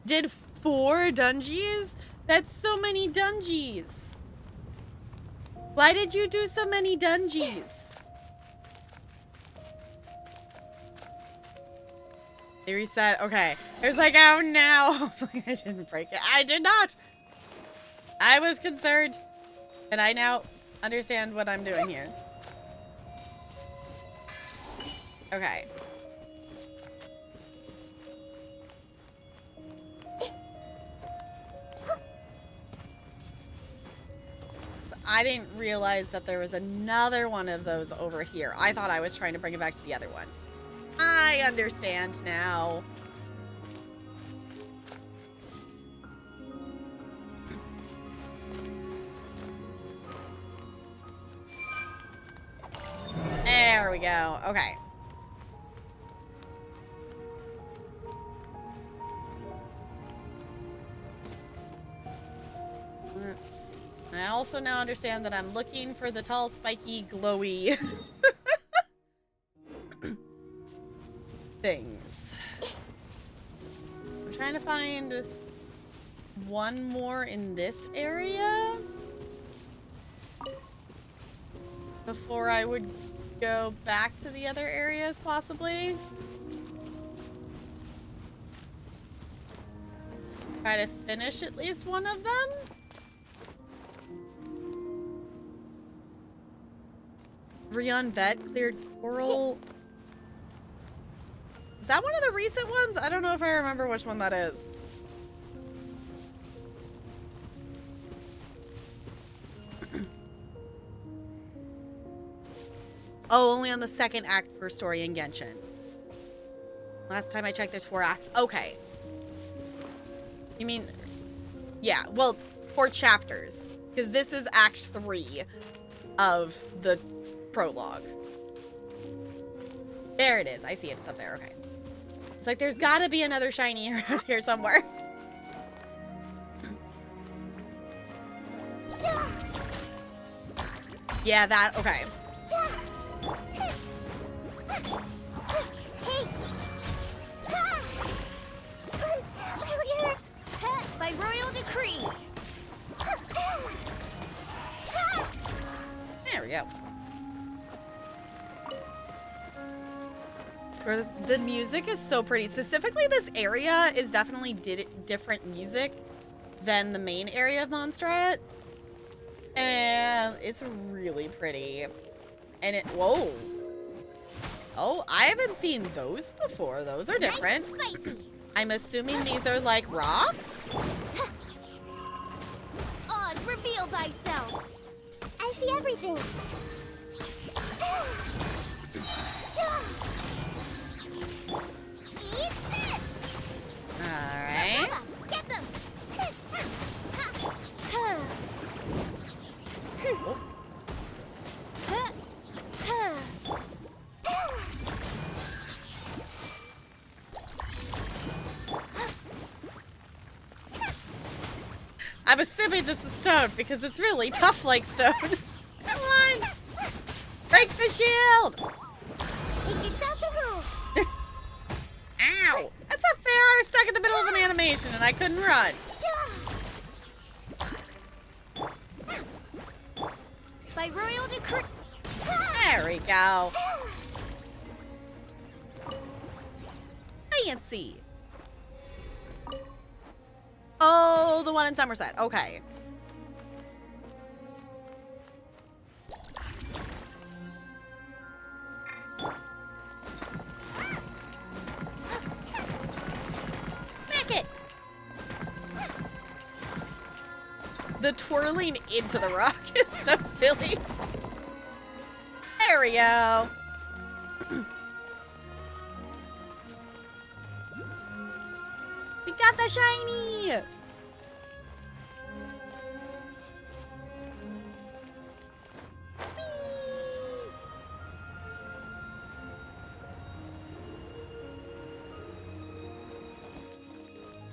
Did 4 dungeons? That's so many dungeons. Why did you do so many dungeons? They reset. Okay. I was like, oh no. Hopefully I didn't break it. I did not. I was concerned. And I now understand what I'm doing here. Okay. So I didn't realize that there was another one of those over here. I thought I was trying to bring it back to the other one. I understand now. There we go. Okay. Let's see. I also now understand that I'm looking for the tall, spiky, glowy things. I'm trying to find one more in this area before I would go back to the other areas, possibly. Try to finish at least one of them. Rion Vet cleared coral. Is that one of the recent ones? I don't know if I remember which one that is. Oh, only on the second act per story in Genshin. Last time I checked, there's 4 acts. Okay. You mean... Yeah, well, 4 chapters. Because this is Act 3 of the prologue. There it is. I see it. It's up there. Okay. It's like, there's gotta be another shiny around here somewhere. Yeah, that... Okay. By royal decree. There we go. It's where the music is so pretty. Specifically, this area is definitely different music than the main area of Mondstadt. And it's really pretty. And it... Whoa. Oh, I haven't seen those before. Those are different. Nice and spicy. I'm assuming these are like rocks? Oz, reveal thyself. I see everything. Eat this. All right. Get them. I'm assuming this is stone because it's really tough like stone. Come on! Break the shield! Take yourself a move. Ow! That's not fair. I was stuck in the middle of an animation and I couldn't run. By royal decree. There we go. Fancy. Oh, the one in Somerset. Okay. Smack it. The twirling into the rock is so silly. There we go. We got the shiny!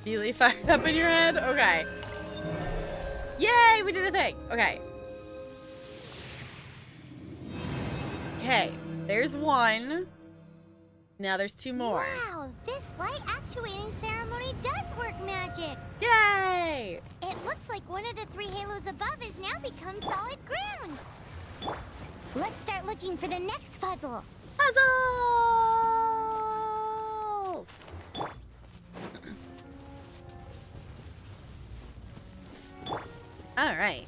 Really fired up in your head? Okay. Yay! We did a thing! Okay. Okay. There's one. Now there's 2 more. Wow, this light actuating ceremony does work magic. Yay! It looks like one of the 3 halos above has now become solid ground. Let's start looking for the next puzzle. Puzzles! All right.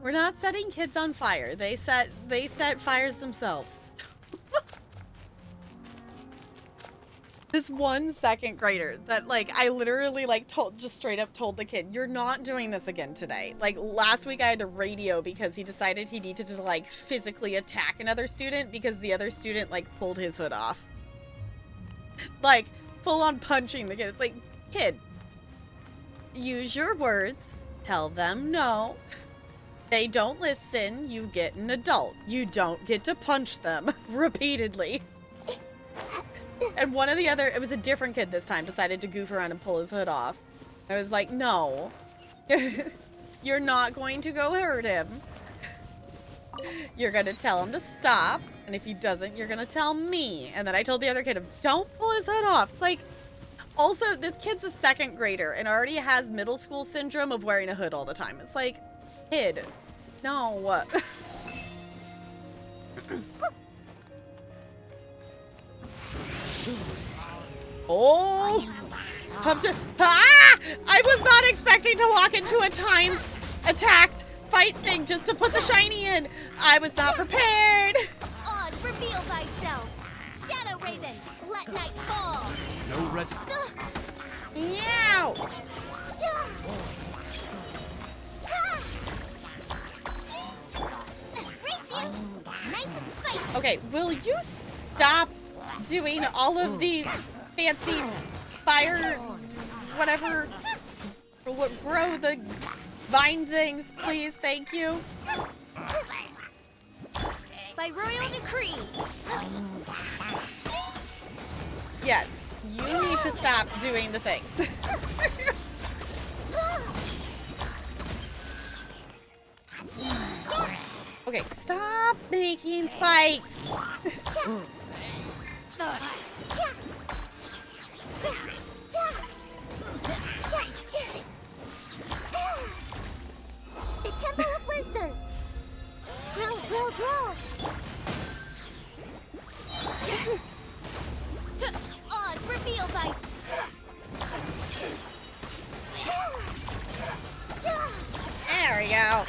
We're not setting kids on fire. They set fires themselves. This one second grader that like I literally like just straight up told the kid, "You're not doing this again today." Like last week I had to radio because he decided he needed to like physically attack another student because the other student like pulled his hood off. Like full on punching the kid. It's like, kid, use your words. Tell them no. They don't listen, you get an adult. You don't get to punch them repeatedly. And one of the other, it was a different kid this time, decided to goof around and pull his hood off. I was like, no. You're not going to go hurt him. You're going to tell him to stop. And if he doesn't, you're going to tell me. And then I told the other kid, don't pull his hood off. It's like, also, this kid's a second grader and already has middle school syndrome of wearing a hood all the time. It's like, kid, no. Oh, I was not expecting to walk into a timed attacked fight thing just to put the shiny in. I was not prepared. Oz, reveal thyself. Shadow Raven, let night fall. No rest. Meow. Okay, will you stop doing all of these fancy fire, whatever, grow the vine things, please? Thank you. By royal decree. Yes, you need to stop doing the things. Okay, stop making spikes. The Temple of Wisdom. Grow, grow, grow. Odds revealed by. There we go.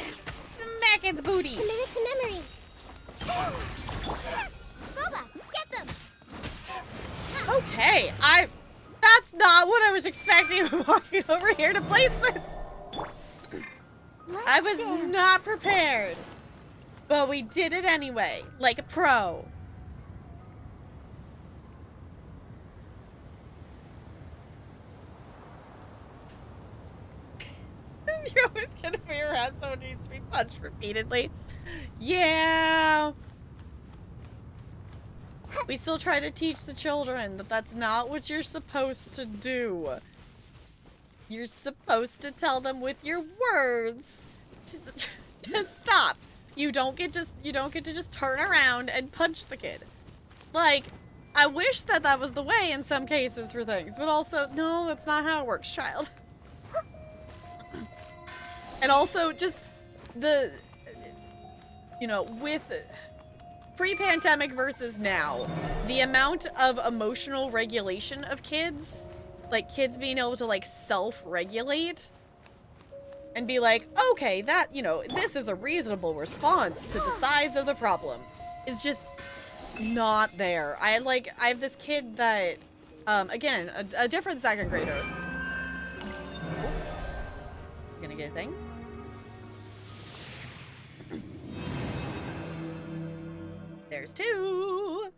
Smack its booty. Committed to memory. Boba, get them. Okay, that's not what I was expecting walking over here to place this. I was not prepared. But we did it anyway, like a pro. You're always gonna be around someone who needs to be punched repeatedly. Yeah. We still try to teach the children that that's not what you're supposed to do. You're supposed to tell them with your words to stop. You don't get to just turn around and punch the kid. Like, I wish that was the way in some cases for things, but also, no, that's not how it works, child. And also, just the, you know, with pre-pandemic versus now, the amount of emotional regulation of kids, like kids being able to like self-regulate and be like, okay, that, you know, this is a reasonable response to the size of the problem, is just not there. I have this kid that, again, a different second grader. Gonna get a thing? There's two.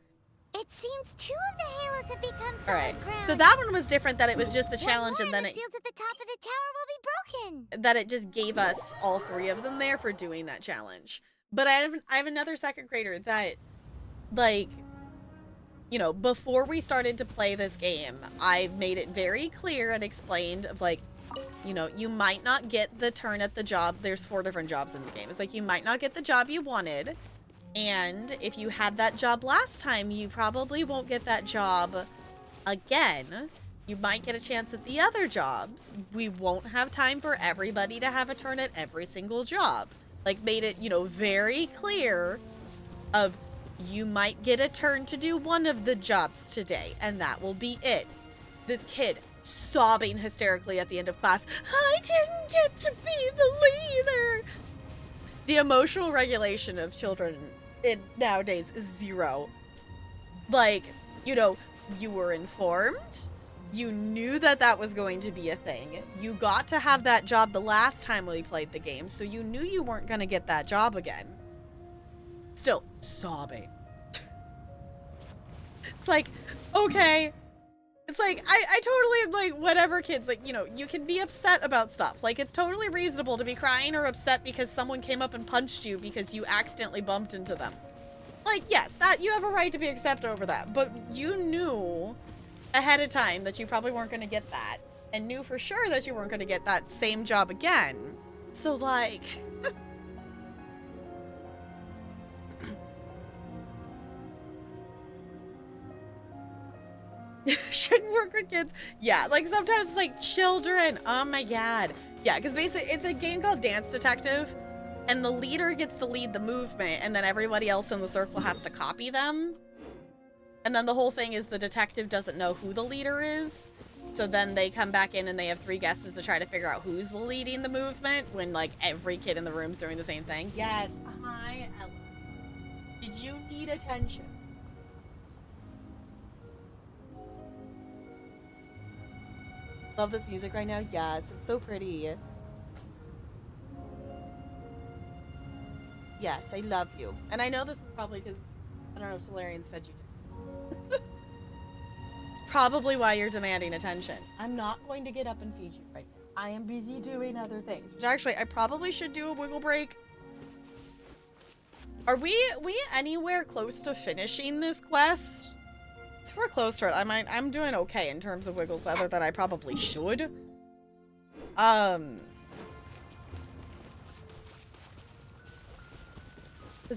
It seems 2 of the halos have become solid All right. ground. So that one was different, that it was just the challenge, and then the seals at the top of the tower will be broken. that it just gave us all 3 of them there for doing that challenge. But I have another second grader that, like, you know, before we started to play this game, I made it very clear and explained of like, you know, you might not get the turn at the job. There's 4 different jobs in the game. It's like, you might not get the job you wanted. And if you had that job last time, you probably won't get that job again. You might get a chance at the other jobs. We won't have time for everybody to have a turn at every single job. Like, made it, you know, very clear of, you might get a turn to do one of the jobs today, and that will be it. This kid sobbing hysterically at the end of class, I didn't get to be the leader. The emotional regulation of children nowadays is 0. Like, you know, you were informed. You knew that was going to be a thing. You got to have that job the last time we played the game, so you knew you weren't going to get that job again. Still sobbing. It's like, okay. It's like, I totally am like, whatever, kids, like, you know, you can be upset about stuff. Like, it's totally reasonable to be crying or upset because someone came up and punched you because you accidentally bumped into them. Like, yes, that, you have a right to be upset over that, but you knew ahead of time that you probably weren't going to get that, and knew for sure that you weren't going to get that same job again. So, like... Shouldn't work with kids. Yeah, like sometimes it's like children. Oh my god. Yeah, because basically it's a game called Dance Detective, and the leader gets to lead the movement, and then everybody else in the circle has to copy them. And then the whole thing is the detective doesn't know who the leader is. So then they come back in and they have 3 guesses to try to figure out who's leading the movement when like every kid in the room's doing the same thing. Yes. Hi, Ella. Did you need attention? Love this music right now. Yes, it's so pretty. Yes, I love you. And I know this is probably because I don't know if Talarian's fed you. It's probably why you're demanding attention. I'm not going to get up and feed you right now. I am busy doing other things. Which actually, I probably should do a wiggle break. Are we anywhere close to finishing this quest? If we're close to it, I'm doing okay in terms of wiggles other than I probably should. Because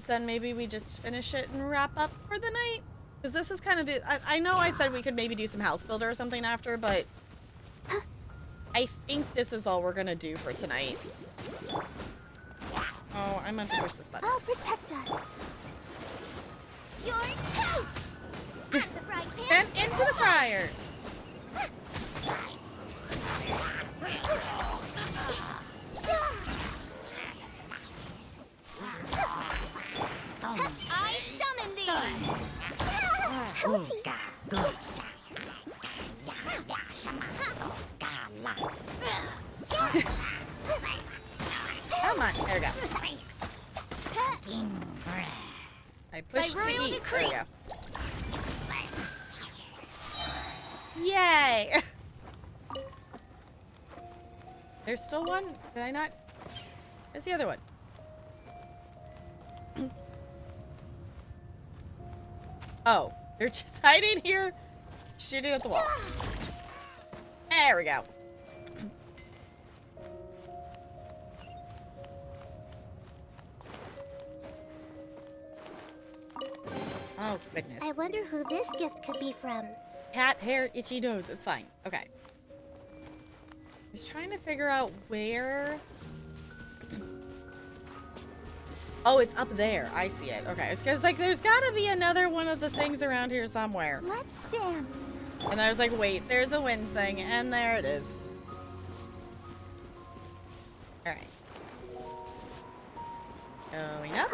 then maybe we just finish it and wrap up for the night. Because this is kind of the... I know I said we could maybe do some house builder or something after, but... I think this is all we're going to do for tonight. Oh, I meant to push this button. I'll protect us. You're toast! At the frying pan. And into the fryer! I summon thee! Come on, there we go. I pushed By royal the E. decree. There we go. Yay! There's still one? Did I not? Where's the other one? Oh, they're just hiding here, shooting at the wall. There we go. Oh, goodness. I wonder who this gift could be from. Cat, hair, itchy nose. It's fine. Okay. I was trying to figure out where... Oh, it's up there. I see it. Okay. It's like, there's got to be another one of the things around here somewhere. Let's dance. And I was like, wait, there's a wind thing. And there it is. All right. Going up.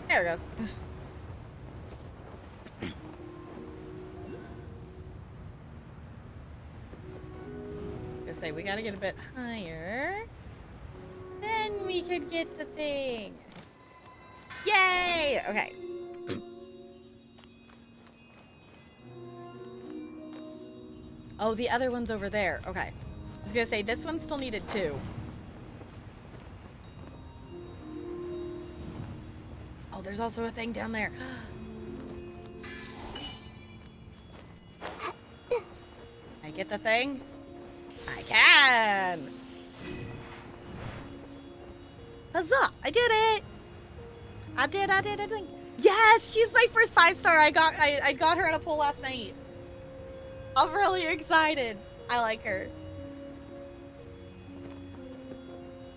There it goes. Say we gotta get a bit higher. Then we could get the thing. Yay! Okay. Oh, the other one's over there. Okay. I was gonna say this one still needed 2. Oh, there's also a thing down there. I get the thing? I can! Huzzah! I did it! I did. Yes! She's my first 5-star. I got her at a poll last night. I'm really excited. I like her.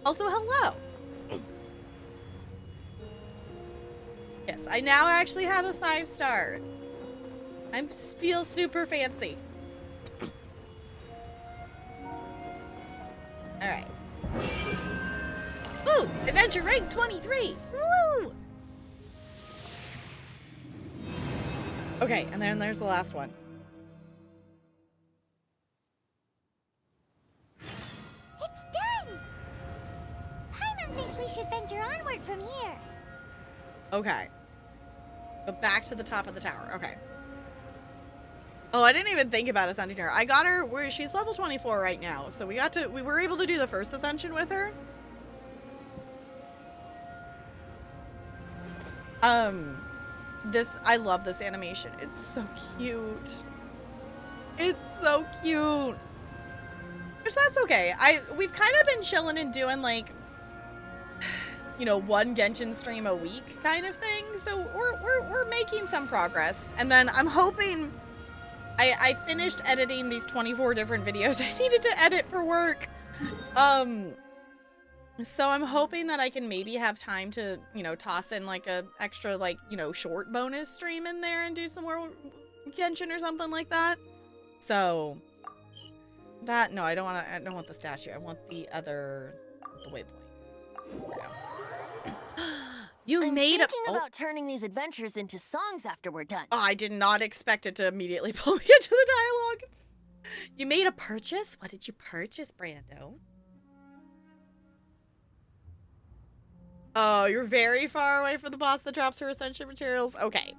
Also, hello. Yes, I now actually have a 5-star. I feel super fancy. Alright. Ooh! Adventure rank 23! Woo! Okay, and then there's the last one. It's done! Paimon thinks we should venture onward from here. Okay. Go back to the top of the tower. Okay. Oh, I didn't even think about ascending her. I got her where she's level 24 right now. So we were able to do the first ascension with her. I love this animation. It's so cute. It's so cute. Which that's okay. We've kind of been chilling and doing like, you know, one Genshin stream a week kind of thing. So we're making some progress. And then I'm hoping I finished editing these 24 different videos I needed to edit for work. So I'm hoping that I can maybe have time to, you know, toss in like a extra like, you know, short bonus stream in there and do some more Genshin or something like that. So that, no, I don't want the statue. I want the waypoint. I'm made a- thinking about turning these adventures into songs after we're done. Oh, I did not expect it to immediately pull me into the dialogue. You made a purchase? What did you purchase, Brando? Oh, you're very far away from the boss that drops her essential materials. Okay.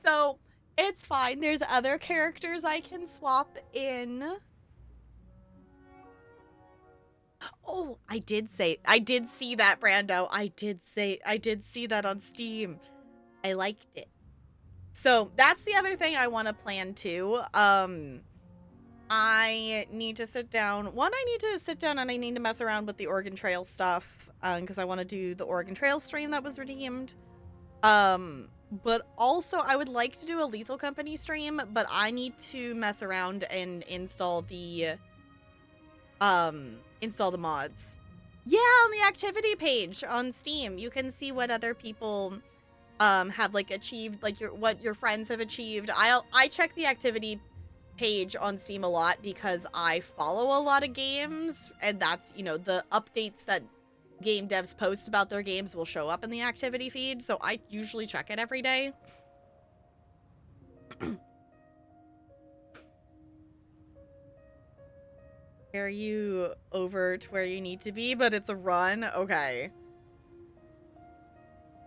So, it's fine. There's other characters I can swap in. Oh, I did see that, Brando. I did see that on Steam. I liked it. So, that's the other thing I want to plan too. I need to sit down. One, I need to sit down and I need to mess around with the Oregon Trail stuff. Because I want to do the Oregon Trail stream that was redeemed. But also I would like to do a Lethal Company stream, but I need to mess around and install the mods. Yeah, on the activity page on Steam, you can see what other people have like achieved, like what your friends have achieved. I check the activity page on Steam a lot because I follow a lot of games, and that's, you know, the updates that game devs post about their games will show up in the activity feed, so I usually check it every day. Are you over to where you need to be, but it's a run? Okay.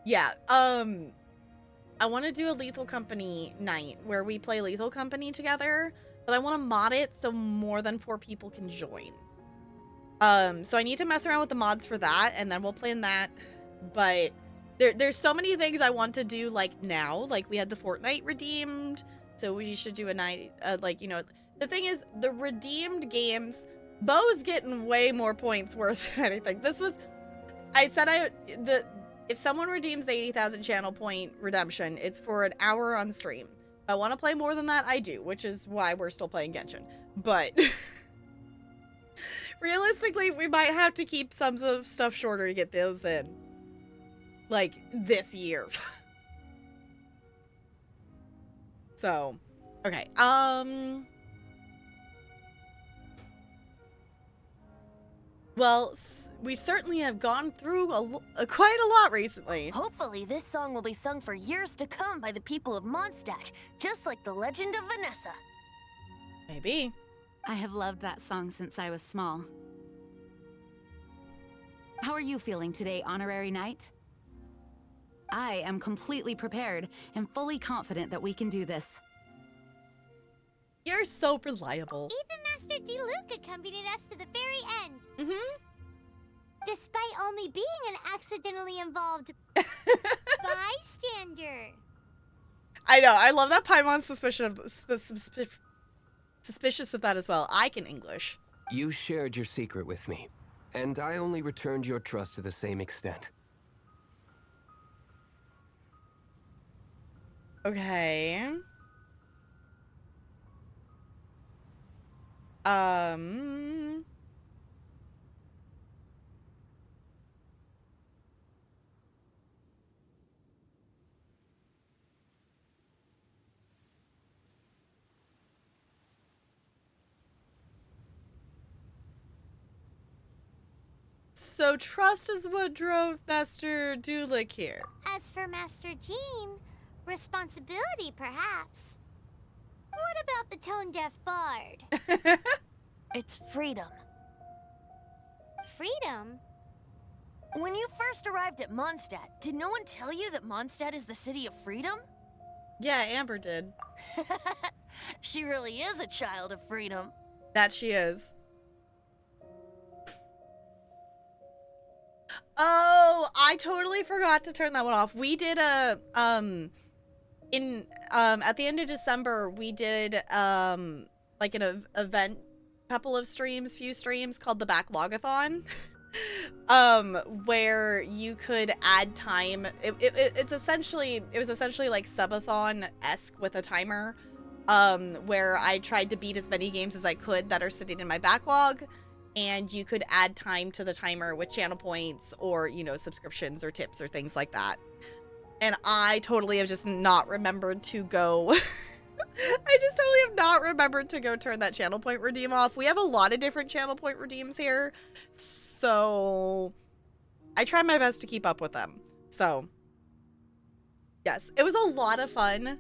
Yeah, I want to do a Lethal Company night where we play Lethal Company together, but I want to mod it so more than 4 people can join. So I need to mess around with the mods for that, and then we'll plan that. But there's so many things I want to do, like now. Like, we had the Fortnite redeemed, so we should do a night, like, you know, the thing is, the redeemed games, Bo's getting way more points worth than anything. This was, I said if someone redeems the 80,000 channel point redemption, it's for an hour on stream. If I want to play more than that, I do, which is why we're still playing Genshin. But realistically, we might have to keep some of stuff shorter to get those in. Like, this year. So, okay. Well, we certainly have gone through quite a lot recently. Hopefully, this song will be sung for years to come by the people of Mondstadt, just like the legend of Vanessa. Maybe. I have loved that song since I was small. How are you feeling today, Honorary Knight? I am completely prepared and fully confident that we can do this. You're so reliable. Even Master D-Luke accompanied us to the very end. Mm-hmm. Despite only being an accidentally involved bystander. I know. I love that Paimon's suspicious of that as well. I can English. You shared your secret with me, and I only returned your trust to the same extent. Okay. So trust is what drove Master Dulik here. As for Master Jean, responsibility perhaps. What about the tone-deaf bard? It's freedom. Freedom? When you first arrived at Mondstadt, did no one tell you that Mondstadt is the city of freedom? Yeah, Amber did. She really is a child of freedom. That she is. Oh, I totally forgot to turn that one off. We did a at the end of December, we did like an event, few streams called the Backlogathon. Where you could add time. It was essentially like subathon-esque with a timer, where I tried to beat as many games as I could that are sitting in my backlog, and you could add time to the timer with channel points or, you know, subscriptions or tips or things like that. And I totally have just not remembered to go I just totally have not remembered to go turn that channel point redeem off. We have a lot of different channel point redeems here, so I try my best to keep up with them. So yes, it was a lot of fun.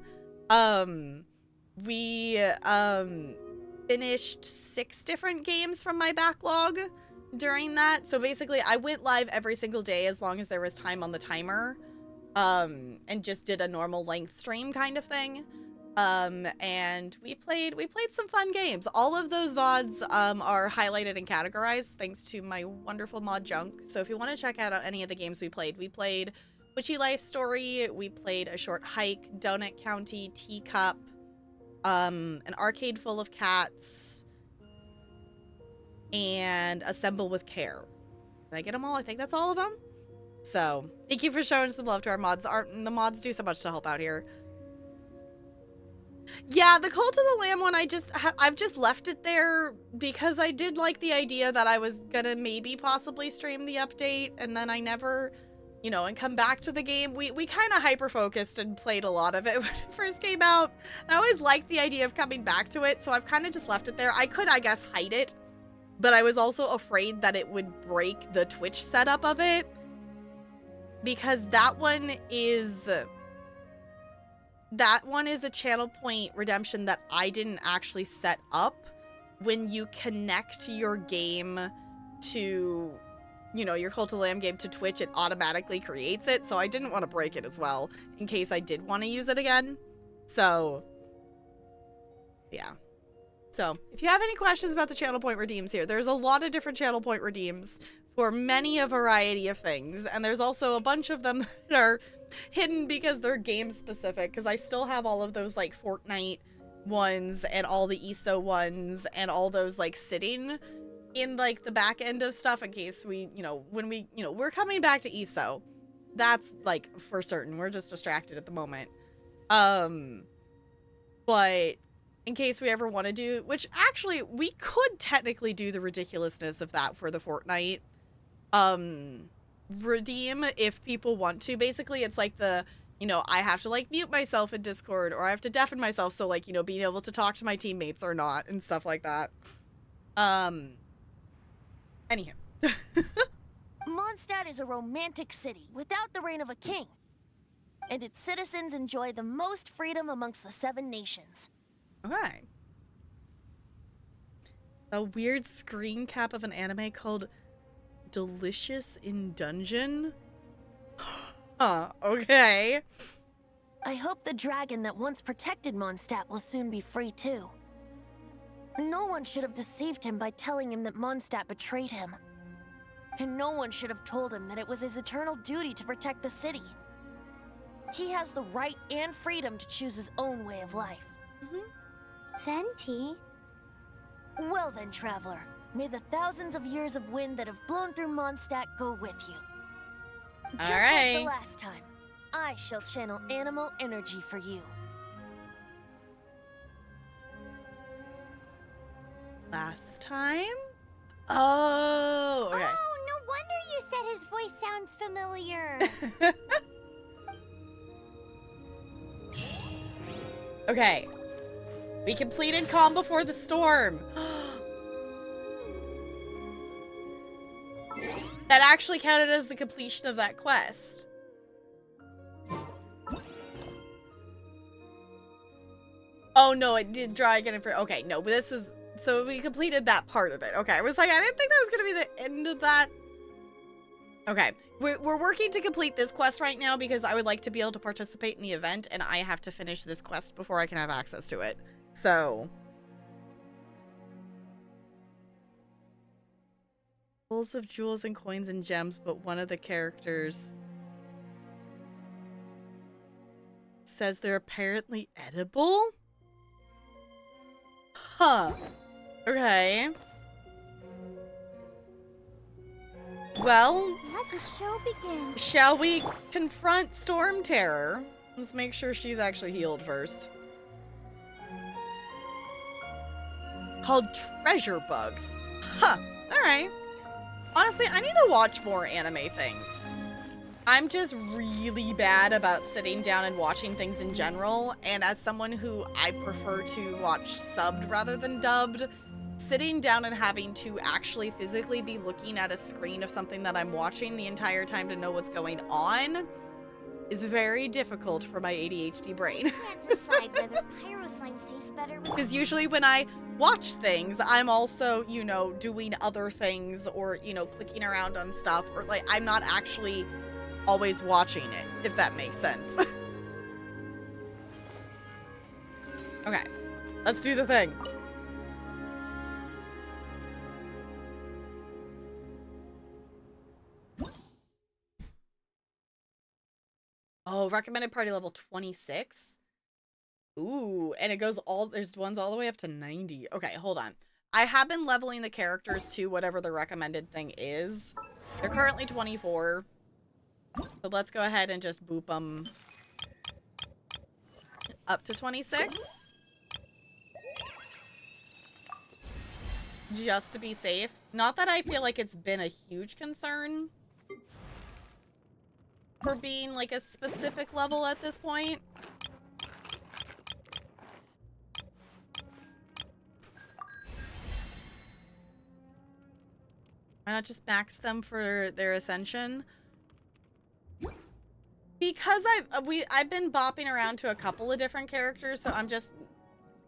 finished 6 different games from my backlog during that. So basically, I went live every single day as long as there was time on the timer, and just did a normal length stream kind of thing. And we played some fun games. All of those VODs are highlighted and categorized thanks to my wonderful mod Junk. So if you want to check out any of the games we played Witchy Life Story, we played A Short Hike, Donut County, Teacup, an arcade full of cats, and Assemble with Care. Did I get them all? I think that's all of them. So thank you for showing some love to our mods. The mods do so much to help out here. Yeah, the Cult of the Lamb one, I've just left it there because I did like the idea that I was gonna maybe possibly stream the update, and then I never, and come back to the game. We kind of hyper-focused and played a lot of it when it first came out. And I always liked the idea of coming back to it, so I've kind of just left it there. I could, I guess, hide it, but I was also afraid that it would break the Twitch setup of it, because that one is a channel point redemption that I didn't actually set up. When you connect your game to, your Cult of the Lamb game to Twitch, it automatically creates it. So I didn't want to break it as well in case I did want to use it again. So, yeah. So if you have any questions about the channel point redeems here, there's a lot of different channel point redeems for many a variety of things. And there's also a bunch of them that are hidden because they're game specific, because I still have all of those like Fortnite ones and all the ESO ones and all those like sitting in like the back end of stuff in case we, we're coming back to ESO. That's like for certain. We're just distracted at the moment. But in case we ever want to do, which actually we could technically do the ridiculousness of that for the Fortnite redeem if people want to. Basically, it's like the, I have to like mute myself in Discord, or I have to deafen myself, so like, being able to talk to my teammates or not and stuff like that. Anywho. Mondstadt is a romantic city without the reign of a king, and its citizens enjoy the most freedom amongst the 7 nations. Okay. A weird screen cap of an anime called Delicious in Dungeon? Huh, okay. I hope the dragon that once protected Mondstadt will soon be free too. No one should have deceived him by telling him that Mondstadt betrayed him. And no one should have told him that it was his eternal duty to protect the city. He has the right and freedom to choose his own way of life. Venti? Well then, traveler. May the thousands of years of wind that have blown through Mondstadt go with you. Just like the last time, I shall channel animal energy for you. Last time? Oh, okay. Oh, no wonder you said his voice sounds familiar. Okay. We completed Calm Before the Storm. That actually counted as the completion of that quest. Oh no, it did draw again for, okay, no, but this is, so we completed that part of it. Okay, I was like, I didn't think that was gonna be the end of that. Okay, we're working to complete this quest right now because I would like to be able to participate in the event, and I have to finish this quest before I can have access to it. So. Full of jewels and coins and gems, but one of the characters says they're apparently edible? Huh. Okay. Well, Let the show begin. shall we confront Storm Terror? Let's make sure she's actually healed first. Called Treasure Bugs. Huh. Alright. Honestly, I need to watch more anime things. I'm just really bad about sitting down and watching things in general, and as someone who I prefer to watch subbed rather than dubbed, sitting down and having to actually physically be looking at a screen of something that I'm watching the entire time to know what's going on is very difficult for my ADHD brain. I can't decide whether pyro slimes taste better with Because usually when I watch things, I'm also, you know, doing other things or, you know, clicking around on stuff, or like I'm not actually always watching it, if that makes sense. Okay, let's do the thing. Oh, recommended party level 26. Ooh, and it goes all, there's ones all the way up to 90. Okay, hold on. I have been leveling the characters to whatever the recommended thing is. They're currently 24. So let's go ahead and just boop them up to 26. Just to be safe. Not that I feel like it's been a huge concern for being like a specific level at this point. Why not just max them for their ascension? Because I've been bopping around to a couple of different characters, so I'm just,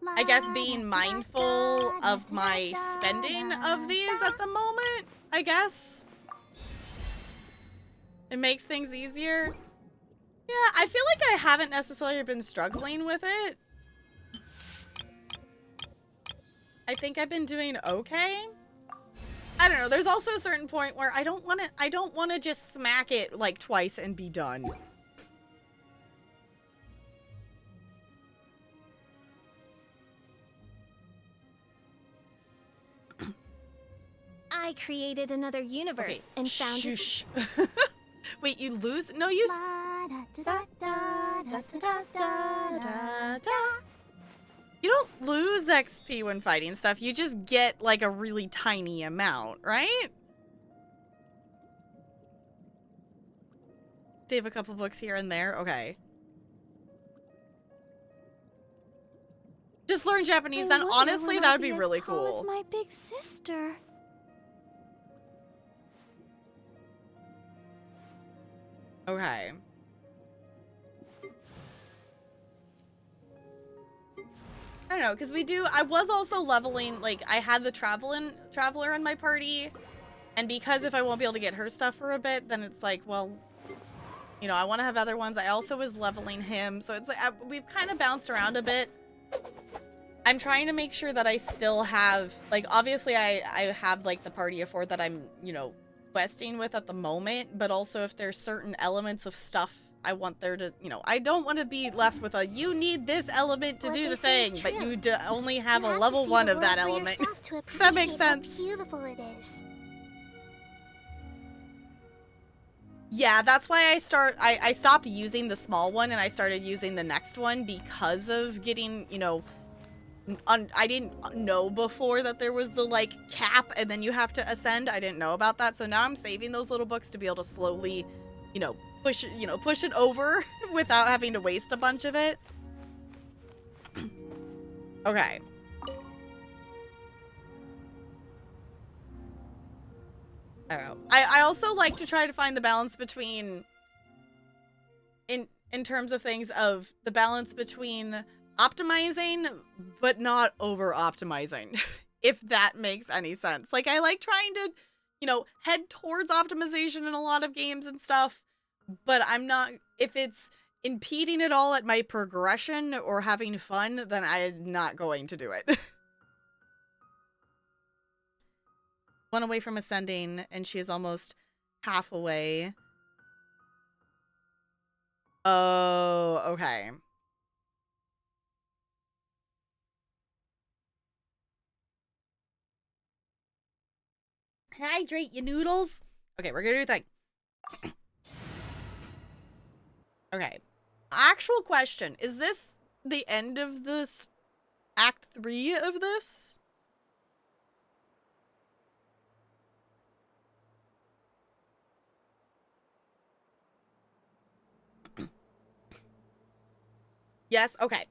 I guess, being mindful of my spending of these at the moment, I guess. It makes things easier. Yeah, I feel like I haven't necessarily been struggling with it. I think I've been doing okay. I don't know. There's also a certain point where I don't want to just smack it like twice and be done. I created another universe Okay, and found shush. Wait, you lose? No, you. You don't lose XP when fighting stuff. You just get like a really tiny amount, right? Save a couple books here and there. Okay. Just learn Japanese then. Honestly, that would be really cool. My big sister. Okay. I don't know, because I was also leveling, like, I had the Traveler in my party, and because if I won't be able to get her stuff for a bit, then it's like, well, you know, I want to have other ones. I also was leveling him, so it's like, we've kind of bounced around a bit. I'm trying to make sure that I still have, like, obviously I have, like, the party of 4 that I'm, you know, questing with at the moment, but also if there's certain elements of stuff I want there to, you know, I don't want to be left with a, you need this element to do the thing, but you only have a level 1 of that element. That makes sense. How beautiful it is. Yeah, that's why I stopped using the small one and I started using the next one because of getting, you know, I didn't know before that there was the, like, cap and then you have to ascend. I didn't know about that. So now I'm saving those little books to be able to slowly, you know, push it over without having to waste a bunch of it. Okay. I don't know. I also like to try to find the balance between, in terms of things, of the balance between optimizing but not over optimizing, if that makes any sense. Like, I like trying to, you know, head towards optimization in a lot of games and stuff, but I'm not, if it's impeding at all at my progression or having fun, then I'm not going to do it. One away from ascending, and she is almost half away. Oh, okay. Hydrate, you noodles. Okay, we're gonna do a thing. Okay. Actual question. Is this the end of this Act 3 of this? Yes? Okay.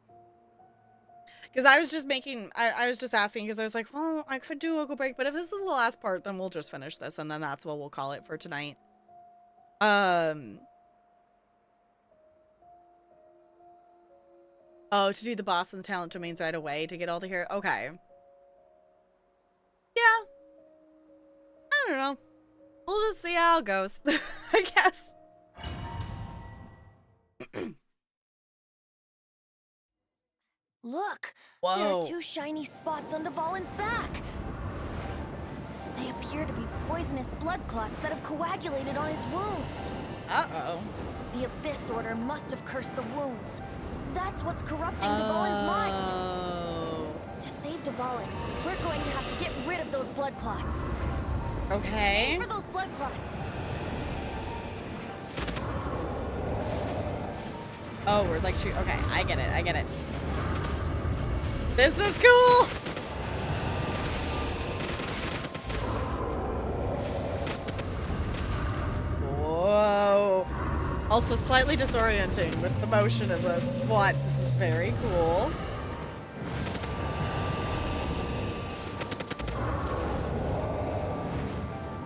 Because I was just making, I was just asking because I was like, well, I could do a go break, but if this is the last part, then we'll just finish this, and then that's what we'll call it for tonight. Oh, to do the boss and the talent domains right away to get all the hero. Okay. Yeah. I don't know. We'll just see how it goes, I guess. Look! Whoa. There are 2 shiny spots on Dvalin's back! They appear to be poisonous blood clots that have coagulated on his wounds. Uh-oh. The Abyss Order must have cursed the wounds. That's what's corrupting Dvalin's mind. Oh. To save Dvalin, we're going to have to get rid of those blood clots. Okay. Aim for those blood clots. Oh, we're like shoot. Okay, I get it. I get it. This is cool. Whoa. Also slightly disorienting with the motion of this. What? This is very cool.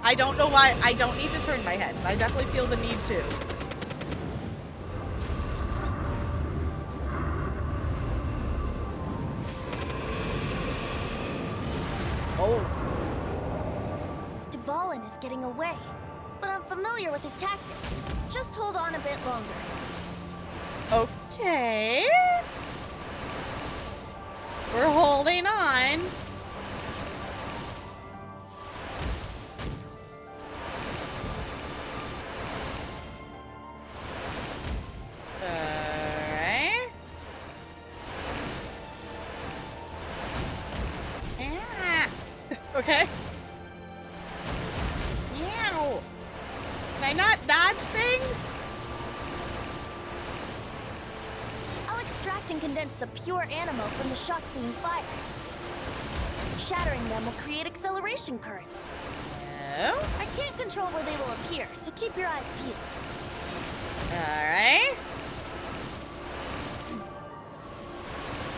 I don't know why. I don't need to turn my head. I definitely feel the need to. Oh. Dvalin is getting away, but I'm familiar with his tactics. Just hold on a bit longer. Okay. We're holding on. Alright. Yeah. Okay. Meow. Can I not dodge things? I'll extract and condense the pure animal from the shots being fired. Shattering them will create acceleration currents. No. I can't control where they will appear, so keep your eyes peeled. Alright.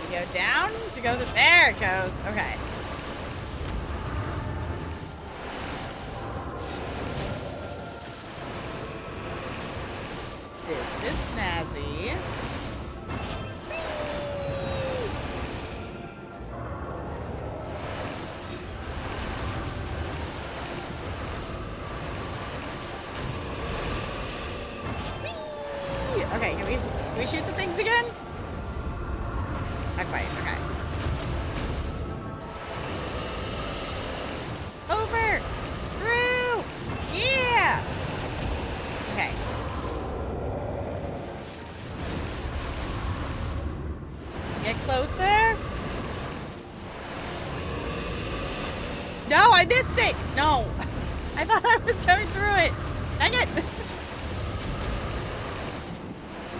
You go down to go to there it goes. Okay. This is snazzy. Whee! Okay, can we shoot the things again? Not quite, okay. Over! Through! Yeah! Okay. Get closer. No, I missed it! No! I thought I was going through it! Dang it!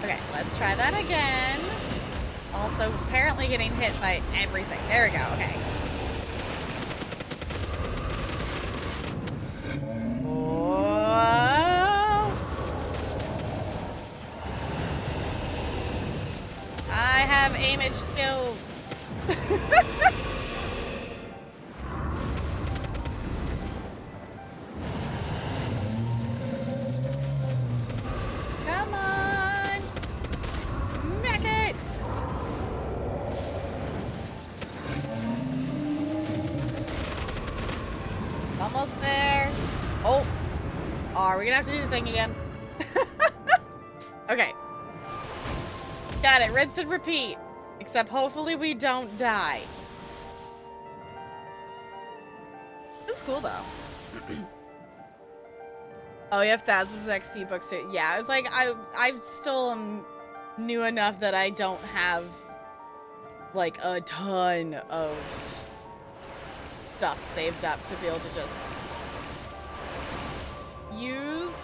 Okay, let's try that again. Also, apparently getting hit by everything. There we go, okay. Whoa! I have aimage skills. Come on! Smack it! Almost there. Oh. Oh, we're gonna have to do the thing again. Okay. Got it. Rinse and repeat. Except hopefully we don't die. This is cool though. Oh, you have thousands of XP books too. Yeah, I was like, I still am new enough that I don't have like a ton of stuff saved up to be able to just use.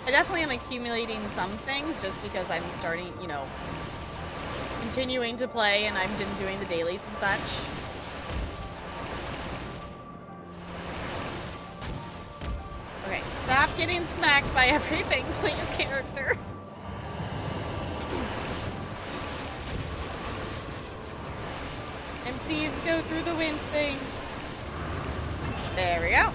I definitely am accumulating some things just because I'm starting, you know, continuing to play and I've been doing the dailies and such. Okay, stop getting smacked by everything, please, character. And please go through the wind things. There we go.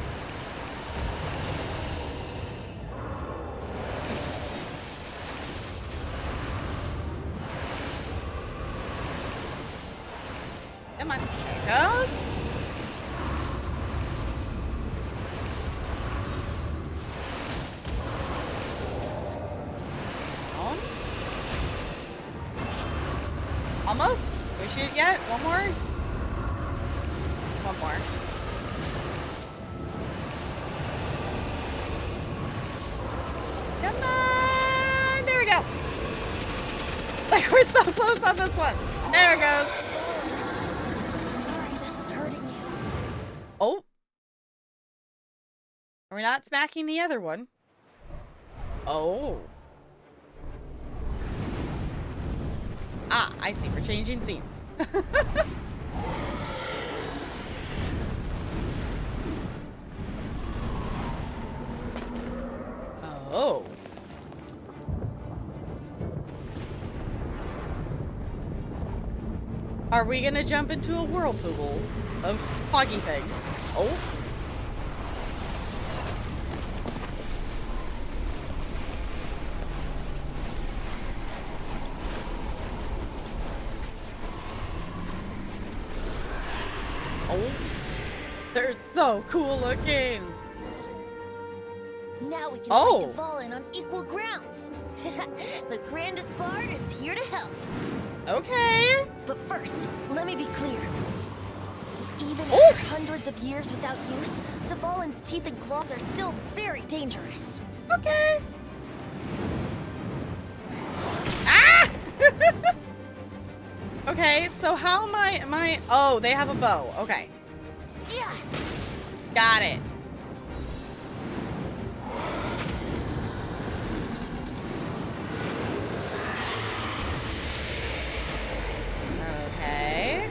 Almost? We shoot yet? One more? One more. Come on! There we go. Like, we're so close on this one. There it goes. Sorry, this is hurting you. Oh. Are we not smacking the other one? Oh. Ah, I see. We're changing scenes. Oh. Are we gonna jump into a whirlpool of foggy things? Oh. Oh. They're so cool looking. Now we can Oh. fight Dvalin on equal grounds. The grandest bard is here to help. Okay. But first, let me be clear. Even Oh. after hundreds of years without use, Dvalin's teeth and claws are still very dangerous. Okay. Ah! Okay, so how am I, oh, they have a bow. Okay. Yeah. Got it. Okay.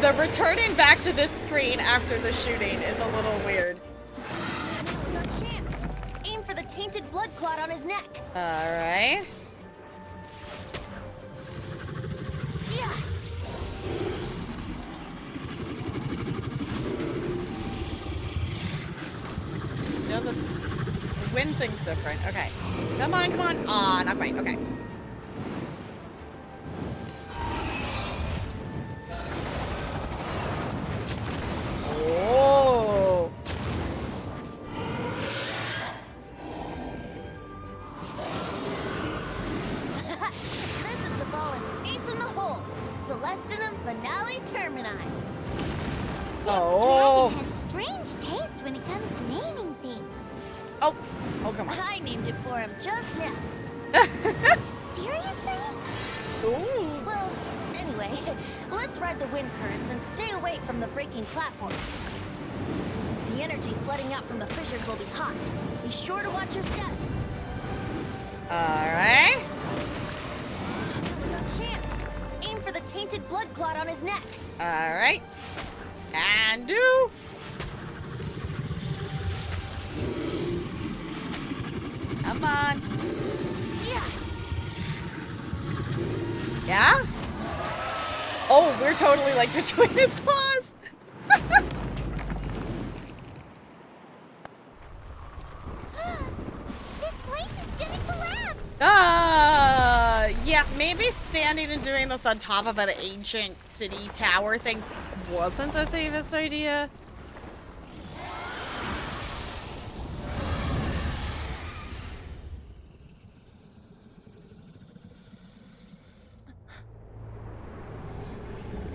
The returning back to this screen after the shooting is a little weird. Now's our chance. Aim for the tainted blood clot on his neck. All right. Yeah. No, the wind thing's different. Okay. Come on, come on. Ah, not quite. Okay. Oh. This is Dvalin's ace in the hole. Celestinum Finale Termini. Oh. Dragon has strange taste when it comes to naming things. Oh. Oh, come on. I named it for him just now. Seriously? Ooh. Well, anyway, let's ride the wind currents and stay away from the breaking platforms. The energy flooding out from the fissures will be hot. Be sure to watch your step. All right. Now's our chance. Aim for the tainted blood clot on his neck. All right. And do. Come on. Yeah. Yeah? Oh, we're totally like between his claws. This place is gonna collapse. Yeah, maybe standing and doing this on top of an ancient city tower thing wasn't the safest idea.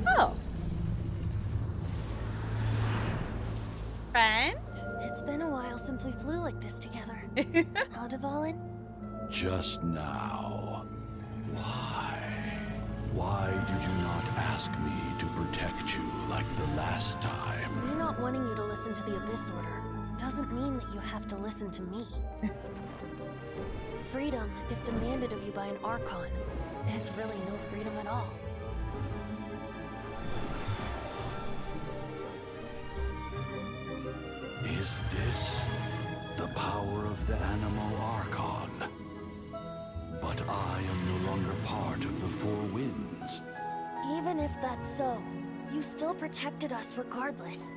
Oh. Friend? It's been a while since we flew like this together. How, Dvalin? Just now. Why? Why did you not ask me to protect you like the last time? Me not wanting you to listen to the Abyss Order doesn't mean that you have to listen to me. Freedom, if demanded of you by an Archon, is really no freedom at all. Is this the power of the animal Archon? But I am no longer part of the Four Winds. Even if that's so, you still protected us regardless.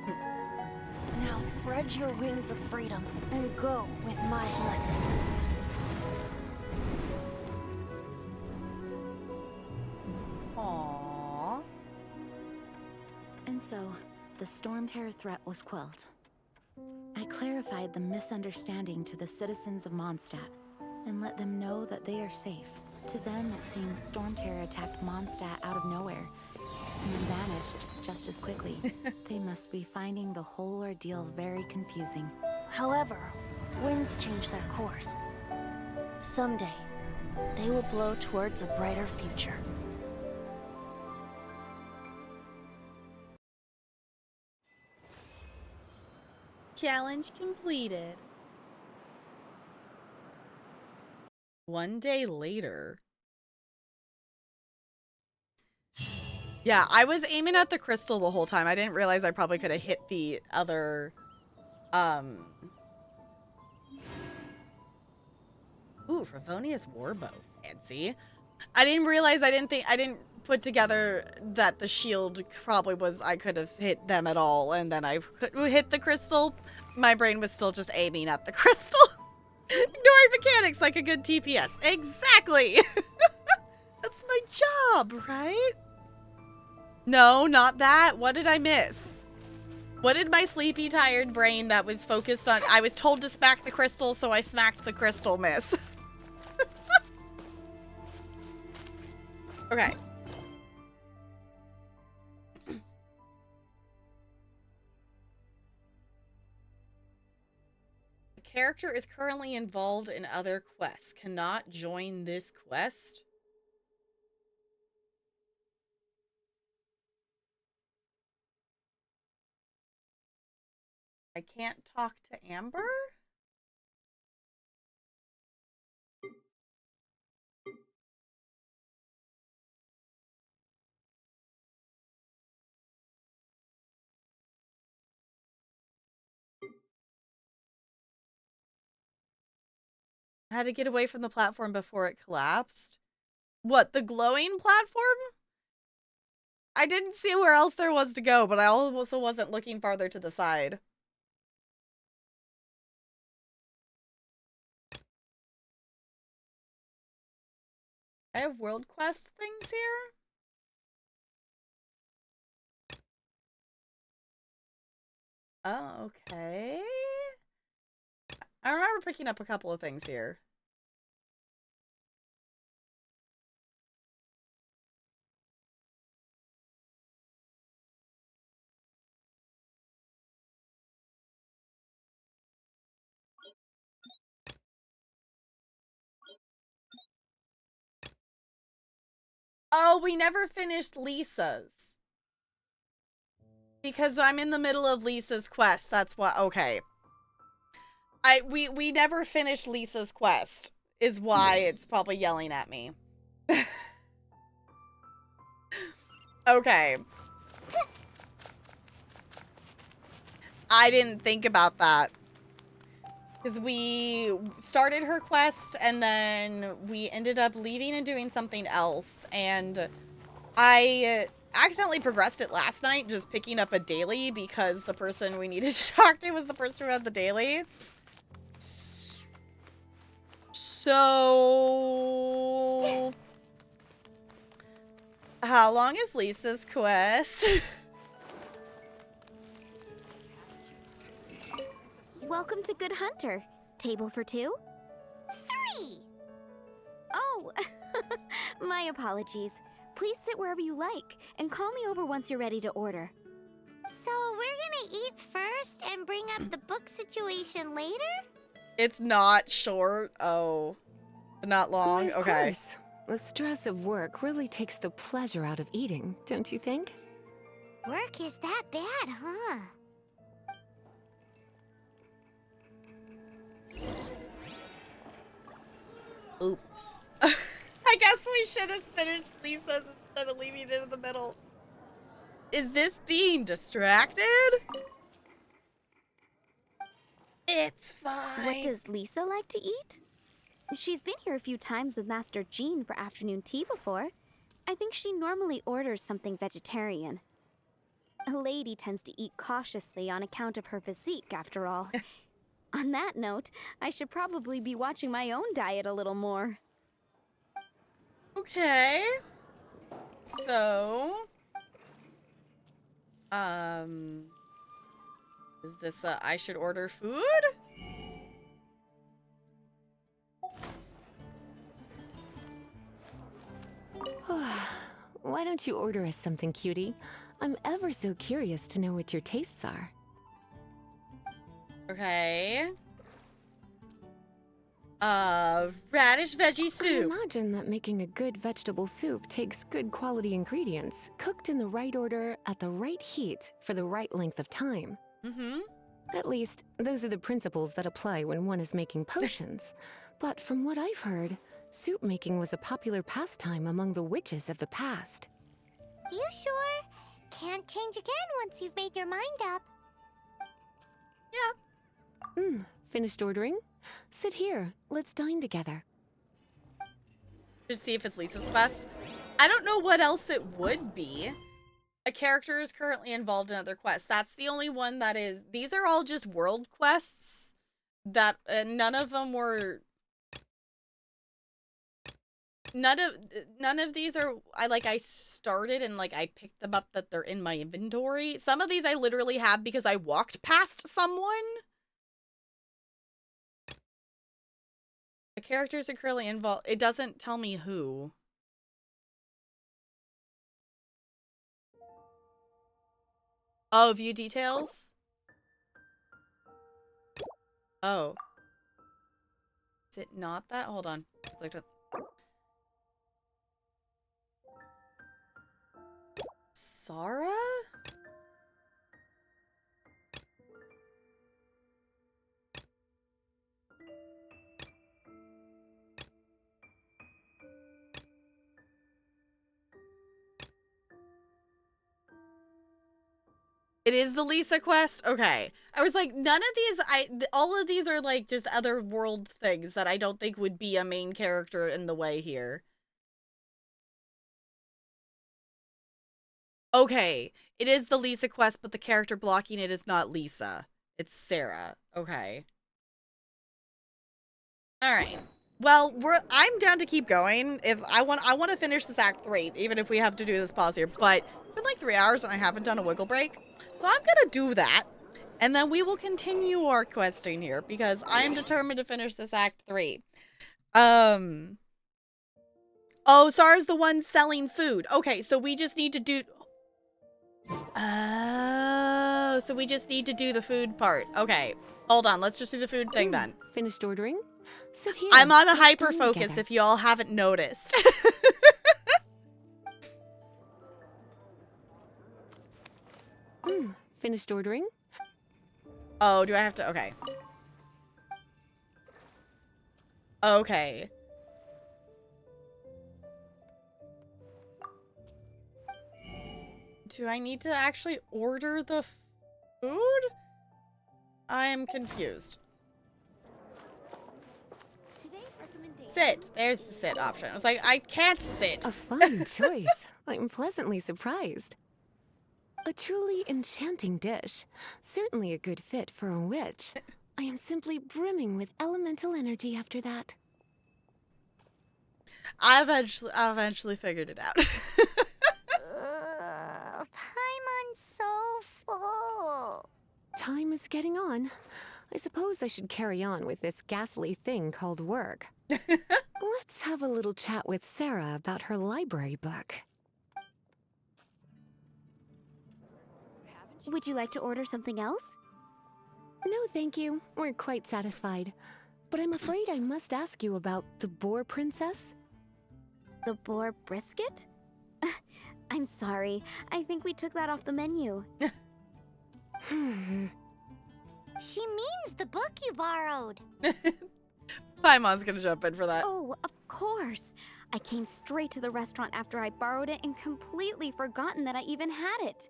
Now spread your wings of freedom and go with my blessing. Aww. And so, the Storm Terror threat was quelled. I clarified the misunderstanding to the citizens of Mondstadt and let them know that they are safe. To them, it seems Storm Terror attacked Mondstadt out of nowhere, and then vanished just as quickly. They must be finding the whole ordeal very confusing. However, winds change their course. Someday, they will blow towards a brighter future. Challenge completed. One day later. Yeah, I was aiming at the crystal the whole time. I didn't realize I probably could have hit the other, Ooh, Favonius Warbow. Fancy. I didn't realize I didn't put together that the shield probably was, I could have hit them at all, and then I could hit the crystal. My brain was still just aiming at the crystal. Ignoring mechanics like a good TPS. Exactly! That's my job, right? No, not that. What did I miss? What did my sleepy, tired brain that was focused on... I was told to smack the crystal, so I smacked the crystal miss. Okay. The character is currently involved in other quests. Cannot join this quest. I can't talk to Amber? I had to get away from the platform before it collapsed. What, the glowing platform? I didn't see where else there was to go, but I also wasn't looking farther to the side. I have world quest things here? Oh, okay. I remember picking up a couple of things here. Oh, we never finished Lisa's. Because I'm in the middle of Lisa's quest. That's why. Okay. We never finished Lisa's quest. Is why it's probably yelling at me. Okay. I didn't think about that. Because we started her quest and then we ended up leaving and doing something else. And I accidentally progressed it last night, just picking up a daily because the person we needed to talk to was the person who had the daily. So... How long is Lisa's quest? Welcome to Good Hunter. Table for two? 3! Oh, my apologies. Please sit wherever you like, and call me over once you're ready to order. So we're gonna eat first and bring up the book situation later? It's not short. Oh. Not long? Why, of Okay. course. The stress of work really takes the pleasure out of eating, don't you think? Work is that bad, huh? Oops. I guess we should have finished Lisa's instead of leaving it in the middle. Is this being distracted? It's fine. What does Lisa like to eat? She's been here a few times with Master Jean for afternoon tea before. I think she normally orders something vegetarian. A lady tends to eat cautiously on account of her physique, after all. On that note, I should probably be watching my own diet a little more. Okay. So, is this I should order food? don't you order us something, cutie? I'm ever so curious to know what your tastes are. Okay. Radish veggie I soup. imagine that making a good vegetable soup takes good quality ingredients, cooked in the right order, at the right heat, for the right length of time. Mm-hmm. At least, those are the principles that apply when one is making potions. But from what I've heard, soup making was a popular pastime among the witches of the past. You sure? Can't change again once you've made your mind up. Finished ordering? Sit here, let's dine together. Just see if it's Lisa's quest. I don't know what else it would be. A character is currently involved in other quests. That's the only one that is. These are all just world quests. That none of them were. None of these are. I started and I picked them up that they're in my inventory. Some of these I literally have because I walked past someone. The characters are currently involved. It doesn't tell me who. Oh, view details? Oh. Is it not that? Hold on. Sarah? It is the Lisa quest? Okay. I was like, none of these, all of these are just other world things that I don't think would be a main character in the way here. Okay. It is the Lisa quest, but the character blocking it is not Lisa. It's Sarah. Okay. All right. Well, I'm down to keep going. If I want to finish this act 3, even if we have to do this pause here, but it's been 3 hours and I haven't done a wiggle break. So I'm going to do that, and then we will continue our questing here, because I am determined to finish this Act 3. Oh, Sarah's the one selling food. Okay, so we just need to do... Oh, so we just need to do the food part. Okay, hold on. Let's just do the food thing then. Finished ordering? Sit here. I'm on a let's hyper dine focus together. if y'all haven't noticed. Finished ordering? Oh, do I have to? Okay. Okay. Do I need to actually order the food? I am confused. Sit. There's the sit option. I was like, I can't sit. A fine choice. I'm pleasantly surprised. A truly enchanting dish. Certainly a good fit for a witch. I am simply brimming with elemental energy after that. I eventually figured it out. Paimon's so full. Time is getting on. I suppose I should carry on with this ghastly thing called work. Let's have a little chat with Sarah about her library book. Would you like to order something else? No, thank you. We're quite satisfied. But I'm afraid I must ask you about the Boar Princess. The boar brisket? I'm sorry. I think we took that off the menu. She means the book you borrowed. Paimon's gonna jump in for that. Oh, of course. I came straight to the restaurant after I borrowed it and completely forgotten that I even had it.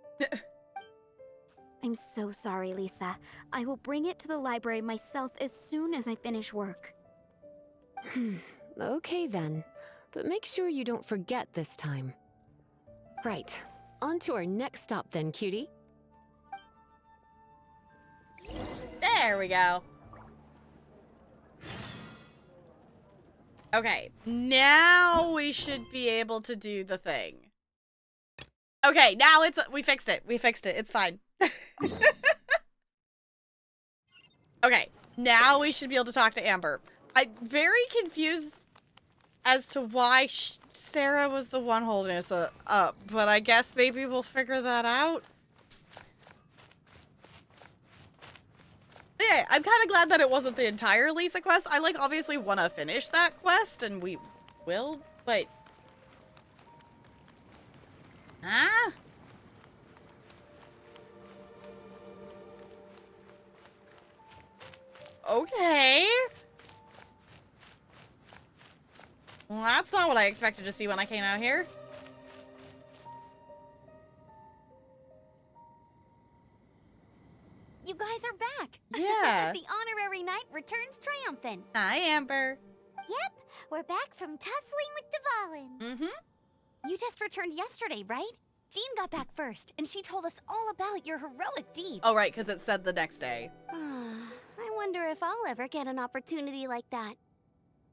I'm so sorry, Lisa. I will bring it to the library myself as soon as I finish work. Okay then. But make sure you don't forget this time. Right. On to our next stop then, cutie. There we go. Okay, now we should be able to do the thing. Okay, now we fixed it. We fixed it. It's fine. Okay, now we should be able to talk to Amber. I'm very confused. as to why Sarah was the one holding us up, but I guess maybe we'll figure that out. Yeah, I'm kind of glad that it wasn't the entire Lisa quest. I, like, obviously want to finish that quest, and we will, but... Ah? Okay. Well, that's not what I expected to see when I came out here. You guys are back. Yeah. The honorary knight returns triumphant. Hi, Amber. Yep, we're back from tussling with Dvalin. Mm-hmm. You just returned yesterday, right? Jean got back first, and she told us all about your heroic deeds. Oh, right, because it said the next day. I wonder if I'll ever get an opportunity like that.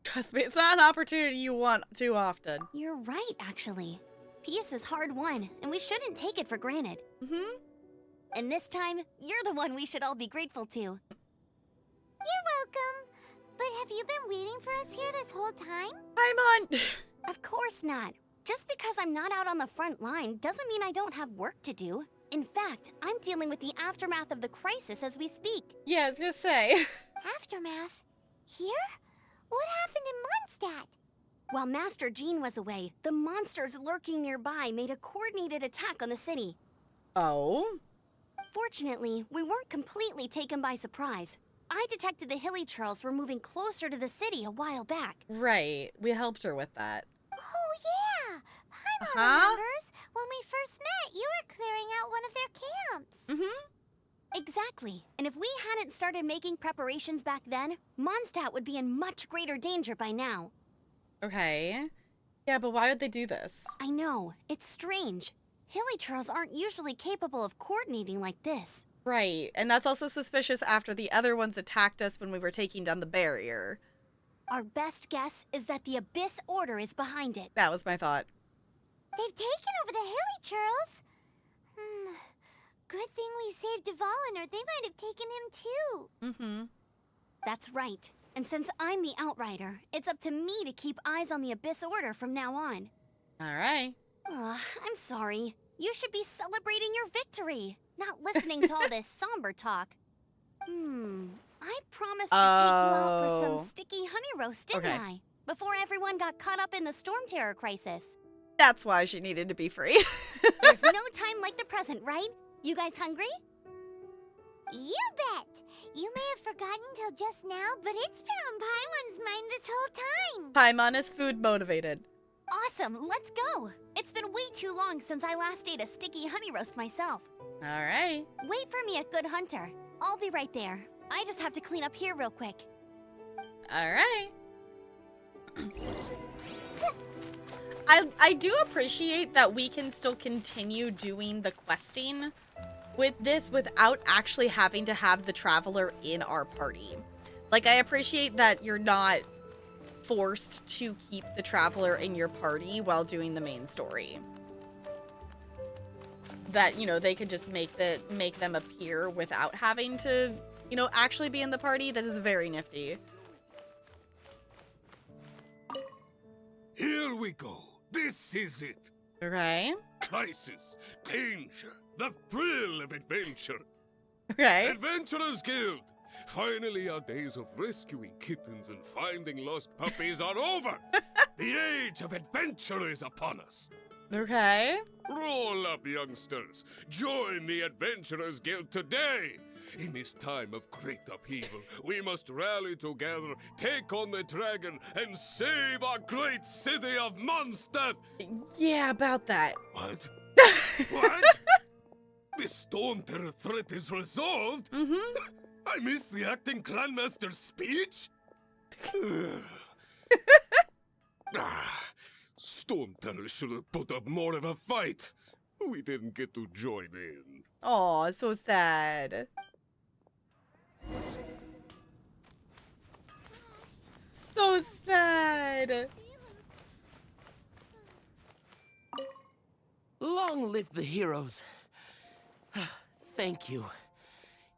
Trust me, it's not an opportunity you want too often. You're right, actually. Peace is hard won, and we shouldn't take it for granted. Mm-hmm. And this time, you're the one we should all be grateful to. You're welcome. But have you been waiting for us here this whole time? Paimon. Of course not. Just because I'm not out on the front line doesn't mean I don't have work to do. In fact, I'm dealing with the aftermath of the crisis as we speak. Yeah, I was gonna say. Aftermath? Here? What happened in Mondstadt? While Master Jean was away, the monsters lurking nearby made a coordinated attack on the city. Oh? Fortunately, we weren't completely taken by surprise. I detected the Hilly Churls were moving closer to the city a while back. Right. We helped her with that. Oh, yeah! Paimon remembers. When we first met, you were clearing out one of their camps. Mm-hmm. Exactly. And if we hadn't started making preparations back then, Mondstadt would be in much greater danger by now. Okay. Yeah, but why would they do this? I know. It's strange. Hilly Churls aren't usually capable of coordinating like this. Right. And that's also suspicious after the other ones attacked us when we were taking down the barrier. Our best guess is that the Abyss Order is behind it. That was my thought. They've taken over the Hilly Churls. Good thing we saved Dvalin, or they might have taken him too. Mm-hmm. That's right. And since I'm the Outrider, it's up to me to keep eyes on the Abyss Order from now on. All right. I'm sorry. You should be celebrating your victory, not listening to all this somber talk. I promised to take you out for some sticky honey roast, didn't I? Before everyone got caught up in the Storm Terror crisis. That's why she needed to be free. There's no time like the present, right? You guys hungry? You bet! You may have forgotten till just now, but it's been on Paimon's mind this whole time. Paimon is food motivated. Awesome, let's go! It's been way too long since I last ate a sticky honey roast myself. All right. Wait for me at Good Hunter. I'll be right there. I just have to clean up here real quick. All right. I do appreciate that we can still continue doing the questing with this without actually having to have the Traveler in our party. Like, I appreciate that you're not forced to keep the Traveler in your party while doing the main story. That, you know, they could just make them appear without having to, you know, actually be in the party. That is very nifty. Here we go. This is it. Okay. Crisis, danger, the thrill of adventure. Okay. Adventurers Guild. Finally, our days of rescuing kittens and finding lost puppies are over. The age of adventure is upon us. Okay. Roll up, youngsters. Join the Adventurers Guild today. In this time of great upheaval, we must rally together, take on the dragon, and save our great city of Mondstadt. Yeah, about that. What? What? The Storm Terror threat is resolved? Mm-hmm. I missed the acting clanmaster's speech? Storm Terror should have put up more of a fight. We didn't get to join in. Aw, so sad. So sad. Long live the heroes. Thank you.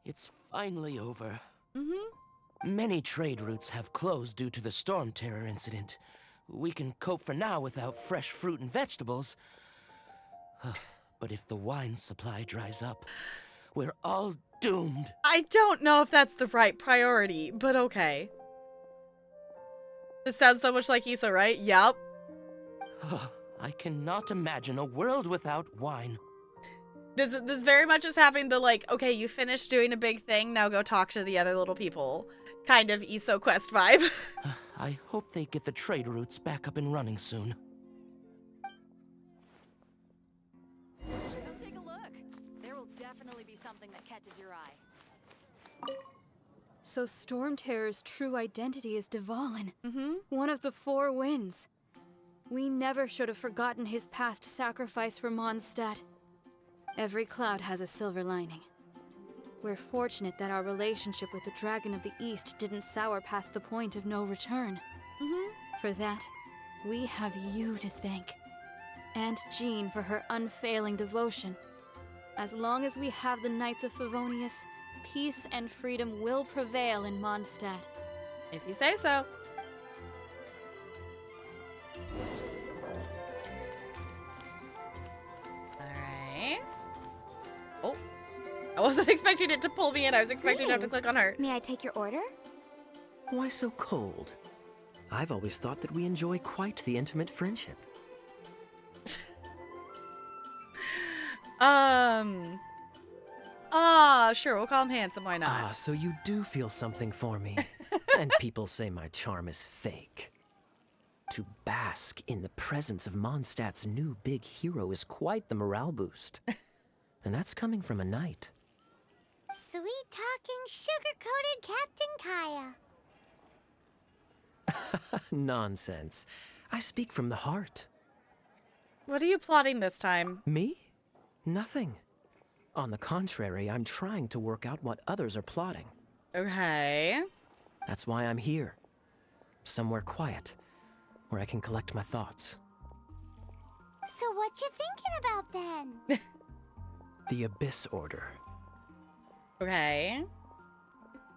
It's finally over. Mm-hmm. Many trade routes have closed due to the Storm Terror incident. we can cope for now without fresh fruit and vegetables. But if the wine supply dries up, we're all doomed. I don't know if that's the right priority, but okay. This sounds so much like Issa, right? Yup. I cannot imagine a world without wine. This very much is having the, like, okay, you finished doing a big thing, now go talk to the other little people kind of ESO quest vibe. I hope they get the trade routes back up and running soon. Come take a look. There will definitely be something that catches your eye. So Storm Terror's true identity is Dvalin, Mm-hmm. one of the Four Winds. We never should have forgotten his past sacrifice for Mondstadt. Every cloud has a silver lining. We're fortunate that our relationship with the Dragon of the East didn't sour past the point of no return. Mm-hmm. For that, we have you to thank. And Jean for her unfailing devotion. As long as we have the Knights of Favonius, peace and freedom will prevail in Mondstadt. If you say so. Alright. Oh. I wasn't expecting it to pull me in. I was expecting to have to click on her. May I take your order? Why so cold? I've always thought that we enjoy quite the intimate friendship. Sure, we'll call him handsome, why not? Ah, so you do feel something for me. And people say my charm is fake. To bask in the presence of Mondstadt's new big hero is quite the morale boost. And that's coming from a knight. Sweet-talking, sugar-coated Captain Kaya. Nonsense. I speak from the heart. What are you plotting this time? Me? Nothing. On the contrary, I'm trying to work out what others are plotting. Okay. That's why I'm here. Somewhere quiet, where I can collect my thoughts. So what you thinking about then? The Abyss Order. Okay.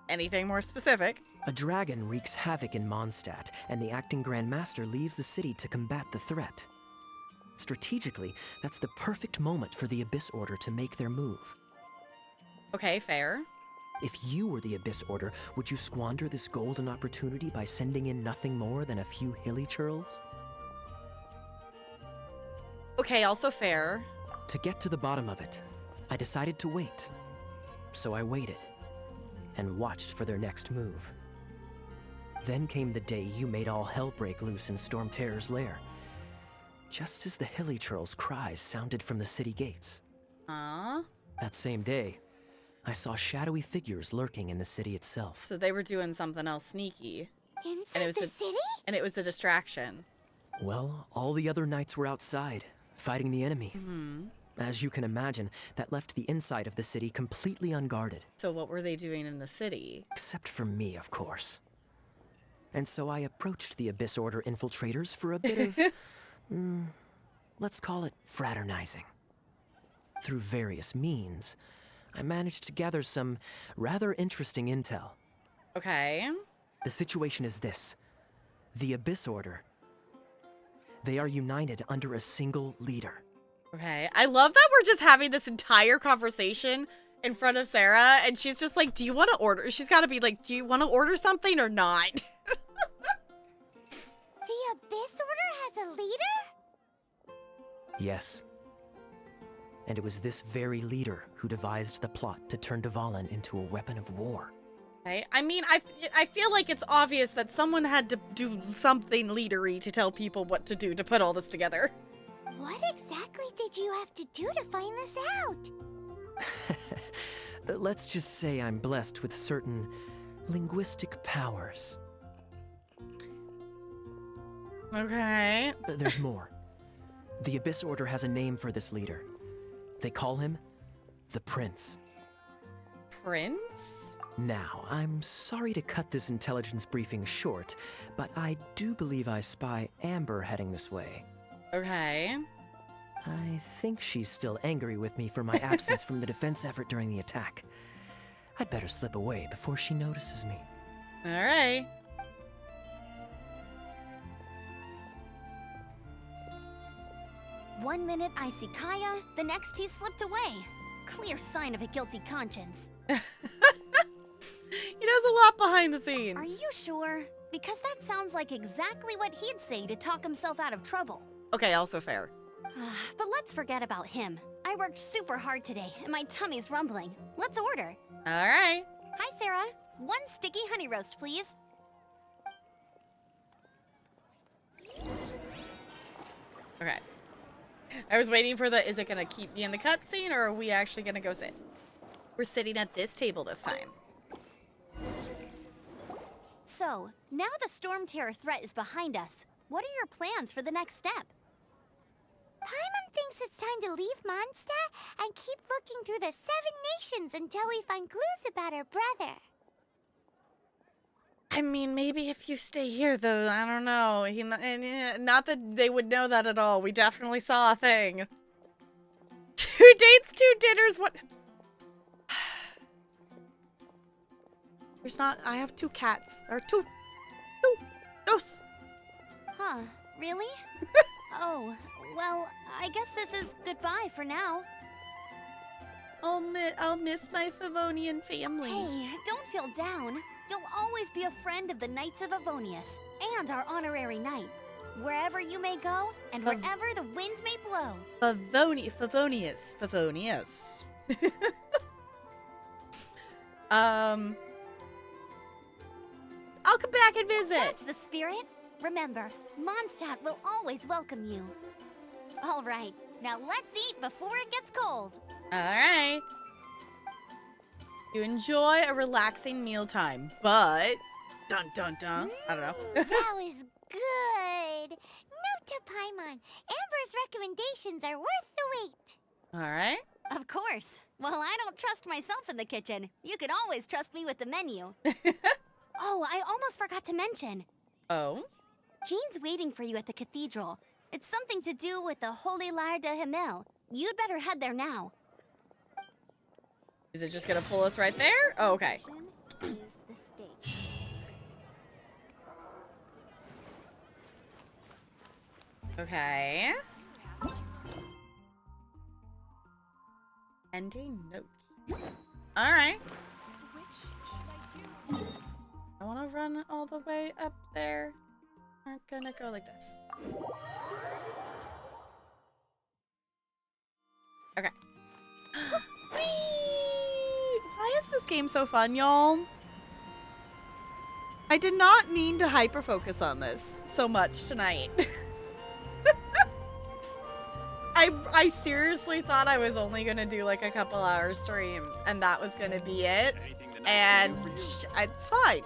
Anything more specific? A dragon wreaks havoc in Mondstadt, and the acting Grand Master leaves the city to combat the threat. Strategically, that's the perfect moment for the Abyss Order to make their move. Okay, fair. If you were the Abyss Order, would you squander this golden opportunity by sending in nothing more than a few hilly churls? Okay, also fair. To get to the bottom of it, I decided to wait. So I waited, and watched for their next move. Then came the day you made all hell break loose in Storm Terror's lair. Just as the hilly churls' cries sounded from the city gates. That same day, I saw shadowy figures lurking in the city itself. So they were doing something else sneaky. Inside the city? And it was a distraction. Well, all the other knights were outside, fighting the enemy. Mm-hmm. As you can imagine, that left the inside of the city completely unguarded. So what were they doing in the city? Except for me, of course. And so I approached the Abyss Order infiltrators for a bit of, let's call it fraternizing. Through various means, I managed to gather some rather interesting intel. Okay. The situation is this. The Abyss Order, they are united under a single leader. Okay. I love that we're just having this entire conversation in front of Sarah, and she's just like, do you want to order? She's got to be like, do you want to order something or not? The Abyss Order has a leader? Yes. And it was this very leader who devised the plot to turn Dvalin into a weapon of war. Okay. I mean, I feel like it's obvious that someone had to do something leadery to tell people what to do to put all this together. What exactly did you have to do to find this out? Let's just say I'm blessed with certain linguistic powers. Okay. There's more. The Abyss Order has a name for this leader. They call him the Prince. Prince? Now, I'm sorry to cut this intelligence briefing short, but I do believe I spy Amber heading this way. Okay. I think she's still angry with me for my absence from the defense effort during the attack. I'd better slip away before she notices me. All right. One minute I see Kaya, the next he slipped away. Clear sign of a guilty conscience. He does a lot behind the scenes. Are you sure? Because that sounds like exactly what he'd say to talk himself out of trouble. Okay, also fair. But let's forget about him. I worked super hard today, and my tummy's rumbling. Let's order. All right. Hi, Sarah. One sticky honey roast, please. Okay. I was waiting for the, is it gonna keep me in the cutscene, or are we actually gonna go sit? We're sitting at this table this time. So, now the Storm Terror threat is behind us. What are your plans for the next step? Paimon thinks it's time to leave Mondstadt and keep looking through the 7 nations until we find clues about her brother. I mean, maybe if you stay here, though, I don't know. Not that they would know that at all. We definitely saw a thing. 2 dates, 2 dinners, what? There's not, I have 2 cats. Or two. Dos. Huh, really? Oh, well, I guess this is goodbye for now. I'll miss my Favonian family. Hey, don't feel down. You'll always be a friend of the Knights of Avonius, and our honorary knight. Wherever you may go, and wherever the winds may blow. Favonius. I'll come back and visit. That's the spirit. Remember, Mondstadt will always welcome you. All right, now let's eat before it gets cold. All right. You enjoy a relaxing mealtime, but dun dun dun. I don't know. That was good. Note to Paimon, Amber's recommendations are worth the wait. All right. Of course. Well, I don't trust myself in the kitchen. You can always trust me with the menu. Oh, I almost forgot to mention. Oh? Jean's waiting for you at the cathedral. It's something to do with the Holy Lyre de Himmel. You'd better head there now. Is it just gonna pull us right there? Oh, okay. Is the stage. Okay. Ending note. All right. Which should I choose? I want to run all the way up there. I'm gonna go like this. Okay. Whee! Why is this game so fun, y'all? I did not mean to hyper-focus on this so much tonight. I seriously thought I was only gonna do like a couple hours stream, and that was gonna be it. And it's fine.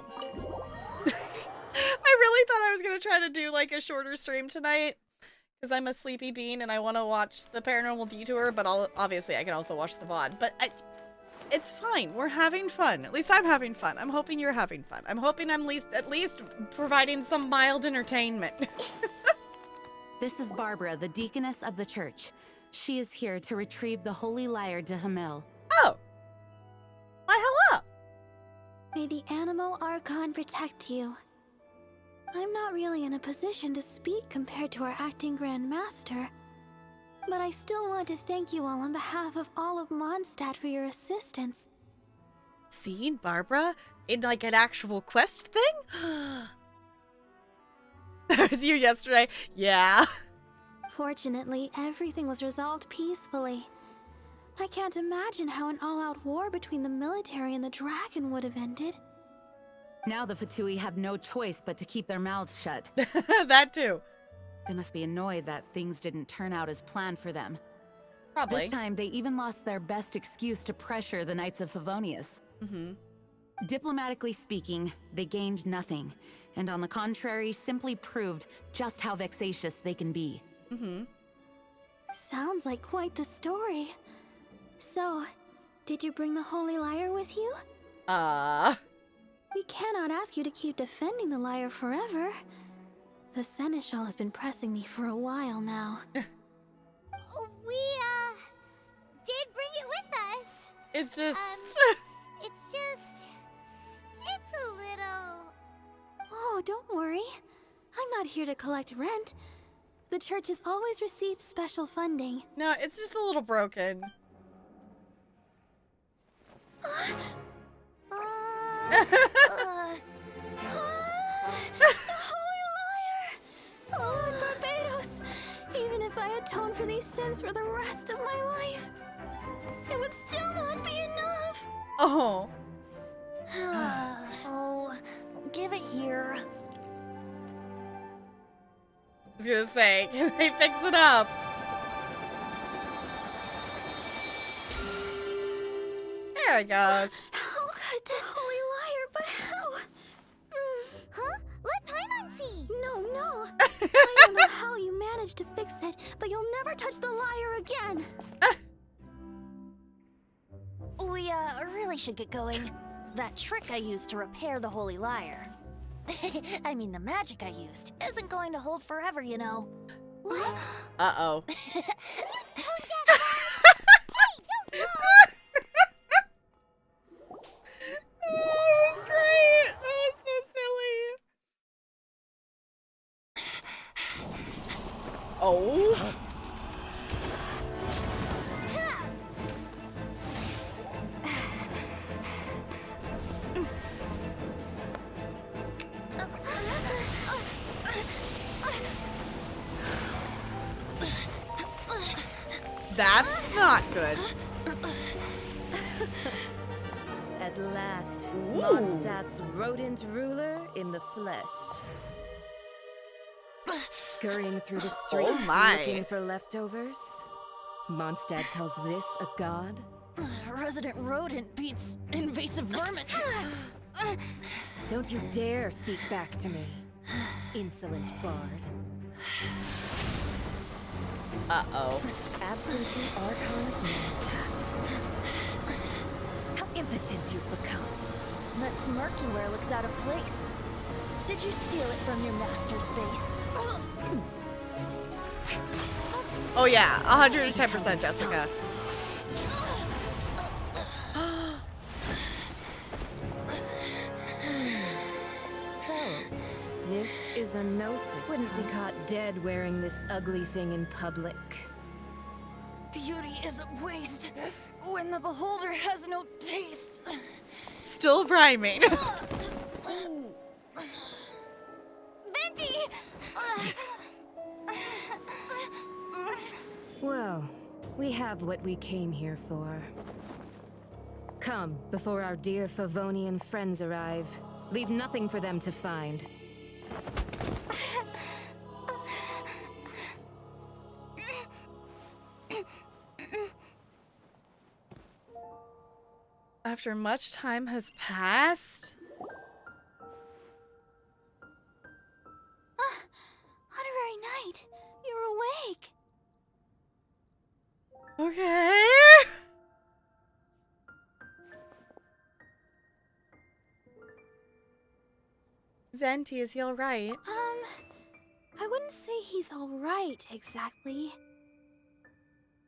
I really thought I was gonna try to do like a shorter stream tonight, because I'm a sleepy bean and I want to watch the Paranormal Detour, but obviously I can also watch the VOD. But it's fine. We're having fun. At least I'm having fun. I'm hoping you're having fun. I'm hoping I'm at least providing some mild entertainment. This is Barbara, the deaconess of the church. She is here to retrieve the Holy Lyre de Himmel. Oh! Why, hello! May the Animo Archon protect you. I'm not really in a position to speak compared to our acting Grand Master, but I still want to thank you all on behalf of all of Mondstadt for your assistance. Seen Barbara in like an actual quest thing? That was you yesterday. Yeah. Fortunately, everything was resolved peacefully. I can't imagine how an all-out war between the military and the dragon would have ended. Now the Fatui have no choice but to keep their mouths shut. That too. They must be annoyed that things didn't turn out as planned for them. Probably. This time, they even lost their best excuse to pressure the Knights of Favonius. Mm-hmm. Diplomatically speaking, they gained nothing, and on the contrary, simply proved just how vexatious they can be. Mm-hmm. Sounds like quite the story. So, did you bring the Holy Lyre with you? We cannot ask you to keep defending the lyre forever. The Seneschal has been pressing me for a while now. We, did bring it with us. It's just... It's a little... Oh, don't worry. I'm not here to collect rent. The church has always received special funding. No, it's just a little broken. The Holy Liar! Lord Barbados! Even if I atone for these sins for the rest of my life, it would still not be enough. Oh. Oh, give it here. I was gonna say, can they fix it up? There it goes. How could this Holy Liar, but how? Huh? Let Paimon see! No. I don't know how you managed to fix it, but you'll never touch the liar again. We, really should get going. That trick I used to repair the Holy Liar. I mean, the magic I used isn't going to hold forever, you know. What? Uh-oh. Hey, don't go! That was great. That was so silly. Oh. That's not good. At last, Ooh. Mondstadt's rodent ruler in the flesh. Scurrying through the streets my. looking for leftovers. Mondstadt calls this a god? Resident rodent beats invasive vermin. Don't you dare speak back to me, insolent bard. Uh-oh. Absentee Archon of Mondstadt. How impotent you've become. That smirk you wear looks out of place. Did you steal it from your master's face? Oh yeah, 110% Jessica. So, this is a gnosis. Wouldn't be caught dead wearing this ugly thing in public. Beauty is a waste when the beholder has no taste. Still rhyming. Venti! Well, we have what we came here for. Come, before our dear Favonian friends arrive. Leave nothing for them to find. After much time has passed? Honorary Knight, you're awake. Okay. Venti, is he alright? I wouldn't say he's alright, exactly.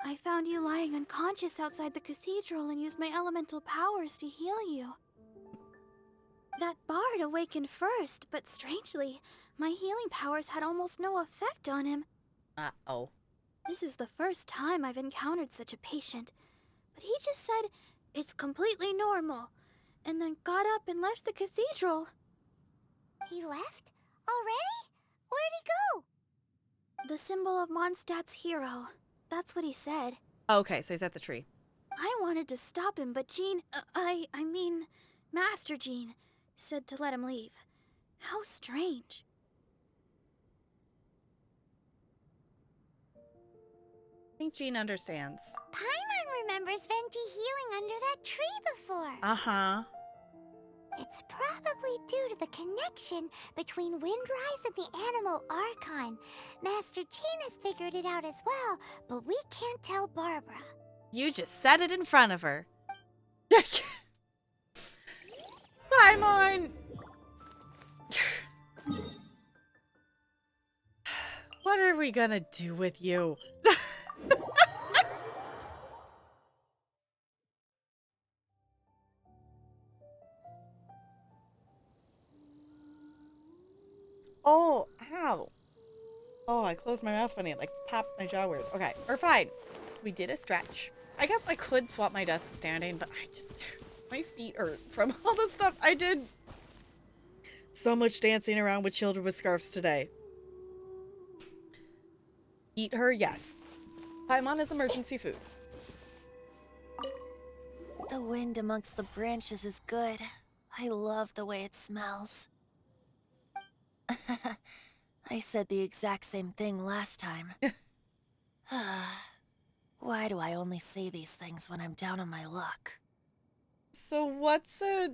I found you lying unconscious outside the cathedral and used my elemental powers to heal you. That bard awakened first, but strangely, my healing powers had almost no effect on him. Uh-oh. This is the first time I've encountered such a patient, but he just said, "It's completely normal," and then got up and left the cathedral. He left? Already? Where'd he go? The symbol of Mondstadt's hero. That's what he said. Okay, so he's at the tree. I wanted to stop him, but Jean, I mean, Master Jean, said to let him leave. How strange. I think Jean understands. Paimon remembers Venti healing under that tree before. Uh-huh. It's probably due to the connection between Windrise and the animal Archon. Master Jean has figured it out as well, but we can't tell Barbara. You just said it in front of her. Paimon! What are we gonna do with you? Oh, ow. Oh, I closed my mouth funny. It like popped my jaw weird. Okay, we're fine. We did a stretch. I guess I could swap my desk to standing, but I just... My feet hurt from all the stuff I did. So much dancing around with children with scarves today. Eat her, yes. Paimon is emergency food. The wind amongst the branches is good. I love the way it smells. I said the exact same thing last time. Why do I only say these things when I'm down on my luck? So what's a...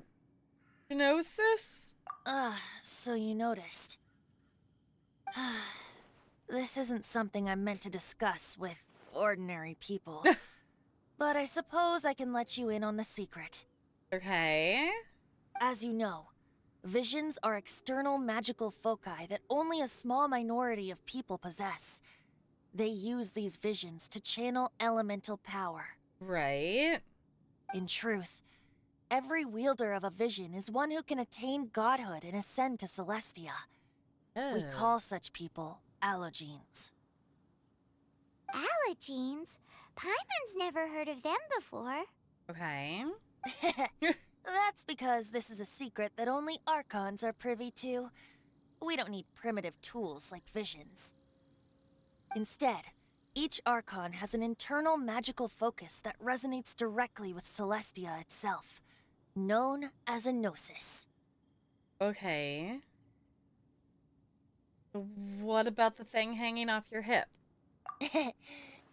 gnosis? So you noticed. This isn't something I'm meant to discuss with ordinary people. But I suppose I can let you in on the secret. Okay. As you know, visions are external magical foci that only a small minority of people possess. They use these visions to channel elemental power. Right. In truth, every wielder of a vision is one who can attain godhood and ascend to Celestia. We call such people allogenes. Allogenes? Paimon's never heard of them before. Okay. That's because this is a secret that only Archons are privy to. We don't need primitive tools like visions. Instead, each Archon has an internal magical focus that resonates directly with Celestia itself, known as a gnosis. Okay. What about the thing hanging off your hip?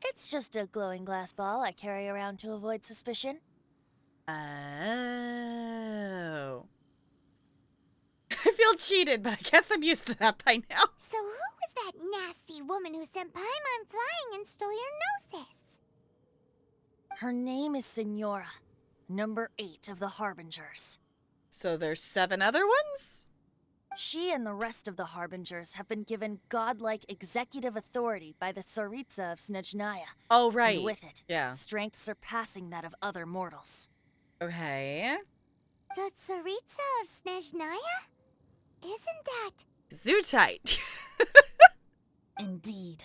It's just a glowing glass ball I carry around to avoid suspicion. Oh. I feel cheated, but I guess I'm used to that by now. So who was that nasty woman who sent Paimon flying and stole your gnosis? Her name is Signora, number 8 of the Harbingers. So there's 7 other ones? She and the rest of the Harbingers have been given godlike executive authority by the Tsaritsa of Snezhnaya. Oh, right. And with it, yeah. Strength surpassing that of other mortals. Okay. The Tsaritsa of Snezhnaya? Isn't that... Zootite. Indeed.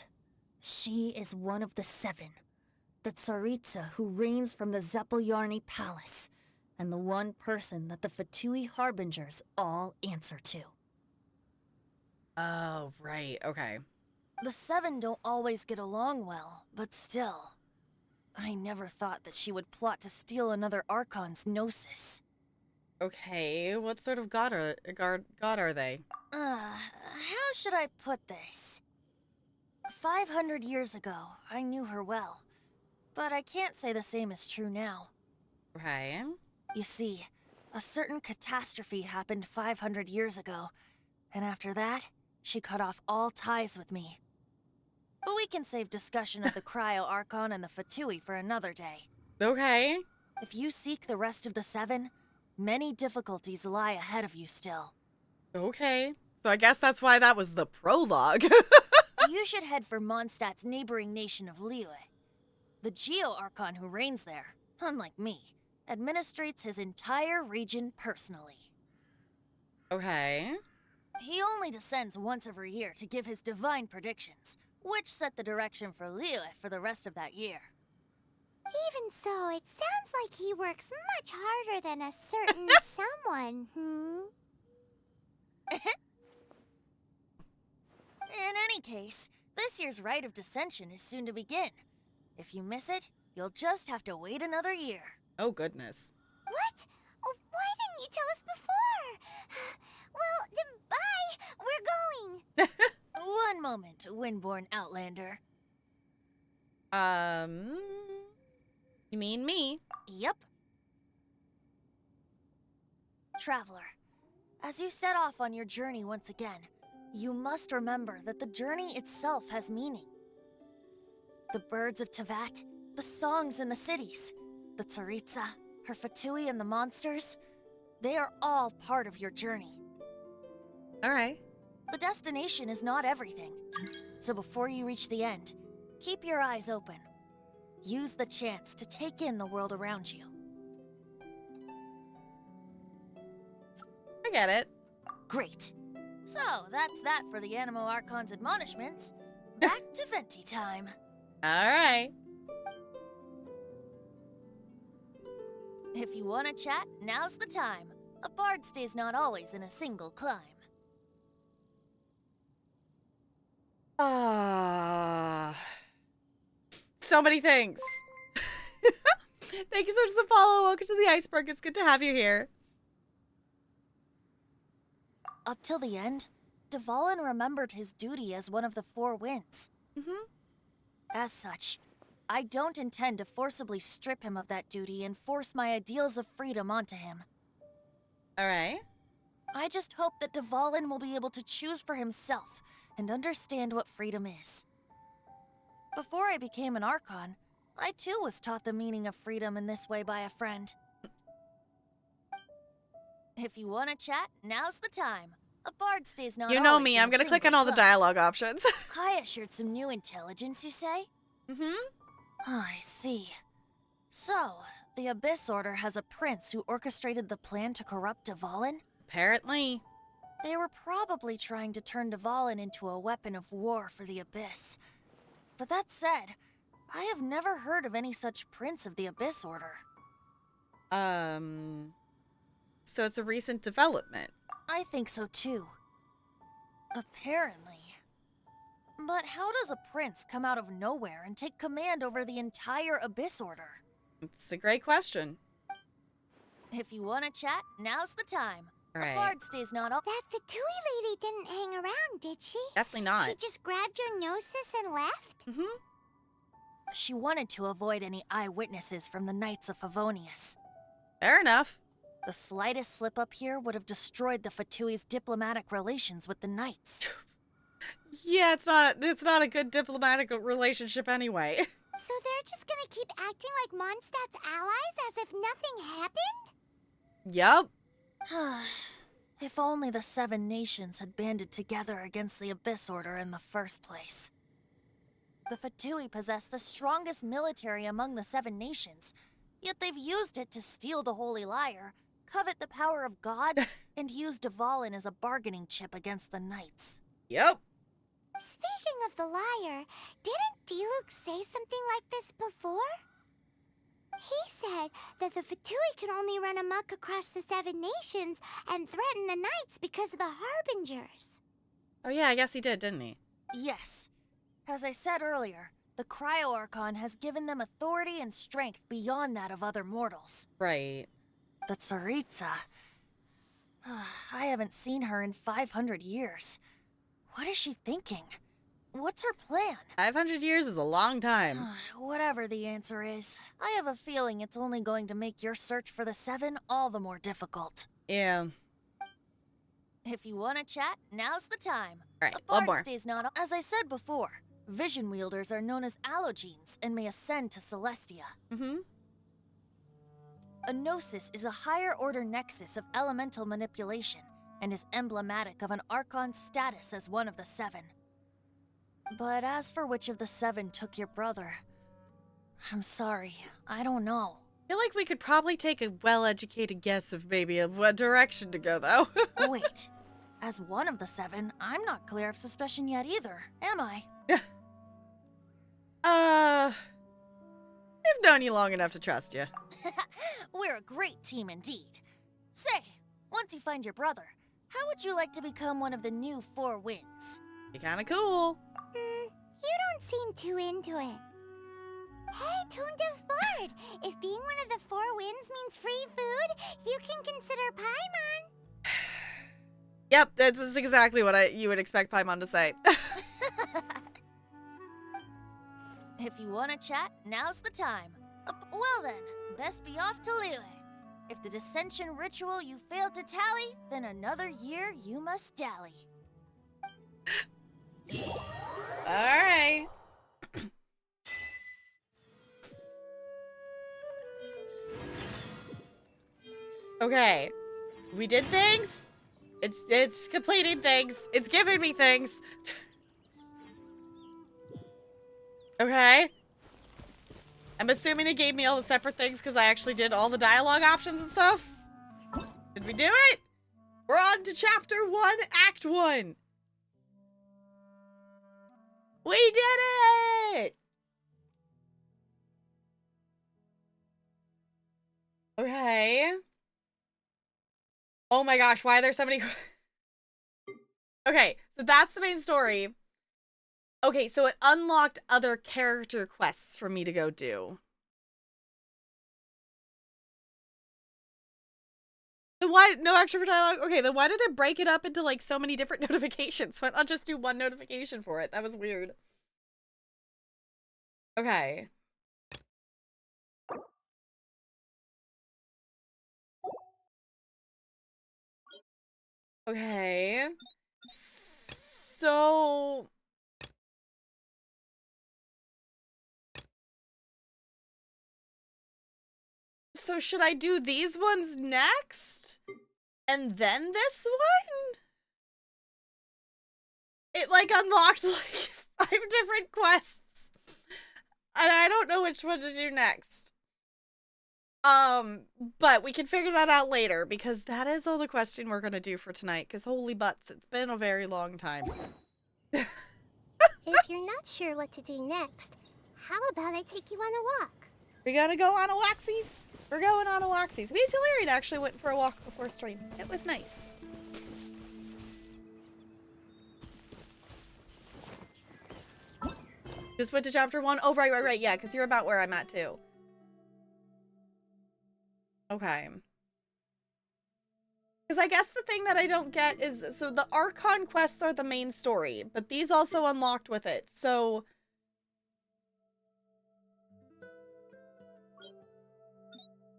She is one of the 7. The Tsaritsa who reigns from the Zeppeljärni Palace, and the one person that the Fatui Harbingers all answer to. Oh, right. Okay. The 7 don't always get along well, but still. I never thought that she would plot to steal another Archon's gnosis. Okay, what sort of god are they? How should I put this? 500 years ago, I knew her well. But I can't say the same is true now. Okay. You see, a certain catastrophe happened 500 years ago, and after that, she cut off all ties with me. But we can save discussion of the Cryo Archon and the Fatui for another day. Okay. If you seek the rest of the 7, many difficulties lie ahead of you still. Okay. So I guess that's why that was the prologue. You should head for Mondstadt's neighboring nation of Liyue. The Geo-Archon who reigns there, unlike me, administrates his entire region personally. Okay. He only descends once every year to give his divine predictions, which set the direction for Liyue for the rest of that year. Even so, it sounds like he works much harder than a certain someone, In any case, this year's Rite of Descension is soon to begin. If you miss it, you'll just have to wait another year. Oh, goodness. What? Oh, why didn't you tell us before? Well, then bye! We're going! One moment, Windborn Outlander. You mean me? Yep. Traveler, as you set off on your journey once again, you must remember that the journey itself has meaning. The birds of Tevat, the songs in the cities, the Tsaritsa, her Fatui and the monsters, they are all part of your journey. All right. The destination is not everything, so before you reach the end, keep your eyes open. Use the chance to take in the world around you. I get it. Great. So, that's that for the Animo Archon's admonishments. Back to venti time. All right. If you want to chat, now's the time. A bard stays not always in a single climb. So many things. Thank you so much for the follow. Welcome to the iceberg. It's good to have you here. Up till the end, Dvalin remembered his duty as one of the Four Winds. As such, I don't intend to forcibly strip him of that duty and force my ideals of freedom onto him. All right. I just hope that Dvalin will be able to choose for himself and understand what freedom is. Before I became an Archon, I too was taught the meaning of freedom in this way by a friend. If you want to chat, now's the time. A bard stays not You know always me. in I'm a going to click on single all the climb. dialogue options. Kaya shared some new intelligence, you say? Mm-hmm. Oh, I see. So, the Abyss Order has a prince who orchestrated the plan to corrupt Dvalin? Apparently. They were probably trying to turn Dvalin into a weapon of war for the Abyss. But that said, I have never heard of any such prince of the Abyss Order. So it's a recent development. I think so too. Apparently. But how does a prince come out of nowhere and take command over the entire Abyss Order? It's a great question. If you want to chat, now's the time. Right. A bard stays not all. That Fatui lady didn't hang around, did she? Definitely not. She just grabbed your gnosis and left? Mm-hmm. She wanted to avoid any eyewitnesses from the Knights of Favonius. Fair enough. The slightest slip up here would have destroyed the Fatui's diplomatic relations with the Knights. Yeah, it's not a good diplomatic relationship anyway. So they're just gonna keep acting like Mondstadt's allies as if nothing happened? Yup. If only the Seven Nations had banded together against the Abyss Order in the first place. The Fatui possess the strongest military among the Seven Nations, yet they've used it to steal the Holy Lyre, covet the power of gods, and use Dvalin as a bargaining chip against the Knights. Yep. Speaking of the lyre, didn't Diluc say something like this before? He said that the Fatui can only run amok across the Seven Nations and threaten the Knights because of the Harbingers. Oh yeah, I guess he did, didn't he? Yes. As I said earlier, the Cryo-Archon has given them authority and strength beyond that of other mortals. Right. The Tsaritsa. I haven't seen her in 500 years. What is she thinking? What's her plan? 500 years is a long time. Whatever the answer is, I have a feeling it's only going to make your search for the Seven all the more difficult. Yeah. If you want to chat, now's the time. All right, A one bard more. stays not. As I said before, vision wielders are known as allogenes and may ascend to Celestia. Mm-hmm. A gnosis is a higher order nexus of elemental manipulation and is emblematic of an Archon's status as one of the Seven. But as for which of the Seven took your brother, I'm sorry, I don't know. I feel like we could probably take a well-educated guess of maybe what direction to go, though. Wait, as one of the Seven, I'm not clear of suspicion yet either, am I? I've known you long enough to trust you. We're a great team indeed. Say, once you find your brother, how would you like to become one of the new Four Winds? Be kinda cool. You don't seem too into it. Hey, Toondiv Bard! If being one of the Four Winds means free food, you can consider Paimon. Yep, that's exactly what you would expect Paimon to say. If you want to chat, now's the time. Well then, best be off to Liyue. If the dissension ritual you failed to tally, then another year you must dally. Alright. Okay. We did things. It's completing things. It's giving me things. Okay. I'm assuming it gave me all the separate things because I actually did all the dialogue options and stuff. Did we do it? We're on to chapter 1, act 1. We did it! Okay. Oh my gosh, why are there so many... Okay, so that's the main story. Okay, so it unlocked other character quests for me to go do. Then why, no extra for dialogue? Okay, then why did it break it up into like so many different notifications? Why not just do one notification for it? That was weird. Okay. Okay. So... So should I do these ones next? And then this one? It like unlocked like 5 different quests. And I don't know which one to do next. But we can figure that out later because that is all the question we're gonna do for tonight. Because holy butts, it's been a very long time. If you're not sure what to do next, how about I take you on a walk? We gotta go on a waxies? We're going on a waxies. Me and Tellurian actually went for a walk before stream. It was nice. Just went to chapter 1. Oh, right. Yeah, because you're about where I'm at too. Okay. Because I guess the thing that I don't get is, so the Archon quests are the main story, but these also unlocked with it. So...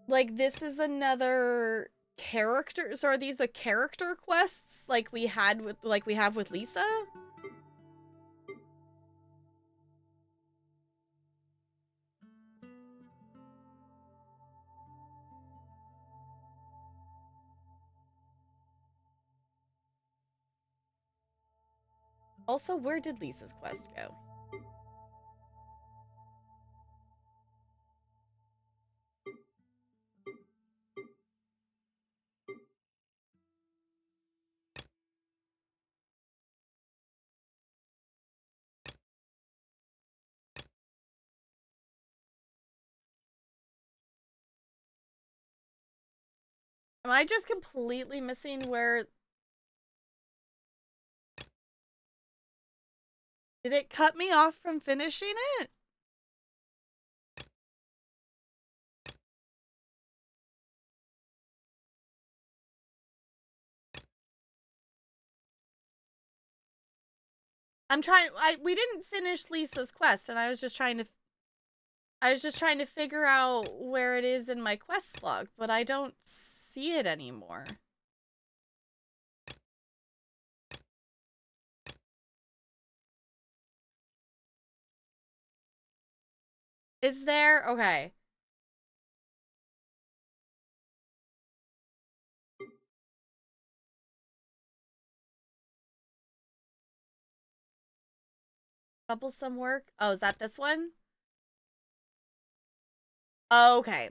like, this is another character. So are these the character quests like we have with Lisa? Also, where did Lisa's quest go? Am I just completely missing where... Did it cut me off from finishing it? We didn't finish Lisa's quest, and I was just trying to figure out where it is in my quest log, but I don't see it anymore. Is there? Okay. Troublesome work? Oh, is that this one? Oh, okay.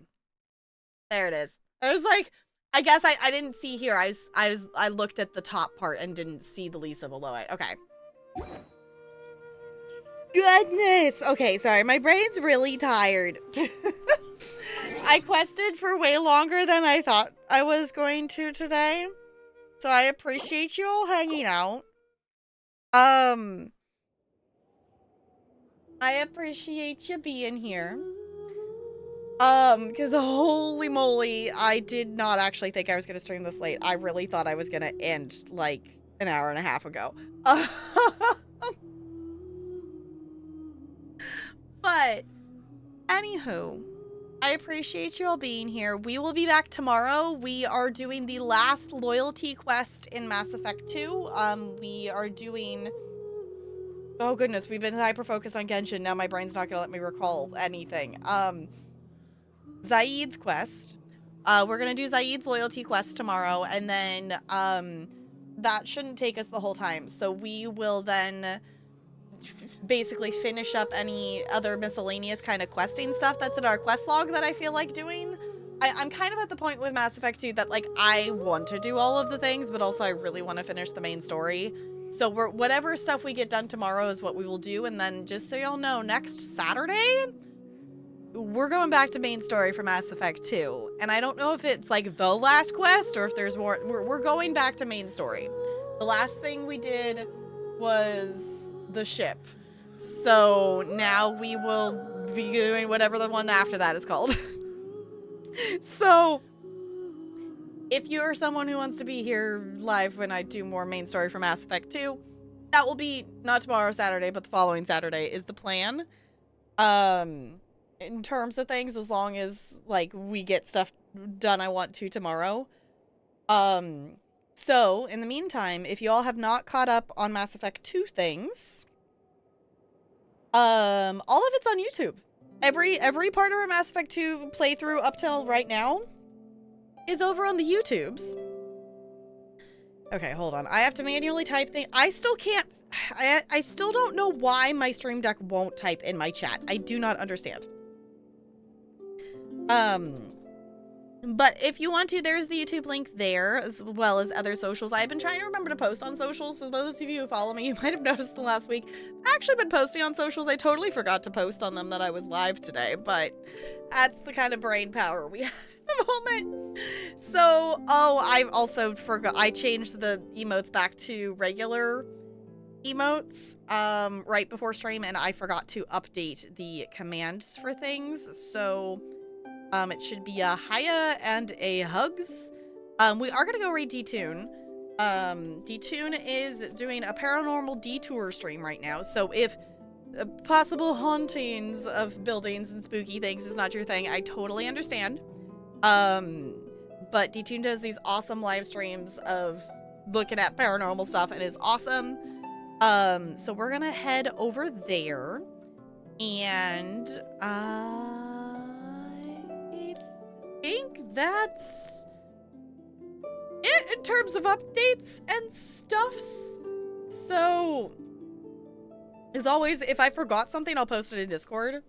There it is. I was like, I guess I didn't see here. I looked at the top part and didn't see the Lisa below it. Okay. Goodness. Okay, sorry. My brain's really tired. I quested for way longer than I thought I was going to today. So I appreciate you all hanging out. I appreciate you being here. Because holy moly, I did not actually think I was going to stream this late. I really thought I was going to end, like, an hour and a half ago. But, anywho, I appreciate you all being here. We will be back tomorrow. We are doing the last loyalty quest in Mass Effect 2. We are doing... Oh goodness, we've been hyper-focused on Genshin. Now my brain's not going to let me recall anything. Zaid's quest. We're going to do Zaid's loyalty quest tomorrow, and then that shouldn't take us the whole time. So we will then basically finish up any other miscellaneous kind of questing stuff that's in our quest log that I feel like doing. I'm kind of at the point with Mass Effect 2 that, like, I want to do all of the things, but also I really want to finish the main story. So whatever stuff we get done tomorrow is what we will do. And then just so y'all know, next Saturday, we're going back to main story for Mass Effect 2. And I don't know if it's like the last quest or if there's more. We're going back to main story. The last thing we did was the ship. So now we will be doing whatever the one after that is called. So if you're someone who wants to be here live when I do more main story for Mass Effect 2, that will be not tomorrow, Saturday, but the following Saturday is the plan. In terms of things, as long as like we get stuff done I want to tomorrow. So in the meantime, if you all have not caught up on Mass Effect 2 things, all of it's on YouTube. Every part of our Mass Effect 2 playthrough up till right now is over on the YouTubes. Okay, hold on. I have to manually type things. I still can't. I still don't know why my Stream Deck won't type in my chat. I do not understand. But if you want to, there's the YouTube link there, as well as other socials. I've been trying to remember to post on socials, so those of you who follow me, you might have noticed the last week, I've actually been posting on socials. I totally forgot to post on them that I was live today, but that's the kind of brain power we have at the moment. So, oh, I also forgot, I changed the emotes back to regular emotes right before stream, and I forgot to update the commands for things, so it should be a hiya and a hugs. We are gonna go read D-Tune. D-Tune is doing a paranormal detour stream right now, so if possible hauntings of buildings and spooky things is not your thing, I totally understand. But D-Tune does these awesome live streams of looking at paranormal stuff and is awesome. So we're gonna head over there, and I think that's it in terms of updates and stuffs. So, as always, if I forgot something, I'll post it in Discord.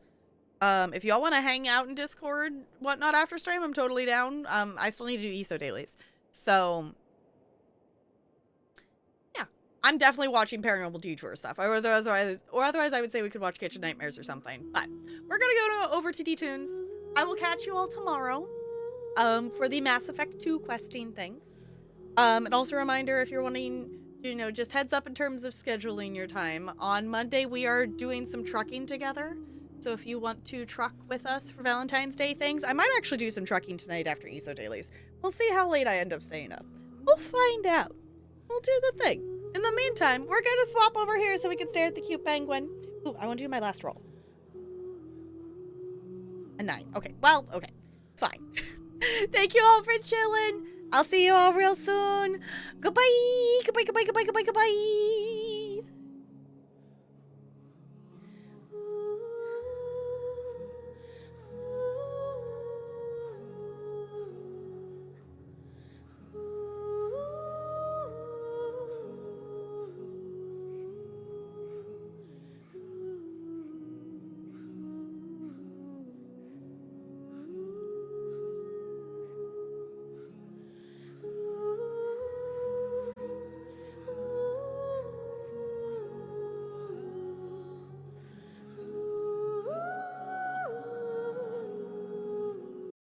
If y'all want to hang out in Discord, whatnot after stream, I'm totally down. I still need to do ESO dailies. So, yeah. I'm definitely watching Paranormal Detour stuff. Or otherwise I would say we could watch Kitchen Nightmares or something. But, we're gonna go over to D-Tunes. I will catch you all tomorrow. For the Mass Effect 2 questing things. And also a reminder, if you're wanting, you know, just heads up in terms of scheduling your time. On Monday, we are doing some trucking together. So if you want to truck with us for Valentine's Day things, I might actually do some trucking tonight after ESO dailies. We'll see how late I end up staying up. We'll find out. We'll do the thing. In the meantime, we're going to swap over here so we can stare at the cute penguin. Ooh, I want to do my last roll. A 9. Okay, well, okay. It's fine. Thank you all for chilling. I'll see you all real soon. Goodbye. Goodbye, goodbye, goodbye, goodbye, goodbye.